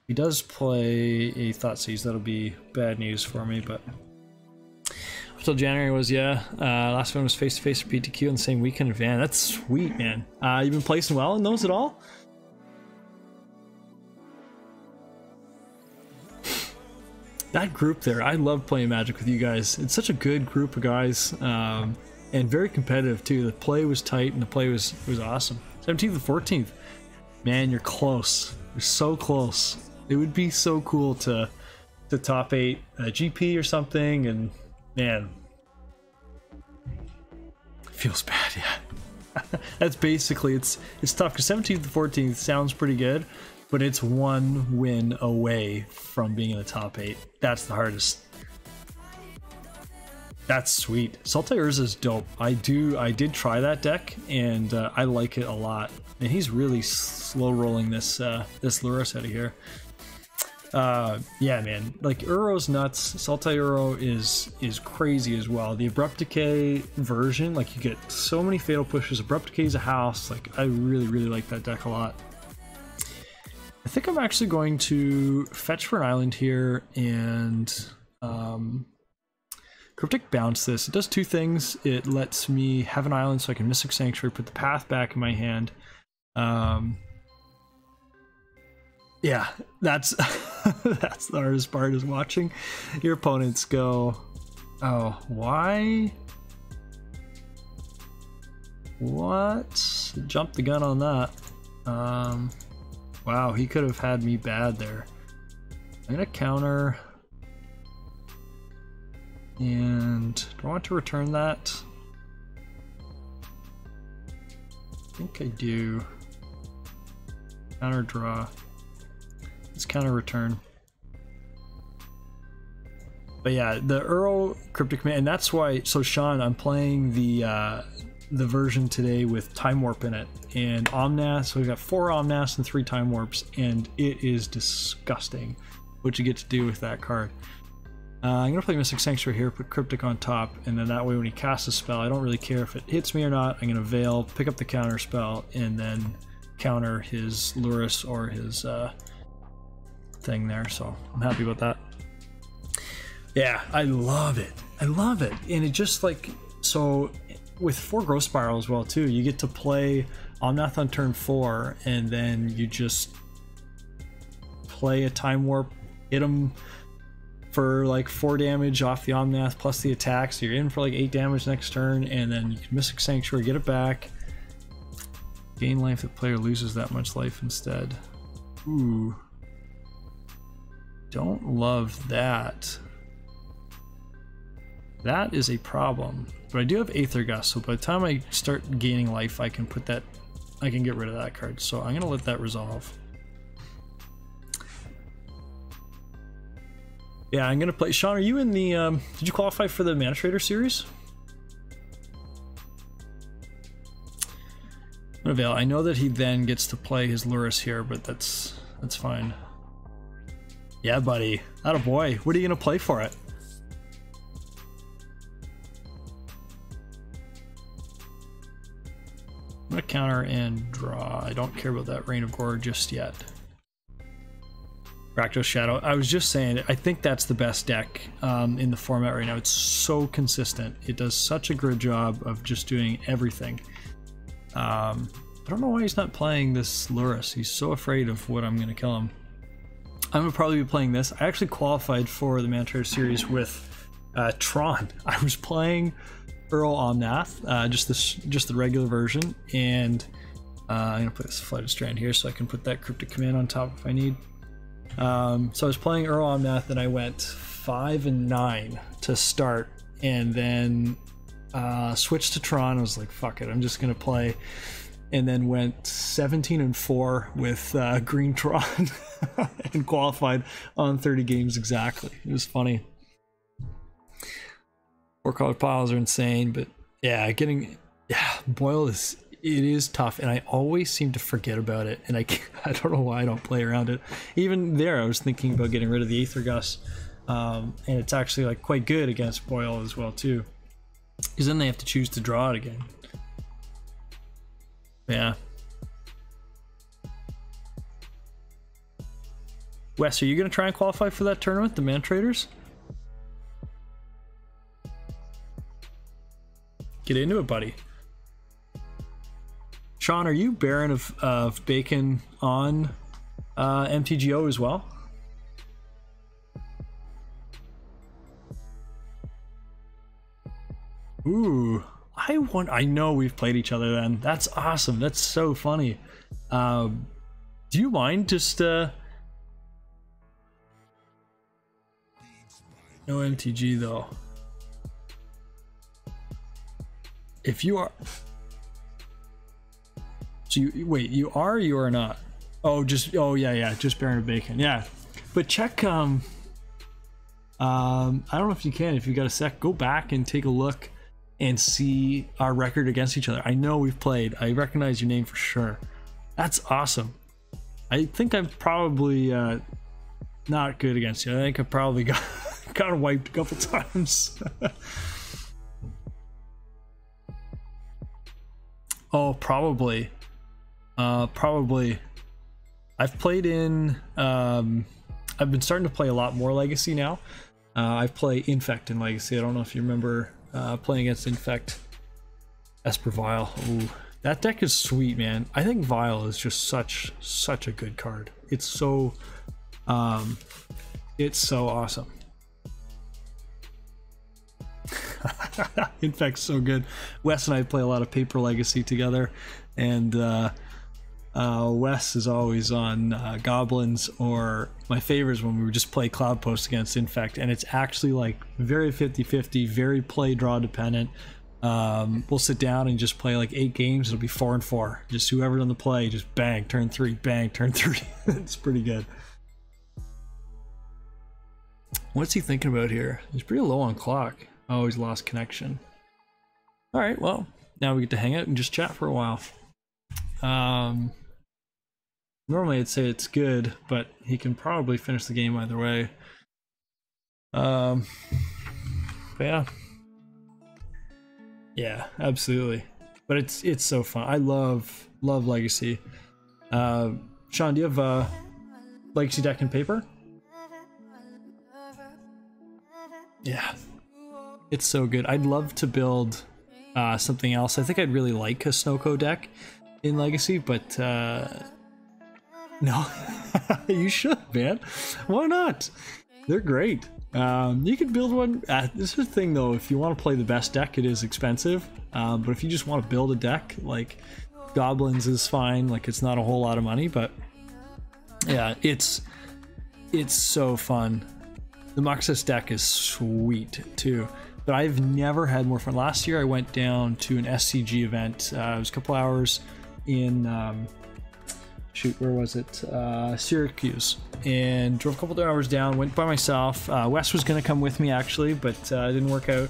He does play a Thoughtseize, that'll be bad news for me, but... Until January was, yeah. Last one was face-to-face for PTQ on the same weekend in Van. That's sweet, man. You've been placing well in those at all? That group there, I love playing Magic with you guys. It's such a good group of guys. And very competitive too. The play was tight and the play was awesome. 17th and 14th. Man, you're close. You're so close. It would be so cool to top 8 a GP or something, and man, feels bad, yeah. That's basically, it's tough because 17th and 14th sounds pretty good, but it's 1 win away from being in the top 8. That's the hardest. That's sweet. Sultai Urza is dope. I did try that deck, and I like it a lot. And he's really slow rolling this Lurrus out of here. Yeah, man. Like, Uro's nuts. Sultai Uro is crazy as well. The Abrupt Decay version, like, you get so many Fatal Pushes. Abrupt Decay is a house. Like, I really like that deck a lot. I think I'm actually going to fetch for an island here and Cryptic Bounce this. It does 2 things. It lets me have an island so I can Mystic Sanctuary, put the path back in my hand. Yeah, that's that's the hardest part, is watching your opponents go, oh, why? What? Jumped the gun on that. Wow, he could have had me bad there. I'm gonna counter. And do I want to return that? I think I do. Counter draw. Let's counter return. But yeah, the Uro cryptic command, and that's why. So Sean, I'm playing the version today with time warp in it and Omnath. So we've got 4 Omnaths and 3 time warps, and it is disgusting what you get to do with that card. I'm gonna play Mystic Sanctuary here, put cryptic on top, and then that way when he casts a spell, I don't really care if it hits me or not. I'm gonna veil, pick up the counter spell, and then counter his Lurrus or his thing there. So I'm happy about that. Yeah, I love it. I love it. And it just like, so with 4 Growth Spiral as well too, you get to play Omnath on turn 4, and then you just play a Time Warp, hit him for like 4 damage off the Omnath plus the attack, so you're in for like 8 damage next turn, and then you can Mystic Sanctuary, get it back, gain life, the player loses that much life instead. Ooh. Don't love that. That is a problem, but I do have Aether Gust, so by the time I start gaining life, I can put that, I can get rid of that card. So I'm gonna let that resolve. Yeah, I'm gonna play. Sean, are you in the? Did you qualify for the Mana Trader series? I'm gonna veil. I know that he then gets to play his Lurrus here, but that's fine. Yeah, buddy. Atta boy. What are you gonna play for it? I'm gonna counter and draw. I don't care about that Reign of Gore just yet. Rakdos Shadow. I was just saying, I think that's the best deck in the format right now. It's so consistent. It does such a good job of just doing everything. I don't know why he's not playing this Lurrus. He's so afraid of what I'm gonna kill him. I'm gonna probably be playing this. I actually qualified for the Mana Trader series with Tron. I was playing Uro-Omnath, just the regular version, and I'm gonna put this Flight of Strand here so I can put that cryptic command on top if I need. So I was playing Uro-Omnath and I went 5 and 9 to start, and then switched to Tron. I was like, fuck it, I'm just gonna play, and then went 17 and 4 with Green Tron and qualified on 30 games exactly. It was funny. 4-color piles are insane, but yeah, Boil is tough, and I always seem to forget about it, and I don't know why I don't play around it. Even there, I was thinking about getting rid of the Aether Gust, and it's actually like quite good against Boil as well too, because then they have to choose to draw it again. Yeah. Wes, are you gonna try and qualify for that tournament, the Mana Traders? Get into it, buddy. Sean, are you Baron of Bacon on MTGO as well? Ooh, I know we've played each other then. That's awesome. That's so funny. Do you mind just no MTG though? If you are, so you wait, you are or you are not? Oh, yeah, just Baron of Bacon, yeah. But check, I don't know if you can, if you got a sec, go back and take a look and see our record against each other. I know we've played. I recognize your name for sure. That's awesome. I think I'm probably not good against you. I think I probably got wiped a couple times. Oh, probably. Probably. I've played in, I've been starting to play a lot more Legacy now. I play Infect in Legacy. I don't know if you remember playing against Infect. Esper Vile. Ooh, that deck is sweet, man. I think Vile is just such a good card. It's so awesome. Infect's so good. Wes and I play a lot of Paper Legacy together, and Wes is always on Goblins, or my favorite is when we would just play Cloud Post against Infect, and it's actually like very 50-50, very play draw dependent. We'll sit down and just play like 8 games. It'll be 4 and 4. Just whoever's on the play, just bang, turn 3, bang, turn 3. It's pretty good. What's he thinking about here? He's pretty low on clock. Oh, he's lost connection. All right, well, now we get to hang out and just chat for a while. Normally I'd say it's good, but he can probably finish the game either way. But yeah. Yeah, absolutely. But it's so fun. I love Legacy. Sean, do you have a Legacy deck and paper? Yeah. It's so good. I'd love to build something else. I think I'd really like a Snowco deck in Legacy, but no. You should, man. Why not? They're great. You could build one. This is the thing though, if you want to play the best deck, it is expensive. But if you just want to build a deck, like Goblins is fine. Like it's not a whole lot of money, but yeah, it's so fun. The Muxus deck is sweet too. But I've never had more fun. Last year I went down to an SCG event. It was a couple hours in shoot, where was it? Syracuse, and drove a couple of hours down. Went by myself. Wes was gonna come with me actually, but it didn't work out.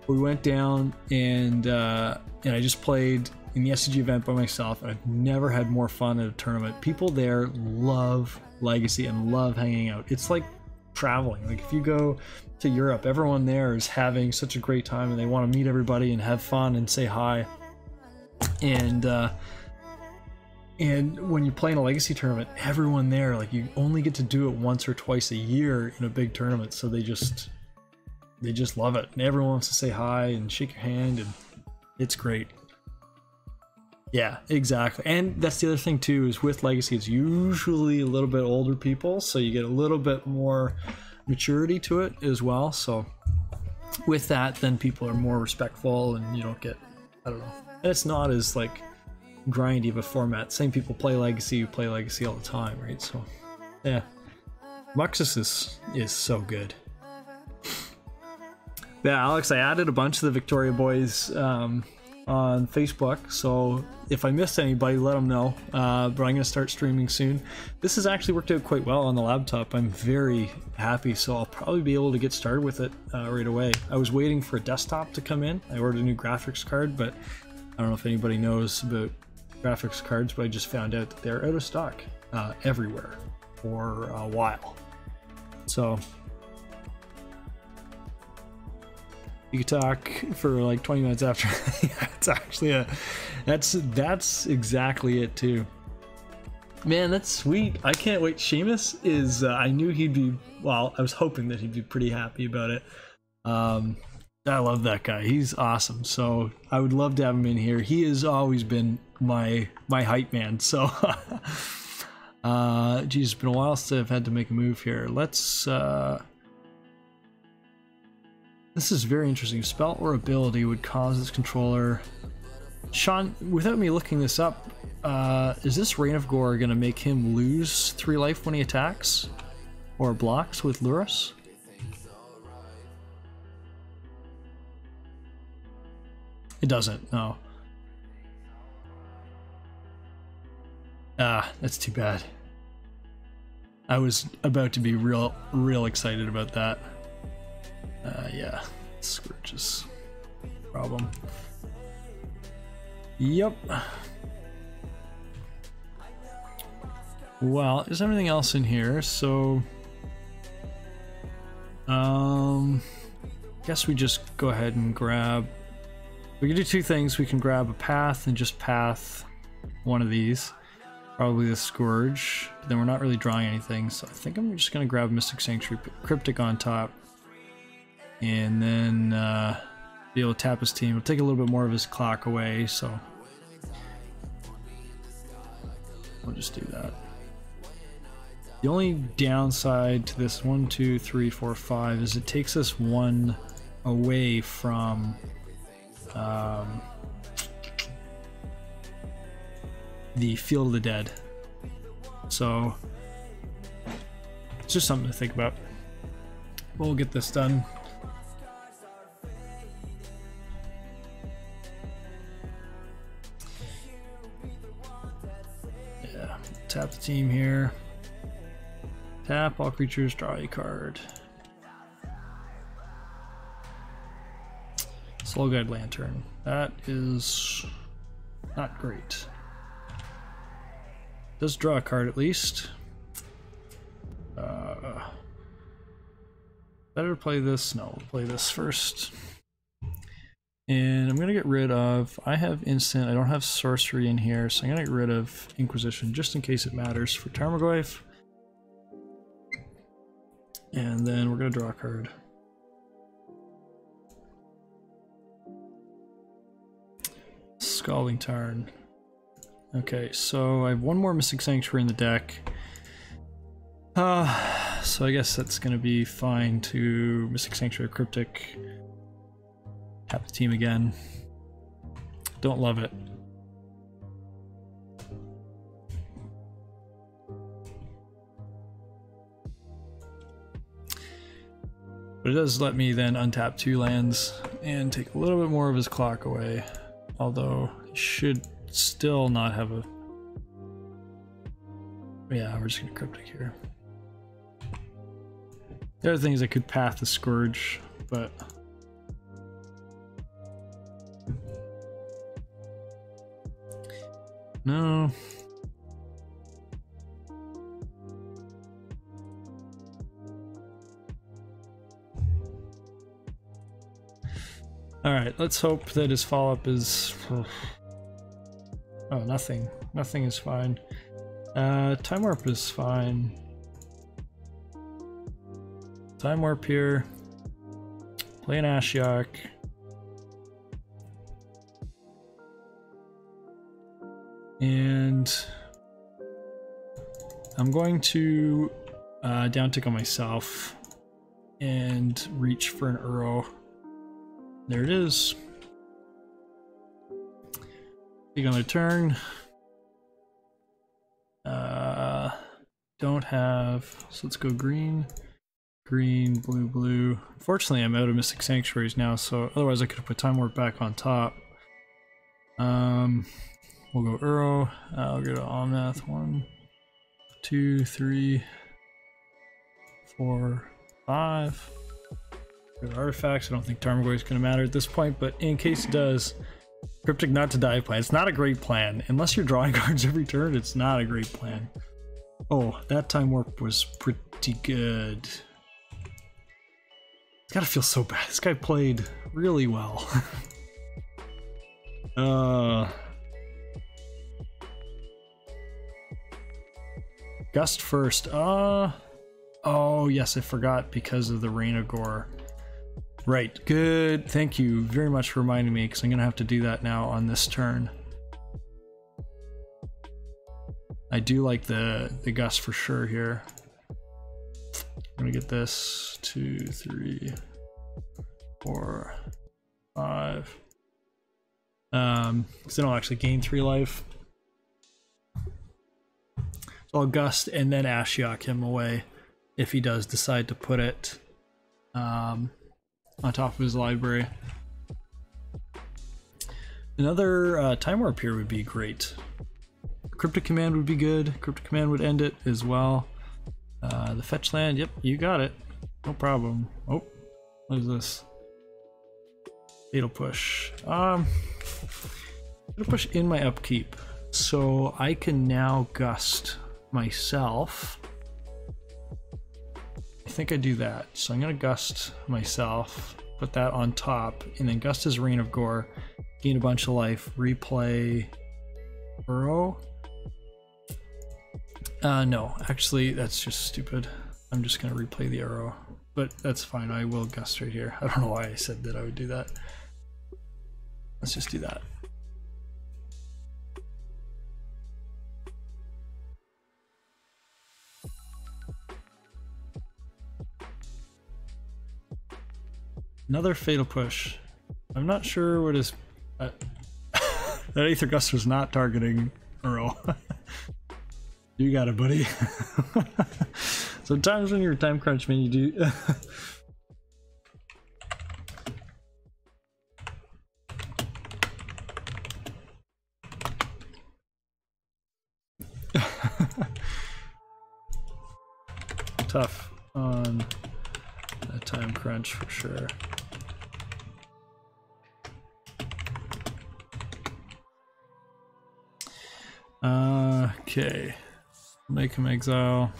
We went down and I just played in the SCG event by myself. I've never had more fun at a tournament. People there love Legacy and love hanging out. It's like traveling. Like if you go to Europe, everyone there is having such a great time and they want to meet everybody and have fun and say hi. And when you play in a Legacy tournament, everyone there, like you only get to do it once or twice a year in a big tournament, so they just love it. And everyone wants to say hi and shake your hand, and it's great. Yeah, exactly. And that's the other thing too, is with Legacy, it's usually a little bit older people, so you get a little bit more maturity to it as well. So with that, then people are more respectful and you don't get, I don't know. And it's not as like grindy of a format. Same people play Legacy, you play Legacy all the time, right? So yeah, Muxus is so good. Yeah, Alex, I added a bunch of the Victoria boys on Facebook, so if I missed anybody, let them know. But I'm gonna start streaming soon. This has actually worked out quite well on the laptop. I'm very happy, so I'll probably be able to get started with it right away. I was waiting for a desktop to come in. I ordered a new graphics card, but I don't know if anybody knows about graphics cards, but I just found out that they're out of stock everywhere for a while. So you could talk for like 20 minutes after. Yeah, it's actually that's exactly it too. Man, that's sweet. I can't wait. Seamus is I knew he'd be, well, I was hoping that he'd be pretty happy about it. I love that guy. He's awesome. So I would love to have him in here. He has always been my hype man. So geez, it's been a while since I've had to make a move here. Let's this is very interesting. Spell or ability would cause this controller. Sean, without me looking this up, is this Reign of Gore gonna make him lose 3 life when he attacks or blocks with Lurus? It doesn't, no. Ah, that's too bad. I was about to be real excited about that. Yeah, Scourge is a problem. Yep. Well, is everything else in here? So, guess we just go ahead and grab. We can do 2 things. We can grab a path and just path one of these. Probably the Scourge. But then we're not really drawing anything, so I think I'm just gonna grab Mystic Sanctuary, Cryptic on top, and then be able to tap his team. It'll take a little bit more of his clock away, so we'll just do that. The only downside to this 1, 2, 3, 4, 5 is it takes us 1 away from the Field of the Dead. So it's just something to think about. We'll get this done. tap the team here. Tap all creatures, draw a card. Soul Guide Lantern. That is not great. Does draw a card at least. Better play this. No, we'll play this first. And I'm gonna get rid of, I have instant, I don't have sorcery in here, so I'm gonna get rid of Inquisition just in case it matters for Tarmogoyf. And then we're gonna draw a card. Scalding Tarn. Okay, so I have one more Mystic Sanctuary in the deck. So I guess that's gonna be fine to Mystic Sanctuary Cryptic. Tap the team again. Don't love it. But it does let me then untap 2 lands and take a little bit more of his clock away. Although he should still not have a... Yeah, we're just gonna Cryptic here. The other thing is I could path the Scourge, but... No. Alright, let's hope that his follow-up is... Oh, nothing. Nothing is fine. Time Warp is fine. Time Warp here. Play an Ashiok. And I'm going to downtick on myself and reach for an Uro. There it is. Take on my turn. Don't have, so let's go green, green, blue, blue. Unfortunately, I'm out of Mystic Sanctuaries now, so otherwise I could have put Time Warp back on top. We'll go Uro. I'll go to Omnath. 1, 2, 3, 4, 5. Go to artifacts. I don't think Tarmogoyf is going to matter at this point, but in case it does, Cryptic Not to Die plan. It's not a great plan. Unless you're drawing cards every turn, it's not a great plan. Oh, that Time Warp was pretty good. It's gotta feel so bad. This guy played really well. Gust first. Oh yes, I forgot because of the Rain of Gore. Right, good. Thank you very much for reminding me, because I'm gonna have to do that now on this turn. I do like the Gust for sure here. I'm gonna get this 2, 3, 4, 5. Because then I'll actually gain 3 life. So I'll Gust and then Ashiok him away if he does decide to put it on top of his library. Another Time Warp here would be great. Cryptic Command would be good. Cryptic Command would end it as well. The fetch land, yep, you got it. No problem. Oh, what is this? Fatal Push. Fatal Push in my upkeep. So I can now Gust myself. I think I do that. So I'm gonna Gust myself, put that on top, and then Gust his Rain of Gore, gain a bunch of life, replay Uro. No, actually that's just stupid. I'm just gonna replay the Uro, but that's fine. I will Gust right here. I don't know why I said that I would do that. Let's just do that. Another Fatal Push. I'm not sure what is... that Aether Gust was not targeting Uro. You got it, buddy. Sometimes when you're time crunch, man, you do... tough on a time crunch for sure. Okay, make him exile.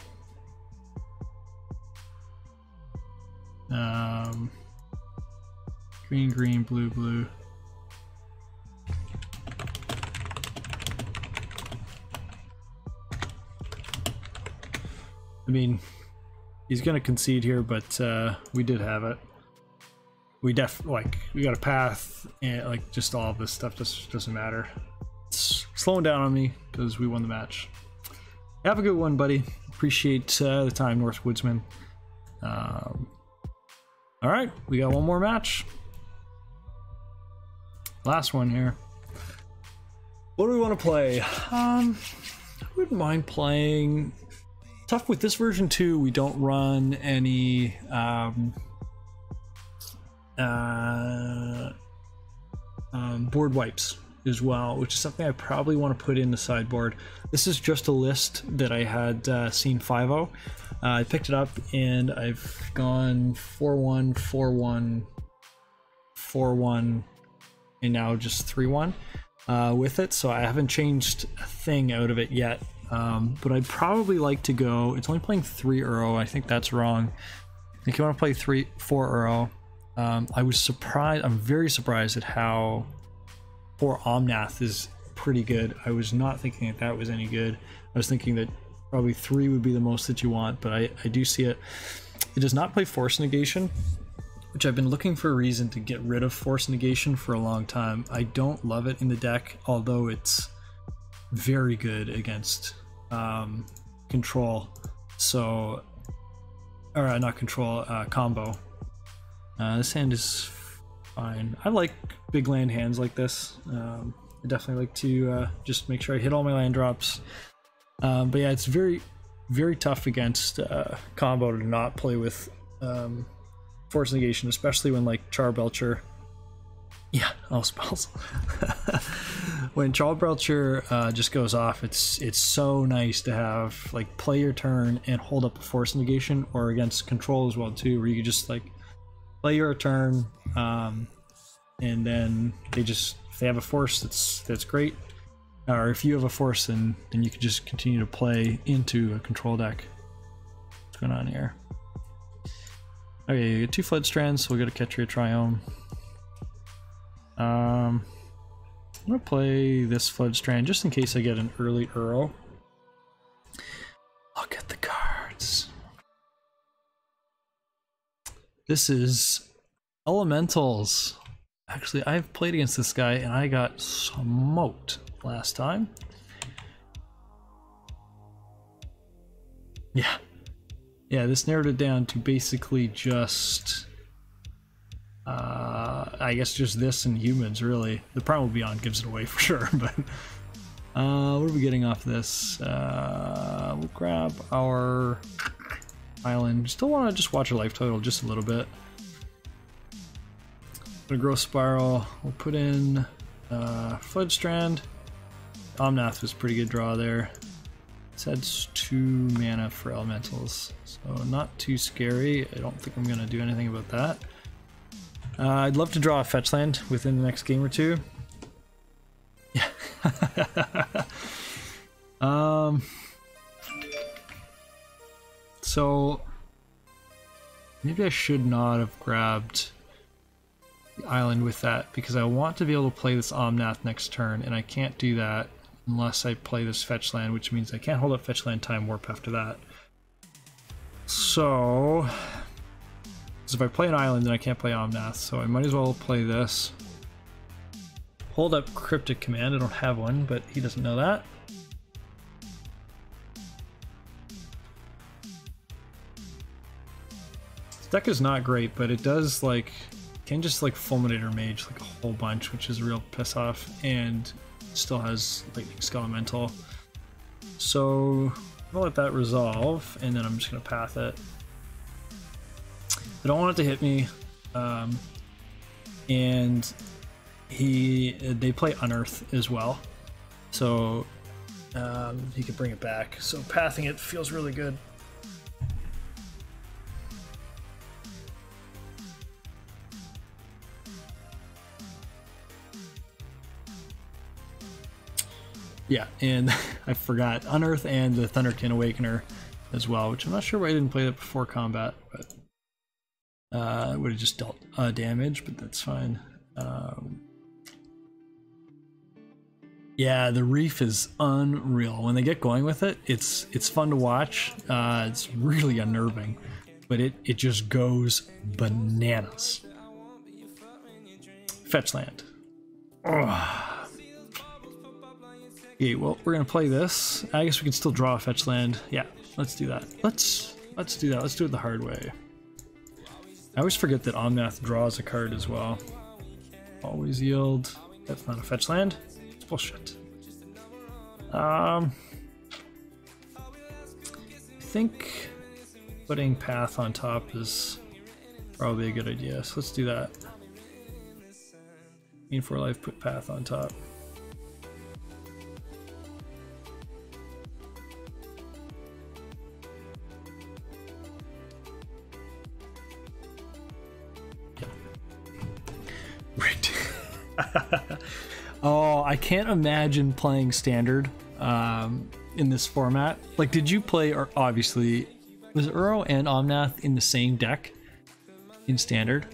Green, green, blue, blue. I mean, he's gonna concede here, but we did have it. We we got a path, and like just all of this stuff just doesn't matter. It's slowing down on me because we won the match. Have a good one, buddy. Appreciate the time, North Woodsman. All right, we got one more match. Last one here. What do we want to play? I wouldn't mind playing. Tough with this version too. We don't run any board wipes as well, which is something I probably want to put in the sideboard. This is just a list that I had seen 5-0. I picked it up and I've gone 4-1, 4-1, 4-1, and now just 3-1 with it. So I haven't changed a thing out of it yet. But I'd probably like to go. It's only playing 3 Uro. I think that's wrong. I think you want to play 4 Uro. I was surprised. I'm very surprised at how Uro-Omnath is pretty good. I was not thinking that that was any good. I was thinking that probably 3 would be the most that you want, but I do see it. It does not play Force Negation, which I've been looking for a reason to get rid of Force Negation for a long time. I don't love it in the deck, although it's very good against control. So, or not control, combo. This hand is fine. I like big land hands like this. I definitely like to just make sure I hit all my land drops. But yeah, it's very, very tough against combo to not play with Force Negation, especially when like Charbelcher. Yeah, all spells. When Charbelcher just goes off, it's so nice to have like play your turn and hold up a Force Negation, or against control as well too, where you can just like play your turn, and then if they have a force, that's great. Or if you have a force, then you can just continue to play into a control deck. What's going on here? Okay, you get 2 Flood Strands, so we'll get a Ketria Triome. I'm gonna play this Flood Strand just in case I get an early Uro. Look at the cards. This is Elementals. Actually, I've played against this guy and I got smoked last time. Yeah, this narrowed it down to basically just I guess just this and humans, really. The Primal Beyond gives it away for sure, but what are we getting off this? We'll grab our island. Still want to just watch our life total just a little bit. Gonna Growth Spiral. We'll put in Flood Strand. Omnath was a pretty good draw there. This adds 2 mana for Elementals, so not too scary. I don't think I'm gonna do anything about that. I'd love to draw a fetch land within the next game or two. Yeah. So maybe I should not have grabbed the island with that, because I want to be able to play this Omnath next turn, and I can't do that unless I play this fetch land, which means I can't hold up fetch land Time Warp after that. So if I play an island, then I can't play Omnath, so I might as well play this. Hold up Cryptic Command. I don't have one, but he doesn't know that. This deck is not great, but it does like can just like Fulminator Mage like a whole bunch, which is a real piss off, and still has Lightning Skelemental. So I'll let that resolve, and then I'm just gonna path it. I don't want it to hit me, and they play Unearth as well, so he could bring it back. So pathing it feels really good. Yeah, and I forgot Unearth and the Thunderkin Awakener as well, which I'm not sure why I didn't play that before combat, but it would have just dealt damage, but that's fine. Yeah, the Reef is unreal. When they get going with it, it's fun to watch. It's really unnerving, but it just goes bananas. Fetch land. Oh. Okay, well, we're gonna play this. I guess we can still draw a fetch land. Yeah, let's do that. Let's do that. Let's do it the hard way. I always forget that Omnath draws a card as well. Always yield. That's not a fetch land. It's bullshit. I think putting Path on top is probably a good idea. So let's do that. Mean for life, put Path on top. Right. Oh, I can't imagine playing Standard in this format. Like, did you play, or obviously, was Uro and Omnath in the same deck in Standard?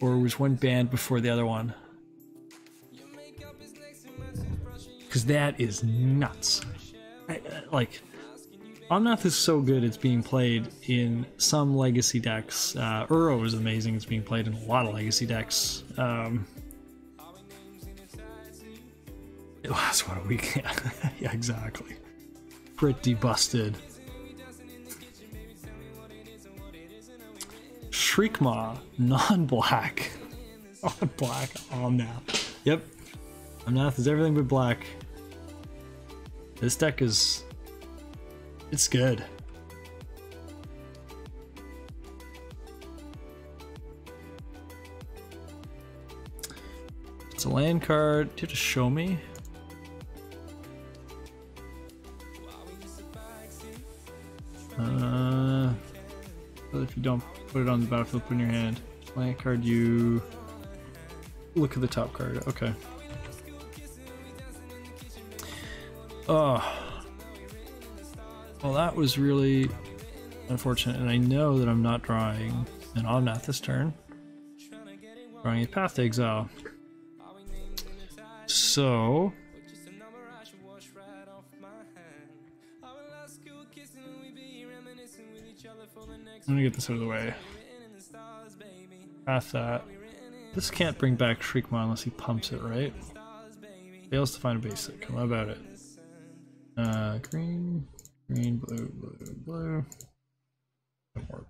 Or was one banned before the other one? Because that is nuts. Like, Omnath is so good it's being played in some legacy decks. Uro is amazing, it's being played in a lot of legacy decks. It lasts what, a week? Yeah, exactly. Pretty busted. Shriekmaw, non-black. On black, Omnath. Yep. Omnath is everything but black. This deck is... it's good. It's a land card. Do you have to show me? If you don't put it on the battlefield, put it in your hand. Land card, you look at the top card. Okay. Oh. Well, that was really unfortunate, and I know that I'm not drawing an Omnath this turn. Drawing a Path to Exile. So... I'm gonna get this out of the way. Path that. This can't bring back Shriekmaw unless he pumps it, right? Fails to find a basic. How about it? Green, green, blue, blue, blue. Don't work.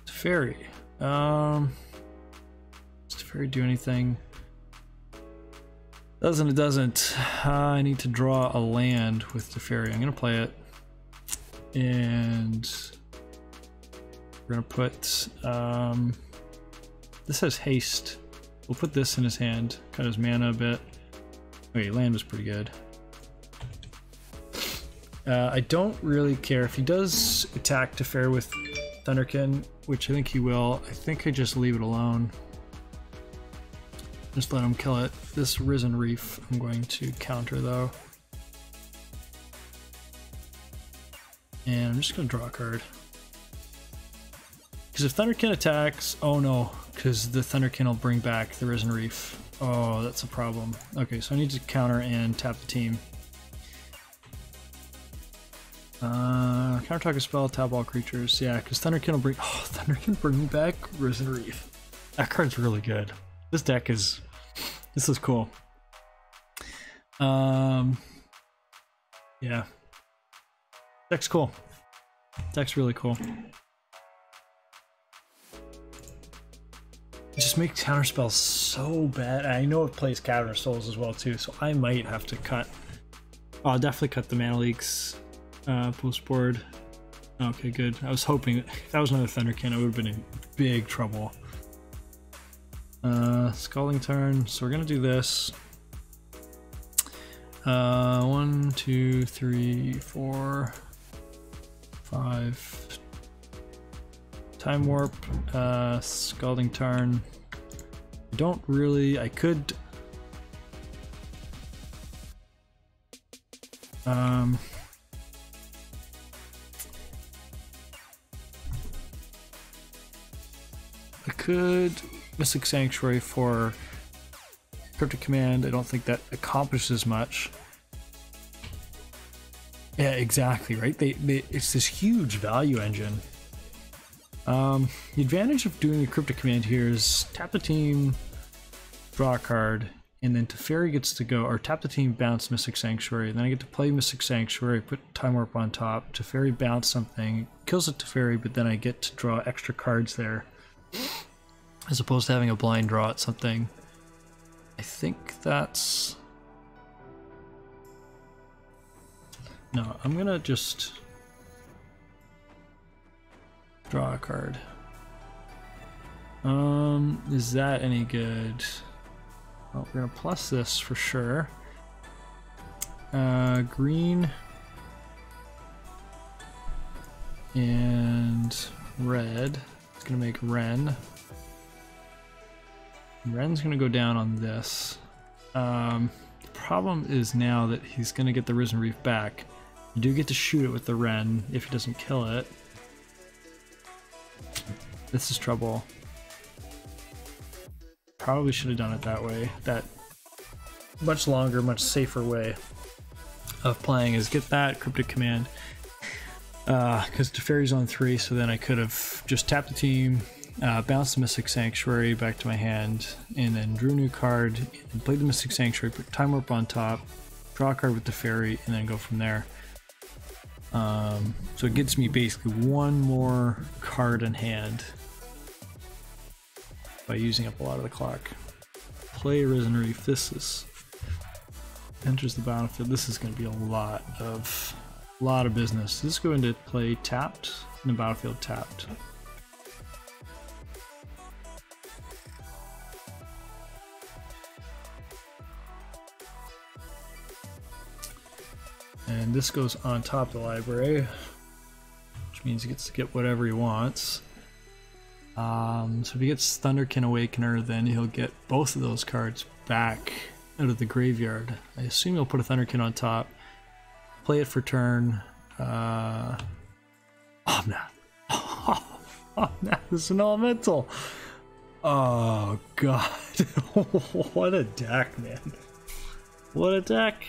Teferi. Does Teferi do anything? It doesn't. I need to draw a land with Teferi. I'm gonna play it. And we're gonna put this has haste. We'll put this in his hand, cut his mana a bit. Okay, land was pretty good. I don't really care if he does attack Teferi with Thunderkin, which I think he will. I think I just leave it alone. Just let him kill it. This Risen Reef I'm going to counter though. And I'm just going to draw a card. Because if Thunderkin attacks... oh no, because the Thunderkin will bring back the Risen Reef. Oh, that's a problem. Okay, so I need to counter and tap the team. Counter target spell, tap all creatures. Yeah, because Thunderkin will bring... oh, Thunderkin bring back Risen Reef. That card's really good. This deck is... this is cool. Yeah. Deck's cool. Deck's really cool. It just makes counter spells so bad. I know it plays Cavern of Souls as well too, so I might have to cut... oh, I'll definitely cut the mana leaks post board. Okay, good. I was hoping that if that was another Thunderkin, I would have been in big trouble. Scalding turn, so we're gonna do this. 1, 2, 3, 4, 5. Time warp, scalding turn. I don't really, I could Mystic Sanctuary for Cryptic Command. I don't think that accomplishes much. Yeah, exactly, right? It's this huge value engine. The advantage of doing the Cryptic Command here is tap the team, draw a card, and then Teferi gets to go, or tap the team, bounce Mystic Sanctuary, then I get to play Mystic Sanctuary, put Time Warp on top, Teferi bounce something, kills the Teferi, but then I get to draw extra cards there, as opposed to having a blind draw at something. I think that's... No, I'm gonna just draw a card. Is that any good? Well, we're gonna plus this for sure. Green and red. It's gonna make Ren. Ren's gonna go down on this. The problem is now that he's gonna get the Risen Reef back. You do get to shoot it with the Ren if he doesn't kill it. This is trouble. Probably should have done it that way. That much longer, much safer way of playing is get that Cryptic Command. Because Teferi's on 3, so then I could have just tapped the team, bounced the Mystic Sanctuary back to my hand, and then drew a new card, and played the Mystic Sanctuary, put Time Warp on top, draw a card with Teferi, and then go from there. So it gets me basically one more card in hand by using up a lot of the clock. Play Risen Reef. This is enters the battlefield. This is going to be a lot of business. Let's go into play tapped and the battlefield tapped. And this goes on top of the library, which means he gets to get whatever he wants. So if he gets Thunderkin Awakener, then he'll get both of those cards back out of the graveyard. I assume he'll put a Thunderkin on top, play it for turn. Omnath. Omnath is an elemental. Oh god. What a deck, man. What a deck.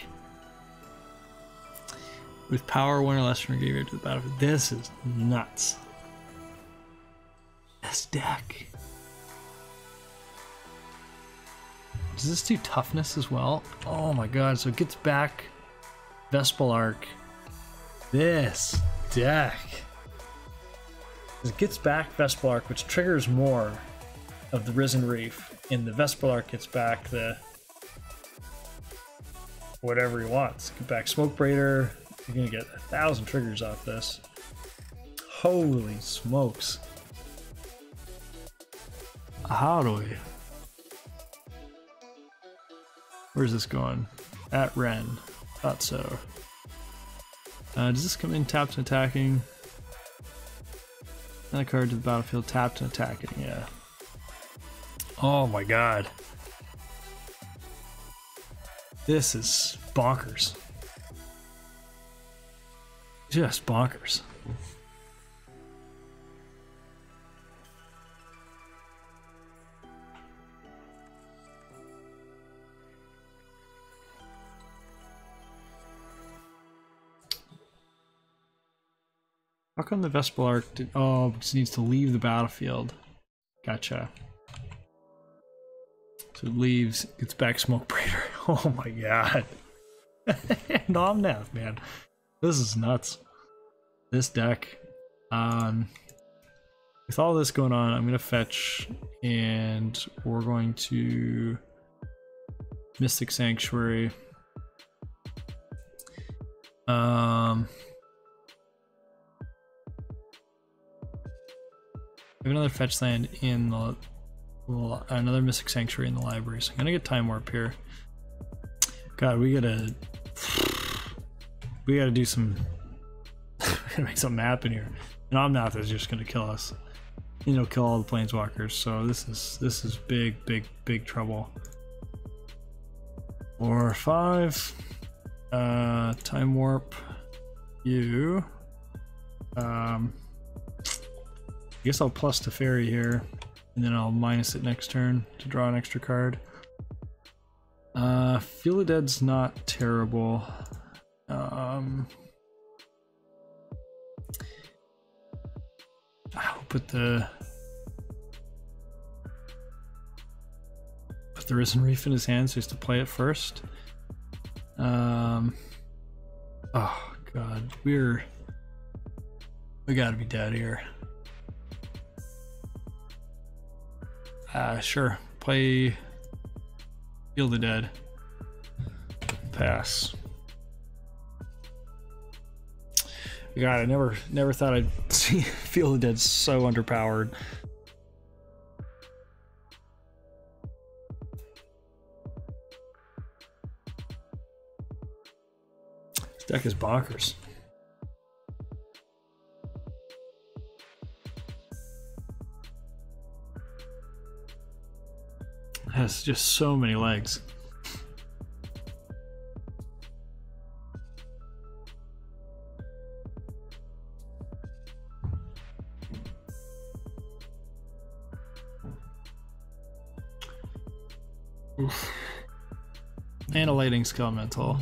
With power, 1 or less from your graveyard to the battlefield. This is nuts. This deck. Does this do toughness as well? Oh my god, so it gets back Vespal Arc. This deck. It gets back Vespal Arc, which triggers more of the Risen Reef, and the Vespal Arc gets back the whatever he wants. Get back Smoke Braider. You're gonna get 1,000 triggers off this. Holy smokes. How do we? Where's this going? At Ren. Thought so. Does this come in tapped and attacking? Another card to the battlefield, tapped and attacking, yeah. Oh my god. This is bonkers. Just bonkers. How come the Vespal Arc did, oh, just needs to leave the battlefield. Gotcha. So it leaves, gets back Smoke Braider. Oh my god. And Omnath, man. This is nuts. This deck. With all this going on, I'm gonna fetch and we're going to Mystic Sanctuary. We have another fetch land in the another Mystic Sanctuary in the library, so I'm gonna get Time Warp here. God, we gotta do some we gotta make something happen here. And Omnath is just gonna kill us. and it'll kill all the planeswalkers. So this is big trouble. 4 or 5. Time warp. You. I guess I'll plus to fairy here, and then I'll minus it next turn to draw an extra card. Feel the Dead's not terrible. I'll put the Risen Reef in his hand, so he has to play it first. Oh god, we gotta be dead here. Sure, play Feel the Dead. Pass. God, I never thought I'd see Feel the Dead so underpowered. This deck is bonkers. It has just so many legs. Oof. And a Lightning Skelemental.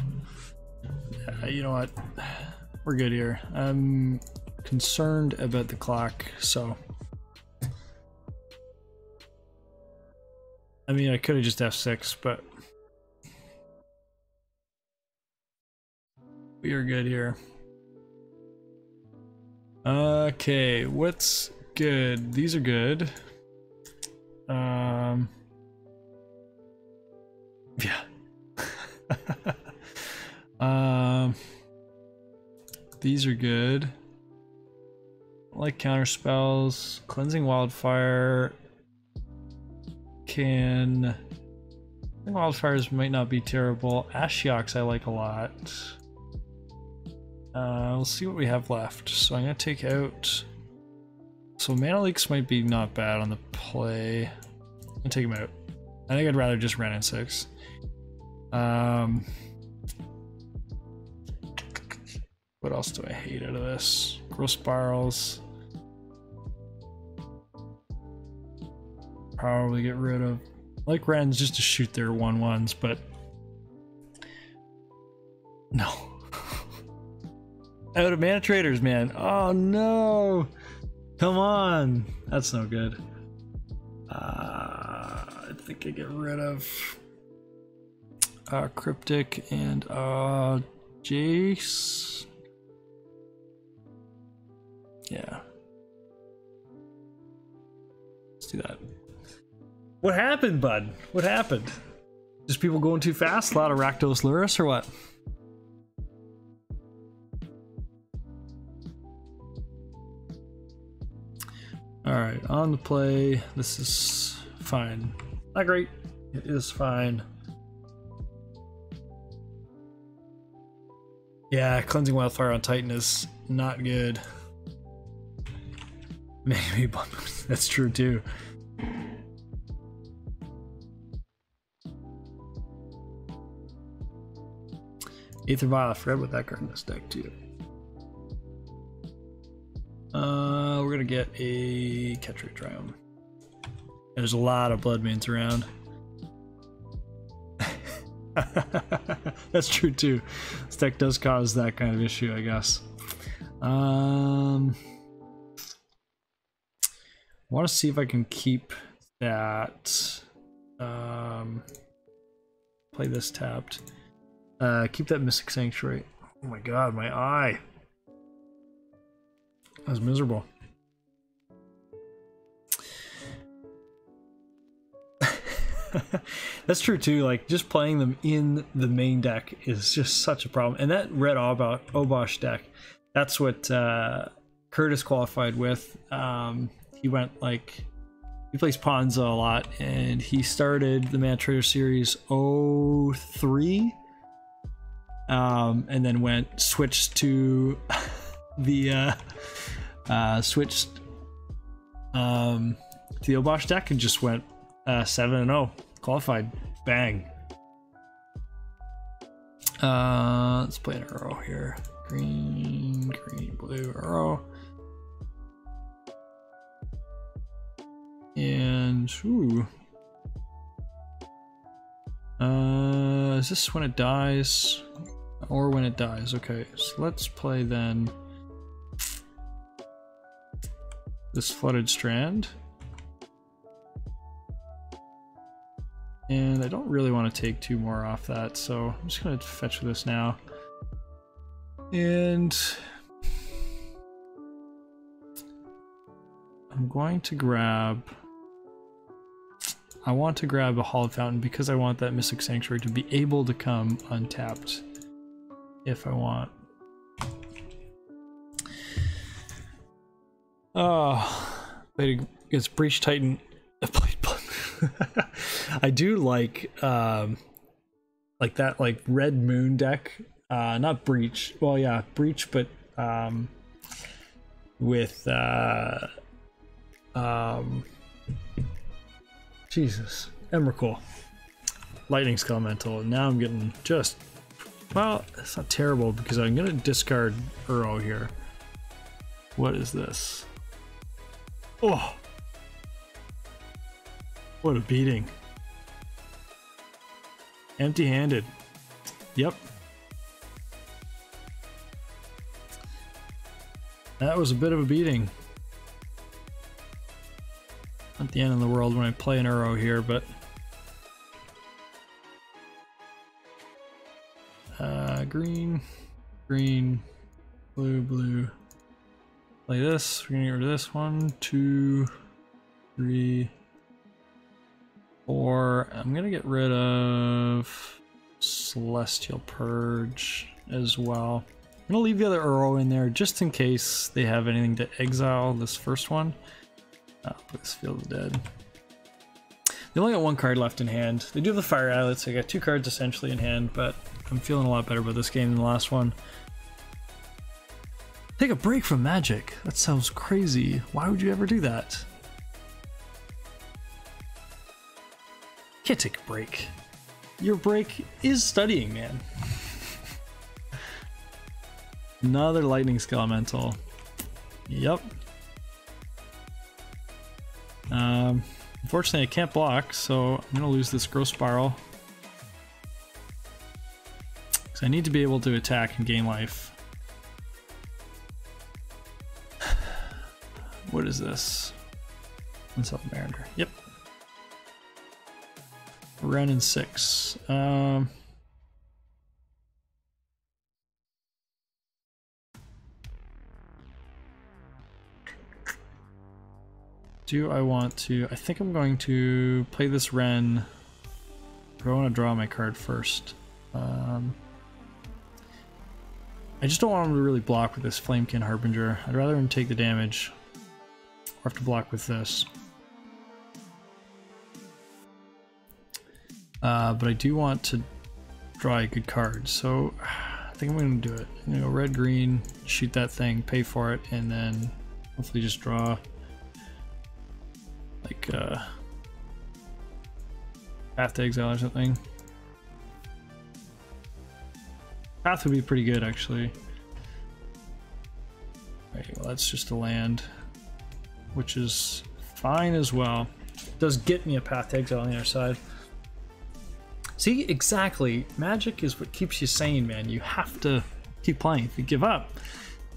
You know what? We're good here. I'm concerned about the clock, so. I mean, I could have just F6, but we are good here. Okay, what's good? These are good. Yeah. These are good. I like counter spells. Cleansing Wildfire. Wildfires might not be terrible. Ashiok's I like a lot. We'll see what we have left. So I'm gonna take out. So Mana Leaks might be not bad on the play. I'm gonna take him out. I think I'd rather just run in 6. What else do I hate out of this? Growth Spirals. Probably get rid of. I like Wrens just to shoot their 1/1s, but no. Out of Mana Traders, man. Oh no! Come on, that's no good. I think I get rid of Cryptic and Jace. Yeah. Let's do that. What happened, bud? What happened? Just people going too fast? A lot of Rakdos Lurrus or what? Alright, on the play. This is fine. Not great. It is fine. Yeah, Cleansing Wildfire on Titan is not good. Maybe that's true too. Aether Vial, I forgot about that card in this deck too. We're gonna get a Catcher Triumph. There's a lot of Blood Mains around. That's true too. This deck does cause that kind of issue, I guess. I want to see if I can keep that. Play this tapped. Keep that Mystic Sanctuary. Oh my god, my eye. That was miserable. That's true too, like just playing them in the main deck is just such a problem. And that red Obosh deck, that's what Curtis qualified with. He went like, he plays Ponza a lot, and he started the Mana Trader series 03, and then switched to the switched Theo Bosch deck and just went 7-0. Qualified. Bang. Let's play an Uro here. Green, green, blue, Uro. And ooh. Is this when it dies? Or when it dies? Okay, so let's play then this Flooded Strand. And I don't really want to take 2 more off that, so I'm just going to fetch this now. And I'm going to grab... I want to grab a Hallowed Fountain because I want that Mystic Sanctuary to be able to come untapped if I want. Oh, it's Breach Titan. I do like that like Red Moon deck. Not Breach. Well, yeah, Breach, but with Jesus, Emrakul, Lightning Skelemental. Now I'm getting just, well, it's not terrible because I'm gonna discard Uro here. What is this? Oh, what a beating! Empty-handed. Yep. That was a bit of a beating. Not the end of the world when I play an Uro here, but green, green, blue, blue. Play this. We're gonna get rid of this. 1, 2, 3, 4. I'm gonna get rid of Celestial Purge as well. I'm gonna leave the other Uro in there just in case they have anything to exile this first one. Oh, this feels dead. They only got 1 card left in hand. They do have the Fire Islet, so I got 2 cards essentially in hand, but I'm feeling a lot better about this game than the last one. Take a break from Magic. That sounds crazy. Why would you ever do that? Can't take a break. Your break is studying, man. Another Lightning Skelemental. Yep. Unfortunately, I can't block, so I'm gonna lose this Growth Spiral. Because I need to be able to attack and gain life. What is this? Unself Mariner. Yep. Ren and 6. Do I want to... I think I'm going to play this Ren. I want to draw my card first. I just don't want him to really block with this Flamekin Harbinger. I'd rather him take the damage. Or have to block with this. But I do want to draw a good card, so I think I'm going to do it. I'm going to go red, green, shoot that thing, pay for it, and then hopefully just draw like Path to Exile or something. Path would be pretty good, actually. Alright, well, that's just a land, which is fine as well. It does get me a Path to Exile on the other side. See, exactly. Magic is what keeps you sane, man. You have to keep playing. If you give up,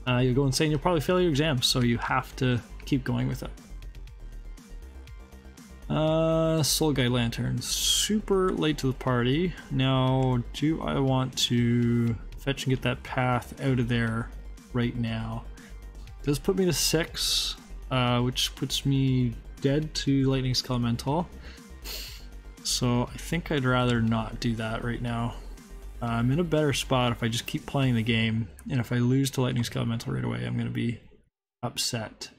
you'll go insane. You'll probably fail your exams, so you have to keep going with it. Soul Guide Lantern. Super late to the party. Now, do I want to fetch and get that path out of there right now? It does put me to 6, which puts me dead to Lightning Skelemental. So I think I'd rather not do that right now. I'm in a better spot if I just keep playing the game, and if I lose to Lightning Skelemental right away, I'm going to be upset.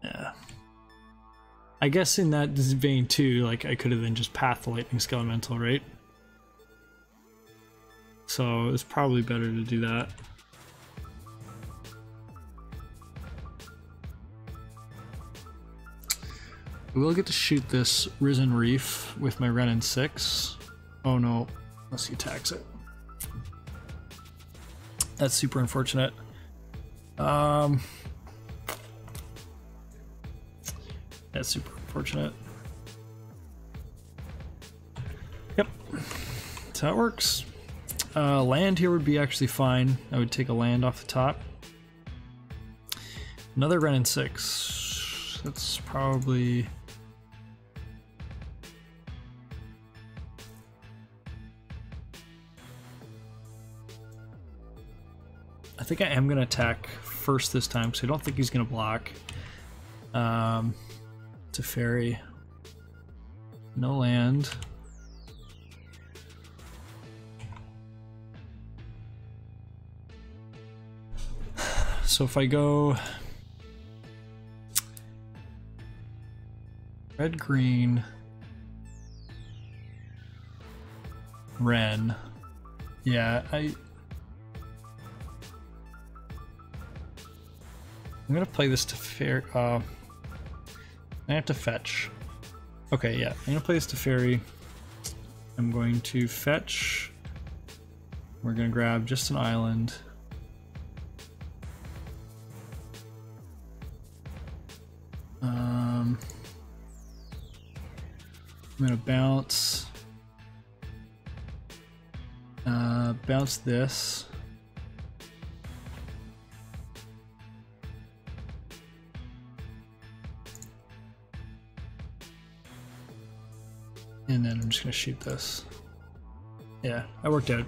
Yeah. I guess in that vein too, like I could have then just pathed the Lightning Skelemental, right? So it's probably better to do that. I will get to shoot this Risen Reef with my Ren and 6. Oh no, unless he attacks it. That's super unfortunate. That's super unfortunate. Yep, that's how it works. Land here would be actually fine. I would take a land off the top. Another Ren and 6. That's probably... I think I am going to attack first this time, because I don't think he's going to block. To ferry. No land. So if I go red, green, Ren, yeah, I'm gonna play this to fair. I have to fetch. Okay, yeah, I'm gonna play this to ferry. I'm going to fetch. We're gonna grab just an island. I'm gonna bounce. Bounce this. And then I'm just gonna shoot this. Yeah, I worked out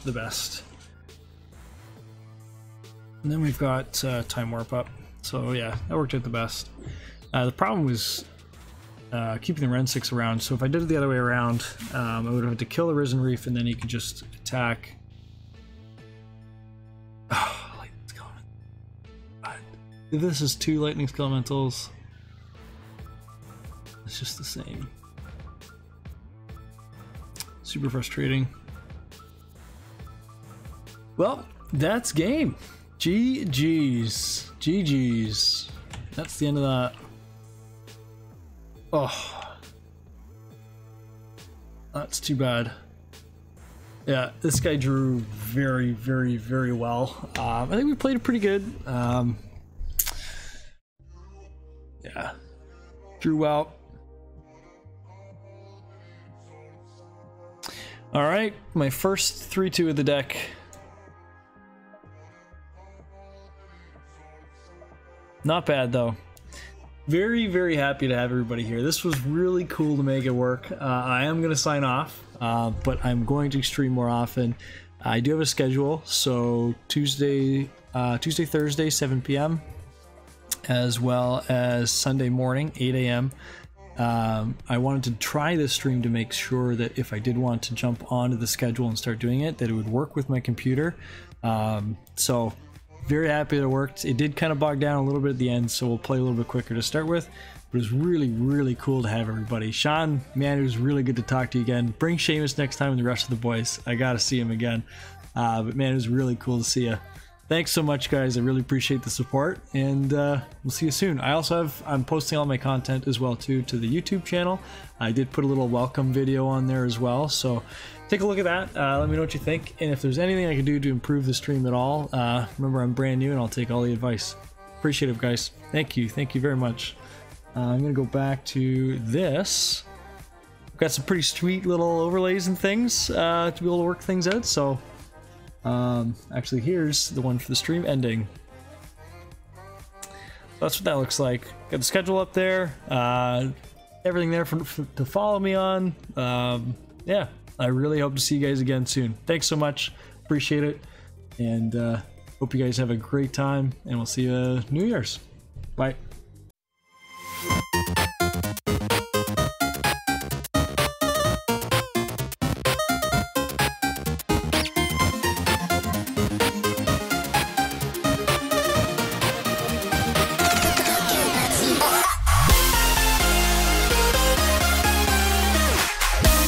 the best. And then we've got time warp up. So yeah, that worked out the best. The problem was keeping the Ren 6 around. So if I did it the other way around, I would have had to kill the Risen Reef and then he could just attack. Oh, Lightning Elemental. This is 2 Lightning Elementals. It's just the same. Super frustrating. Well, that's game. GG's. GG's. That's the end of that. Oh. That's too bad. Yeah, this guy drew very, very, very well. I think we played it pretty good. Yeah. Drew well. Alright, my first 3-2 of the deck. Not bad though. Very, very happy to have everybody here. This was really cool to make it work. I am going to sign off, but I'm going to stream more often. I do have a schedule, so Tuesday, Thursday, 7 p.m. as well as Sunday morning, 8 a.m. I wanted to try this stream to make sure that if I did want to jump onto the schedule and start doing it, that it would work with my computer. So very happy that it worked. It did kind of bog down a little bit at the end, so we'll play a little bit quicker to start with. But it was really, really cool to have everybody. Sean, man, it was really good to talk to you again. Bring Seamus next time and the rest of the boys. I gotta see him again. But man, it was really cool to see you. Thanks so much, guys. I really appreciate the support, and we'll see you soon. I also I'm posting all my content as well too to the YouTube channel. I did put a little welcome video on there as well, so take a look at that. Let me know what you think, and if there's anything I can do to improve the stream at all, remember I'm brand new and I'll take all the advice. Appreciate it, guys. Thank you very much. I'm gonna go back to this. I've got some pretty sweet little overlays and things to be able to work things out, so actually here's the one for the stream ending. That's what that looks like. Got the schedule up there, everything there to follow me on. Yeah, I really hope to see you guys again soon. Thanks so much, appreciate it, and hope you guys have a great time, and we'll see you New Year's. Bye.